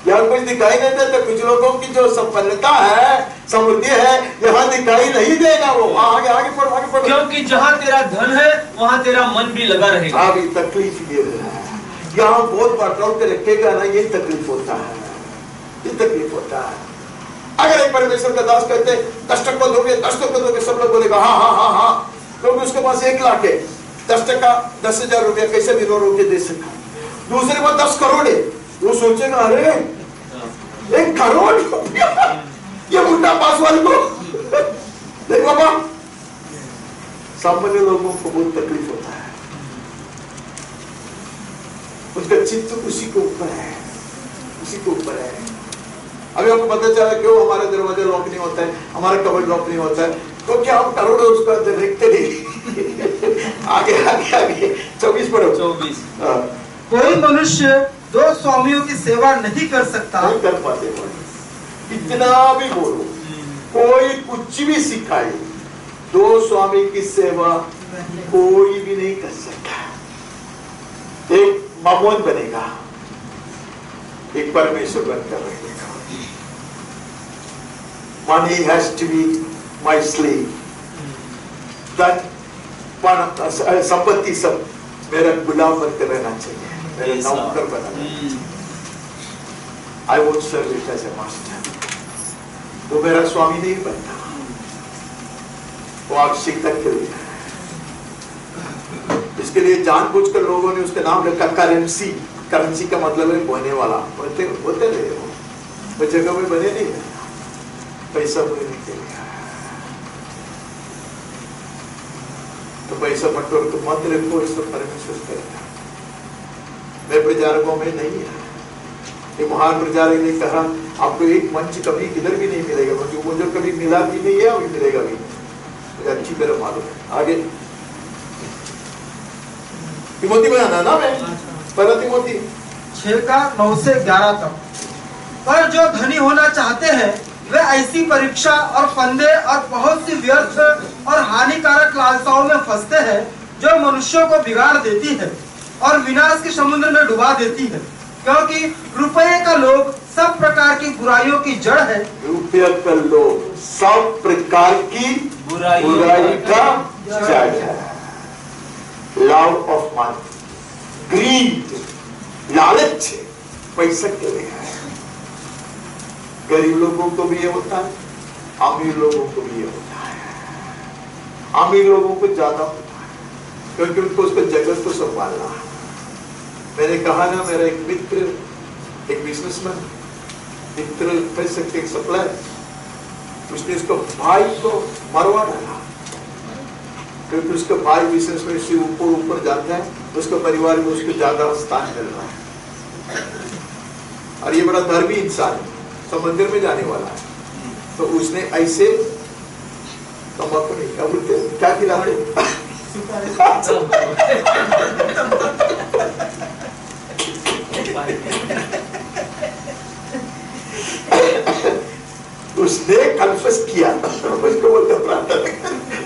यहाँ कुछ दिखाई नहीं देता। कुछ लोगों की जो संपन्नता है, समृद्धि है, यहाँ दिखाई नहीं देगा। वो आगे आगे बढ़ो, आगे बढ़ो। क्योंकि जहाँ तेरा धन है वहाँ तेरा मन भी लगा रहेगा। अभी तकलीफ ये है, यहाँ बहुत बांटों के रखेगा ना, ये तकलीफ होता है, ये तकलीफ होता है। अगर एक परमेश्वर का दास कहते 10% को दोगे, 10% को दोगे, सब लोग बोलेगा हाँ हाँ हाँ हाँ, क्योंकि उसके पास 1 लाख है, 10% 10,000 रुपया कैसे भी रो के दे सकता। दूसरे को 10 करोड़ है, वो सोचेगा अरे 1 करोड़ रुपया ये मुंडा पासवान को देख बाबा। सामान्य लोगों को बहुत तकलीफ होता है, उसका चित्त उसी के ऊपर है, उसी के ऊपर है। अभी आपको पता चला क्यों हमारे दरवाजे लॉक नहीं होता है, हमारा कबर्ड लॉक नहीं होता है, तो क्या हम करोड़ों उसका देखते नहीं। आगे आगे आगे 24 पढ़ो। 24 कोई मनुष्य 2 स्वामियों की सेवा नहीं कर सकता। नहीं कर पाते, कितना भी बोलो, कोई कुछ भी सिखाए, 2 स्वामी की सेवा कोई भी नहीं कर सकता। एक मामून बनेगा, एक परमेश्वर बनकर रहेगा। Money has to be my slave. That संपत्ति सब मेरा गुलाम बनकर रहना चाहिए, मेरा नौकर बनना चाहिए। I won't serve it as a master. वो मेरा स्वामी नहीं बनता, वो आवश्यकता के लिए। इसके लिए जानबूझकर लोगों ने उसका नाम रखा करेंसी। करेंसी का मतलब है बोने वाला, बोलते रहे वो जगह में बने नहीं है, पैसा बोलने के लिए। तो पैसा बटोर तो मत रखो, इसको परमेश्वर करेगा। मैं प्रचारकों में नहीं है, ये महान प्रचारक ने कहा आपको एक मंच कभी किधर भी नहीं मिलेगा, मुझे कभी मिला भी नहीं है, अभी मिलेगा भी, मुझे अच्छी तरह मालूम है। आगे तिमोथी में आना ना, मैं पहला तिमोथी 6:9 से 11 तक। पर जो धनी होना चाहते हैं वे ऐसी परीक्षा और फंदे और बहुत सी व्यर्थ और हानिकारक लालसाओं में फंसते हैं जो मनुष्यों को बिगाड़ देती है और विनाश के समुद्र में डुबा देती है। क्योंकि रुपये का लोभ सब प्रकार की बुराइयों की जड़ है। रुपये का लोभ सब प्रकार की बुराई का जड़ है। लव ऑफ मनी, ग्रीड, लालच, पैसा के लिए है। गरीब लोगों को भी ये होता है, अमीर लोगों को भी ये होता है। अमीर लोगों को ज्यादा होता है क्योंकि उनको उसको जगत को संभालना है। मैंने कहा ना, मेरा एक मित्र, एक बिजनेसमैन मित्र कह सकते, एक सप्लायर, उसने उसको भाई को मरवा डाला क्योंकि उसका भाई बिजनेस में से ऊपर जाता है, उसके परिवार में उसको ज्यादा स्थान मिल रहा है और ये बड़ा धर्मी इंसान है, मंदिर में जाने वाला है। तो उसने ऐसे तंबाकू नहीं, क्या बोलते, क्या खिला उसने कन्फेस किया, उसको बोलते प्रार्थना,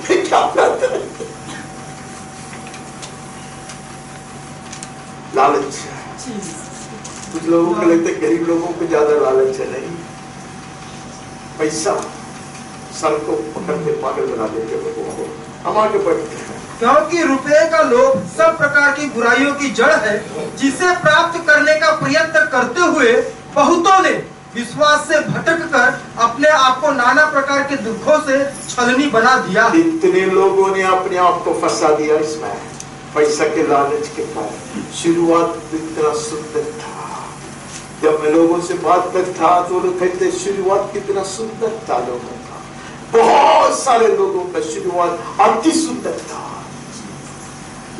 क्या प्रार्थना, लालच। कुछ लोगों को लगता है गरीब लोगों को ज्यादा लालच है, नहीं, पैसा सर को पकड़ के पागल बना देते लोगों को। हम आगे बढ़ते हैं। क्योंकि रुपये का लोभ सब प्रकार की बुराइयों की जड़ है, जिसे प्राप्त करने का प्रयत्न करते हुए बहुतों ने विश्वास से भटक कर अपने आप को नाना प्रकार के दुखों से छलनी बना दिया। इतने लोगों ने अपने आप को फंसा दिया इसमें, पैसा के लालच के कारण। शुरुआत इतना सुंदर था, जब मैं लोगों से बात करता तो लोग कहते शुरुआत कितना सुंदर था लोगों का, बहुत सारे लोगों का शुरुआत अति सुंदर था,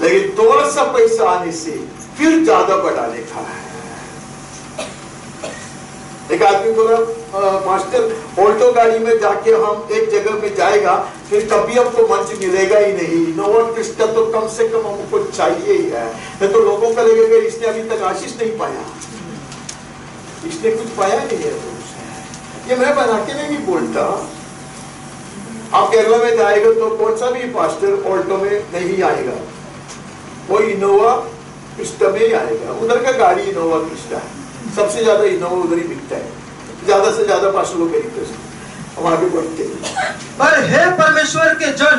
लेकिन थोड़ा सा पैसा आने से फिर ज्यादा बढ़ाने का है। एक आदमी बोला मास्टर ऑल्टो गाड़ी में जाके हम एक जगह में जाएगा, फिर कभी हमको मंच मिलेगा ही नहीं, इनोवा क्रिस्टा तो कम से कम हमको चाहिए ही है, नहीं तो लोगों का लगेगा इसने अभी तक आशीष नहीं पाया, इसने कुछ पाया नहीं है। ये मैं बना के नहीं बोलता, आप केरला में जाएगा तो कौन सा भी पास्टर ऑल्टो में नहीं आएगा, वो इनोवा क्रिस्टा में ही आएगा, उधर का गाड़ी इनोवा क्रिस्टा है। सबसे ज्यादा इनोवा उधर ही बिकता है, ज्यादा से ज्यादा 5 लोग खरीदते हैं। हम आगे बढ़ते हैं। पर हे परमेश्वर के जन,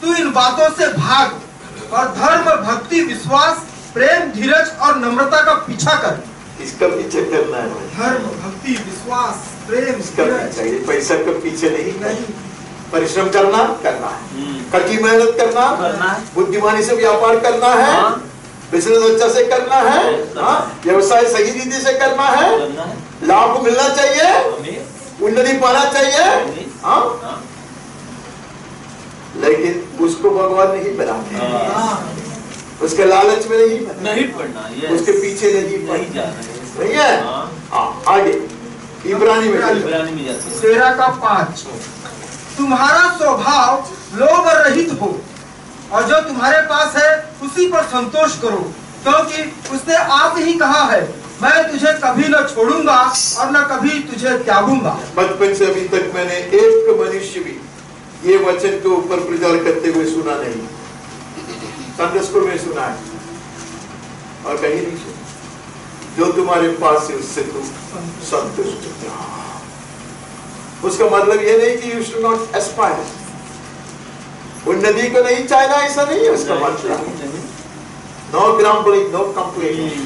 तू इन बातों से भाग और धर्म, भक्ति, विश्वास, प्रेम, धीरज और नम्रता का पीछा कर। इसका पीछे करना है भाई। धर्म, भक्ति, विश्वास, प्रेम, इसका पीछे, ये पैसा का पीछे नहीं। परिश्रम करना है, कड़ी मेहनत करना है, बुद्धिमानी से व्यापार करना है, बिजनेस अच्छा से करना है, व्यवसाय सही रीति से करना है, लाभ मिलना चाहिए, उन्नति पाना चाहिए। हाँ, लेकिन उसको भगवान नहीं बनाते, उसके लालच में नहीं पड़ना, उसके पीछे नहीं है। आगे इब्रानी में 13:5 तुम्हारा स्वभाव लोभ रहित हो और जो तुम्हारे पास है उसी पर संतोष करो, क्योंकि उसने आप ही कहा है, मैं तुझे कभी न छोड़ूंगा और न कभी तुझे त्यागूंगा। बचपन से अभी तक मैंने एक मनुष्य भी ये वचन के ऊपर प्रचार करते हुए सुना नहीं। संडे स्कूल में सुना है और कहीं नहीं सुना। जो तुम्हारे पास है उससे तुम संतुष्ट हो। उसका मतलब ये नहीं कि यू शुड नॉट एस्पायर, उन्नति को नहीं चाहना, ऐसा नहीं है उसका मतलब। No grumbling, no complaining,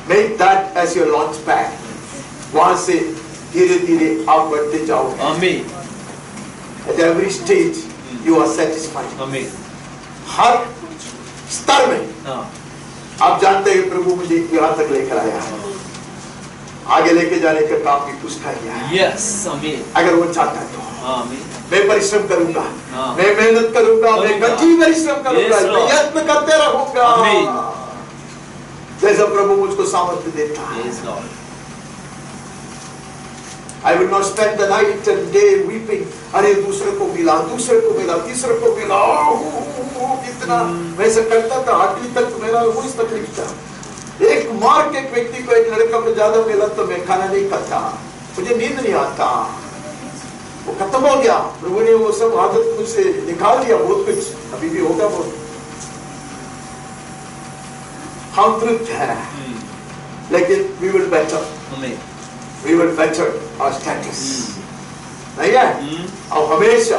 make that as your launch pad. वहां से धीरे धीरे आप बढ़ते जाओ। At every stage you are satisfied. हर स्तर में आप जानते हैं प्रभु मुझे यहाँ तक लेकर आया है, आगे लेके जाने का काम भी उसका किया है। यस, अगर वो चाहता है तो मैं परिश्रम करूंगा, मैं मेहनत करूंगा, मैं कड़ी परिश्रम करूंगा, मैं यत्न करते रहूंगा जैसा प्रभु मुझको सामर्थ्य देता है। I will not spend the night and day weeping. अरे दूसरे को मिला, तीसरे को मिला, कितना वैसे करता था। 8वीं तक मेरा वो इस तकलीफ था। एक मार्क एक व्यक्ति को, एक लड़का को ज्यादा मिला तो मैं खाना नहीं खाता, मुझे नींद नहीं आता, वो खत्म हो गया। प्रभु ने वो सब आदत मुझसे निकाल दिया। बहुत कुछ अभी भी होगा बहुत। हम तृप्त है, लेकिन we will better. We will better our status. नहीं है? और हमेशा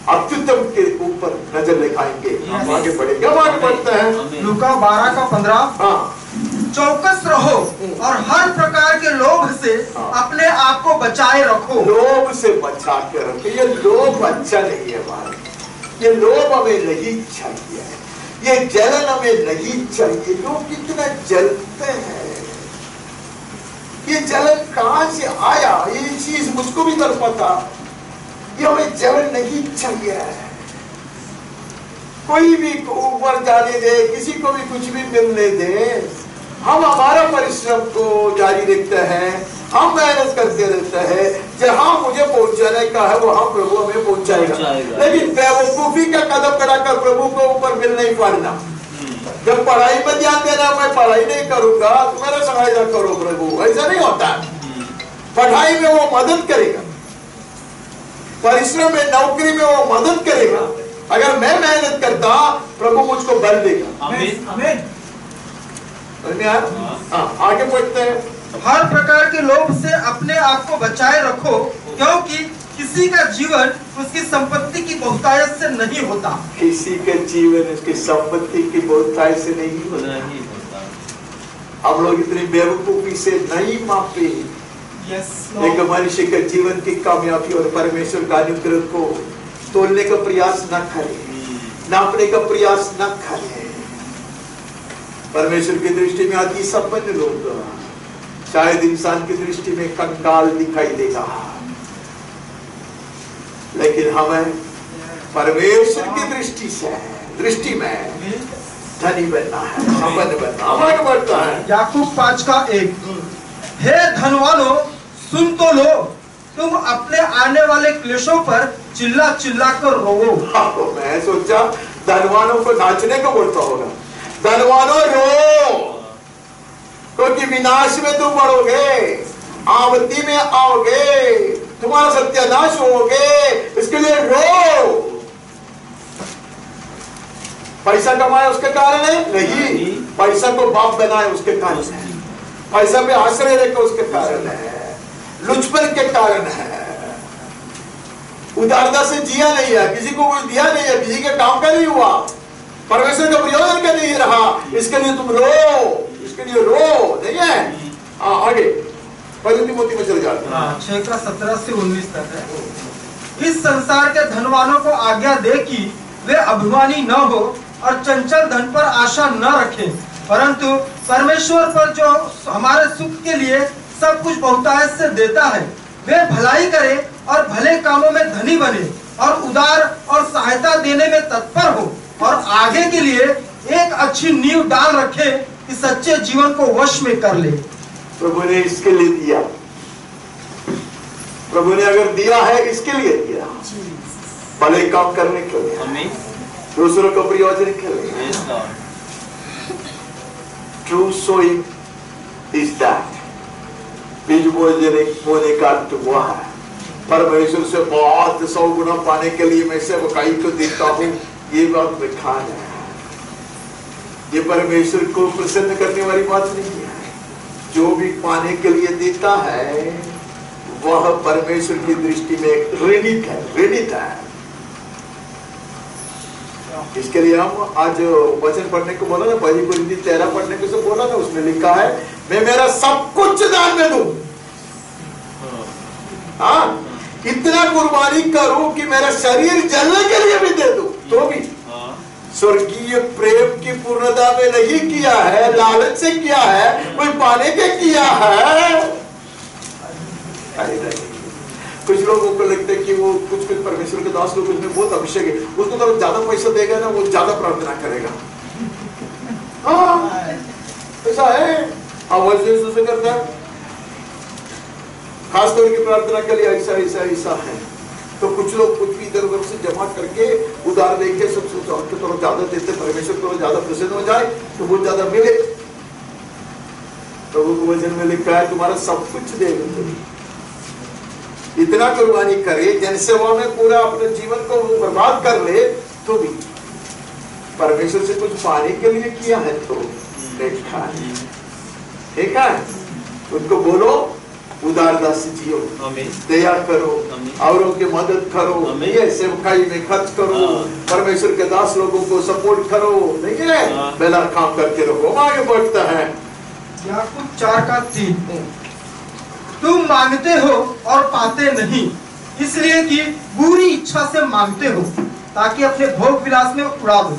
अत्युत्तम के ऊपर नजर दिखाएंगे। आगे बढ़ेंगे, आगे बढ़ते हैं। लूका 12:15 चौकस रहो और हर प्रकार के लोभ से अपने आप को बचाए रखो। लोभ से बचा के रखो। ये लोभ अच्छा नहीं है भाई, ये लोभ हमें नहीं चाहिए, ये जलन हमें नहीं चाहिए। लोग कितना जलते हैं, ये जलन कहां से आया? ये चीज मुझको भी कर पता, ये हमें जलन नहीं चाहिए। कोई भी ऊपर जाने दे, किसी को भी कुछ भी मिलने दे, हम हमारा परिश्रम को जारी रखते हैं, हम मेहनत करते रहते हैं। जहां मुझे पहुंचाने का है वहां प्रभु हमें पहुंचाएगा। लेकिन बेवकूफी का कदम बढ़ाकर प्रभु को ऊपर मिल नहीं पाना। जब पढ़ाई में ध्यान देना, मैं पढ़ाई नहीं करूंगा तो मेरा सहायता करो प्रभु, ऐसा नहीं होता। पढ़ाई में वो मदद करेगा, परिश्रम में, नौकरी में वो मदद करेगा। अगर मैं मेहनत करता प्रभु मुझको बल देगा। आमीन। आगे बढ़ते हैं। हर प्रकार के लोभ से अपने आप को बचाए रखो, क्योंकि किसी का जीवन उसकी संपत्ति की बहुतायत से नहीं होता। किसी का जीवन उसकी संपत्ति की बहुतायत से नहीं होता। हम लोग इतनी बेवकूफी से नहीं मापे। एक मनुष्य के जीवन की कामयाबी और परमेश्वर का अनुग्रह को तोलने का प्रयास न करें, नापने का प्रयास न करें। परमेश्वर की दृष्टि में अति संपन्न लोग शायद इंसान की दृष्टि में कंगाल दिखाई देगा, लेकिन हमें परमेश्वर की दृष्टि में धनी बनना है, संपन्न बनना। आगे बढ़ता है। याकूब 5:1 हे धनवानों सुन तो लो, तुम अपने आने वाले क्लेशों पर चिल्ला चिल्ला कर रोवो। मैं सोचा धनवानों को नाचने को बोलता होगा। धनवानों रो, क्योंकि विनाश में तुम बढ़ोगे, आवती में आओगे, तुम्हारा सत्यानाश होगे, इसके लिए रो। पैसा कमाए उसके कारण है नहीं, पैसा को बाप बनाए उसके कारण है। पैसा पे आश्रय रखे उसके कारण है, लुचपन के कारण है, उदारता से जिया नहीं है, किसी को कुछ दिया नहीं है, किसी के काम का नहीं हुआ, परमेश्वर का प्रयोजन का नहीं रहा, इसके लिए तुम रो, इसके लिए रो नहीं है। आगे पहले तिमोथी में चले जाते हैं 6:17 से 19 तक है। इस संसार के धनवानों को आज्ञा दे कि वे अभिमानी न हो और चंचल धन पर आशा न रखें, परंतु परमेश्वर पर जो हमारे सुख के लिए सब कुछ बहुतायत से देता है, वे भलाई करे और भले कामों में धनी बने और उदार और सहायता देने में तत्पर हो और आगे के लिए एक अच्छी नींव डाल रखे कि सच्चे जीवन को वश में कर ले। प्रभु ने इसके लिए दिया, प्रभु ने अगर दिया है इसके लिए दिया, भले काम करने के लिए, दूसरों को प्रयोजन के लिए। ट्रू सोइंग इज दैट, बीज बोने का अर्थ वो है। परमेश्वर से बहुत 100 गुना पाने के लिए मैं सेवकाई को देता हूँ, ये बात मिठान है, ये परमेश्वर को प्रसन्न करने वाली बात नहीं है। जो भी पाने के लिए देता है वह परमेश्वर की दृष्टि में ऋणित है। इसके लिए हम आज वचन पढ़ने को बोला ना, 1 कोरिन्थियों 13 पढ़ने को बोला ना, उसमें लिखा है मैं मेरा सब कुछ दान में दूं। हाँ, इतना कुर्बानी करूं कि मेरा शरीर जलने के लिए भी दे दूं, तो भी स्वर्गीय प्रेम की पूर्णता में नहीं किया है, लालच से किया है, कोई पाने के किया है। कुछ लोगों को लगता है कि वो कुछ परमेश्वर के दास लोग उसमें बहुत अभिषेक है, उसको तो ज्यादा पैसा देगा ना, वो ज्यादा प्रार्थना करेगा। हाँ, ऐसा है, आवाज से करता है, खास तौर की प्रार्थना के लिए ऐसा है। तो कुछ लोग कुछ भी इधर उधर से जमा करके उधार देके सब थोड़ा ज्यादा देते, परमेश्वर को ज्यादा प्रसन्न हो जाए तो बहुत ज्यादा मिले। प्रभु के वचन में लिखा है तुम्हारा सब कुछ देगा, इतना कुर्बानी करे, जनसेवा में पूरा अपने जीवन को बर्बाद कर ले, तो भी परमेश्वर से कुछ पाने के लिए किया है तो देखा है, ठीक है। उनको बोलो उदारता से जियो, दया करो, औरों की मदद करो, नहीं है, सेवकाई में खर्च करो, परमेश्वर के दास लोगों को सपोर्ट करो, नहीं है, बेला काम करके रहो। आगे बढ़ता है याकूब 4:3, तुम मांगते हो और पाते नहीं, इसलिए कि बुरी इच्छा से मांगते हो ताकि अपने भोग विलास में उड़ा दो।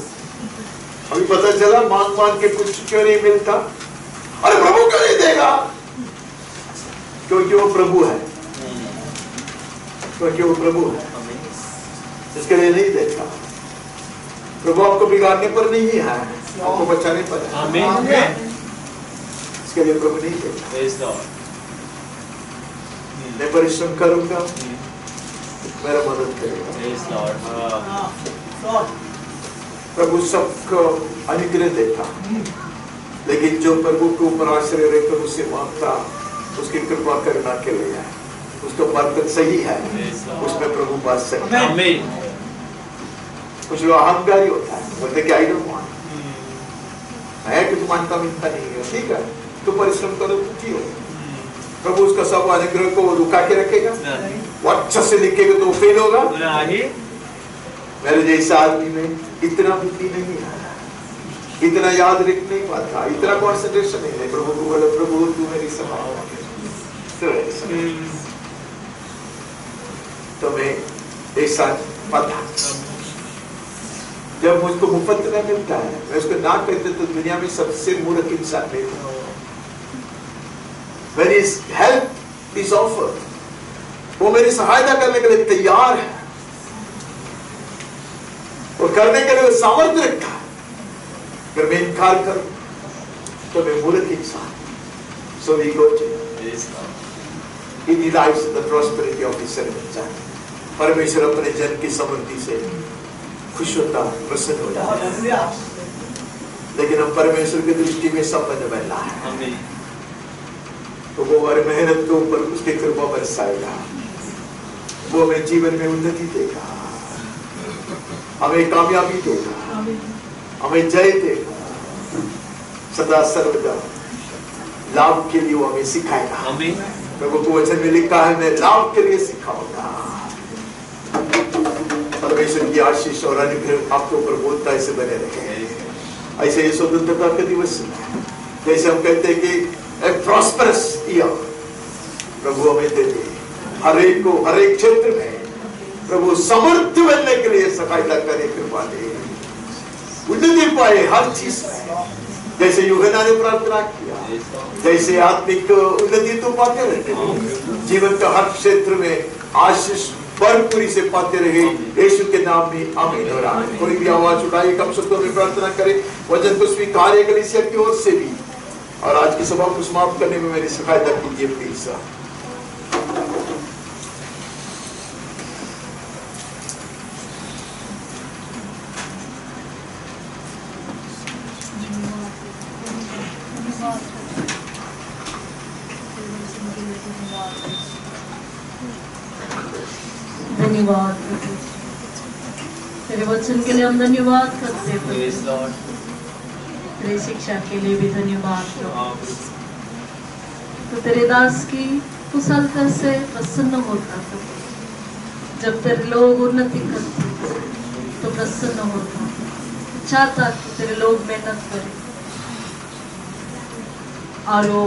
अभी पता चला मांग के कुछ क्यों नहीं मिलता। अरे प्रभु क्यों नहीं देगा? क्योंकि वो प्रभु है, क्योंकि वो प्रभु है, इसके लिए नहीं देता। प्रभु आपको बिगाड़ने पर नहीं है, आपको बचाने पर है, इसके लिए प्रभु नहीं देता। मैं परिश्रम करूंगा, मेरा मदद करेगा। प्रभु सबको अनुग्रह देता, लेकिन जो प्रभु के ऊपर आश्रय रहकर उसे मांगता, उसकी कृपा करना के लिए है, उसका बर्तन सही है, उसमें प्रभु बात सही है। कुछ लोग अहंकारी होता है, बोलते कि आई डोंट वांट, है कि तुम मानता मिलता नहीं है, ठीक है, तो परिश्रम करो, दुखी हो, प्रभु उसका सब अनुग्रह को रुका के रखेगा, वो अच्छा से लिखेगा तो फेल होगा। मेरे जैसा आदमी में इतना बुद्धि नहीं है, इतना याद रख नहीं पाता, इतना कॉन्सेंट्रेशन नहीं है। प्रभु को बोले प्रभु तू मेरी सभा, तो मैं ऐसा पता, जब मुझको मुफ्त में मिलता है मैं उसको ना कहते तो दुनिया में सबसे मूर्ख इंसान है। When his help is offered, वो मेरी सहायता करने के लिए तैयार है, और करने के लिए सामर्थ्य रखता है। अगर मैं इनकार करूं तो मैं मूर्ख इंसान। So we go to He delights in the prosperity of his servants. परमेश्वर अपने जन की समृद्धि से खुश होता, प्रसन्न होता, लेकिन हम परमेश्वर की दृष्टि में सब बदला है, तो वो हमारे मेहनत के ऊपर उसकी कृपा बरसाएगा, वो हमें जीवन में उन्नति देगा, हमें कामयाबी देगा, हमें जय देगा, सदा सर्वदा लाभ के लिए वो हमें सिखाएगा। आमीन। प्रभु को वचन में लिखा है, मैं लाभ के लिए सिखाऊंगा। परमेश्वर की आशीष और अनुग्रह आपके ऊपर बोलता ऐसे बने रहे। ऐसे ये स्वतंत्रता के दिवस में जैसे हम कहते हैं कि एक प्रॉस्परस ईयर प्रभु हमें दे दे, हर एक को हर एक क्षेत्र में प्रभु समर्थ बनने के लिए सहायता करे, कृपा दे, उन्नति पाए हर चीज में। जैसे यूहन्ना ने प्रार्थना किया, जैसे आत्मिक उन्नति तो पाते रहते हैं, जीवन का हर क्षेत्र में आशीष भरपूरी से पाते रहे, यीशु के नाम में आमीन और आमीन। कोई भी आवाज उठाए, कम शब्दों में प्रार्थना करे, वचन को स्वीकार कलीसिया की ओर से भी। और आज की सभा को समाप्त करने में मेरी सहायता कीजिए प्लीज। धन्यवाद तेरे वचन के लिए हम धन्यवाद करते हैं, तेरी शिक्षा के लिए भी धन्यवाद। तो तेरे दास की कुशलता से प्रसन्न होता था, जब तेरे लोग उन्नति करते तो प्रसन्न होता, चाहता कि तेरे लोग मेहनत करें और वो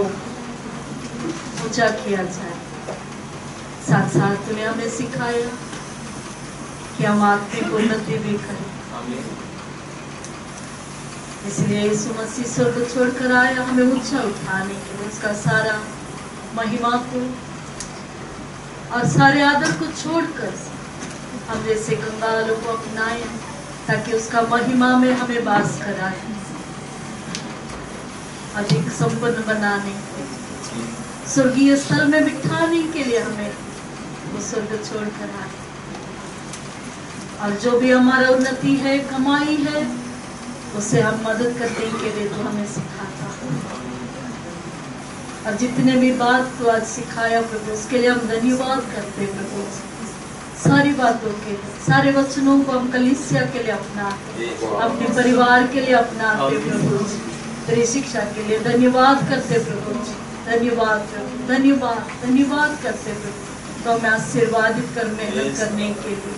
ऊंचा किया जाए। साथ साथ तूने हमें सिखाया कि हम आत्मिक उन्नति भी करें। इसलिए यीशु मसीह स्वर्ग छोड़कर आया हमें ऊंचा उठाने के लिए। उसका सारा महिमा को और सारे आदर को छोड़कर हम जैसे कंगालों को अपनाए, ताकि उसका महिमा में हमें वास कराए, अधिक संपन्न बनाने, स्वर्गीय स्थल में बिठाने के लिए हमें वो स्वर्ग छोड़कर आए। और जो भी हमारा उन्नति है, कमाई है, उसे हम मदद करने के लिए तो हमें सिखाता। और जितने भी बात तो आज सिखाया प्रभु, उसके लिए हम धन्यवाद करते प्रभु। सारी बातों के लिए, सारे वचनों को हम कलीसिया के लिए अपनाते, अपने परिवार के लिए अपनाते प्रभु। तेरी शिक्षा के लिए धन्यवाद करते प्रभु, धन्यवाद प्रभु, धन्यवाद धन्यवाद करते प्रभु। तो हमें आशीर्वादित कर मेहनत करने के लिए,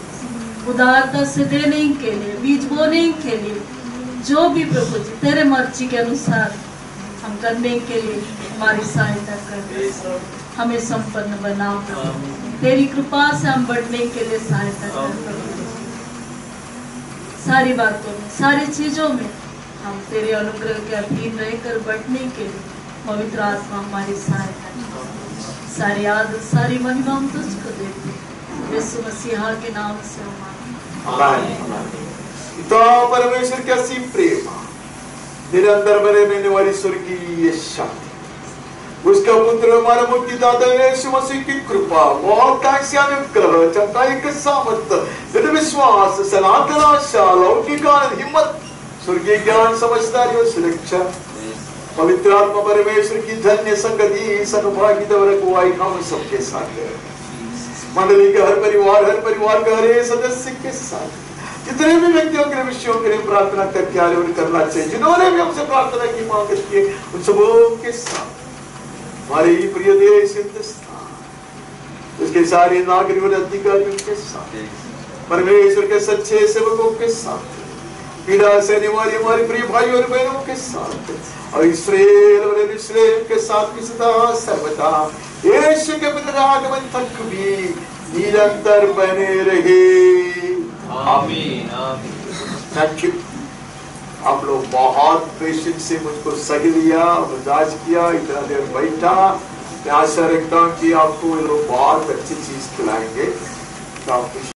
उदारता से देने के लिए, बीज बोने के लिए, जो भी प्रभु जी तेरे मर्जी के अनुसार हम करने के लिए हमारी सहायता कर, हमें संपन्न बनाओ प्रभु। तेरी कृपा से हम बढ़ने के लिए सहायता कर प्रभु। सारी बातों में, सारी चीजों में हम तेरे अनुग्रह के अधीन रहकर बढ़ने के लिए पवित्र आत्मा हमारी सहायता कर। सारी आदत, सारी महिमा हम तुझको देते हैं, यीशु मसीहा के नाम से तो परमेश्वर का सी प्रेम, निरंतर बने रहने वाली स्वर्गीय शांति, उसका पुत्र हमारा मुक्तिदाता यीशु मसीह की कृपा, बहुत अनुग्रह, चंगाई के सामर्थ, विश्वास, सनातन आशा, लौकिक आनंद, हिम्मत, स्वर्गीय ज्ञान, समझदारी और सुरक्षा, पवित्र आत्मा परमेश्वर की धन्य संगति, सद्भागिता और अगुवाई हम सबके साथ है। मंडली के हर परिवार के हर सदस्य के साथ, जितने भी व्यक्तियों के विषयों के लिए प्रार्थना करके आगे करना चाहिए, जिन्होंने भी हमसे प्रार्थना की मांग की है, उन सबों के साथ हमारे ही प्रिय देश हिंदुस्तान, उसके सारे नागरिक और अधिकारियों के साथ, परमेश्वर के सच्चे सेवकों के साथ, पीड़ा सहने वाले हमारे प्रिय भाई और बहनों के साथ, और इस्राएल और यरूशलेम के साथ भी सदा सर्वदा यीशु के पुनरागमन तक भी निरंतर बने रहे। आमीन। Thank you. आप लोग बहुत पेशेंस से मुझको सही लिया, बर्दाश्त किया, इतना देर बैठा। मैं आशा रखता हूँ कि आपको ये लोग बहुत अच्छी चीज खिलाएंगे। तो आप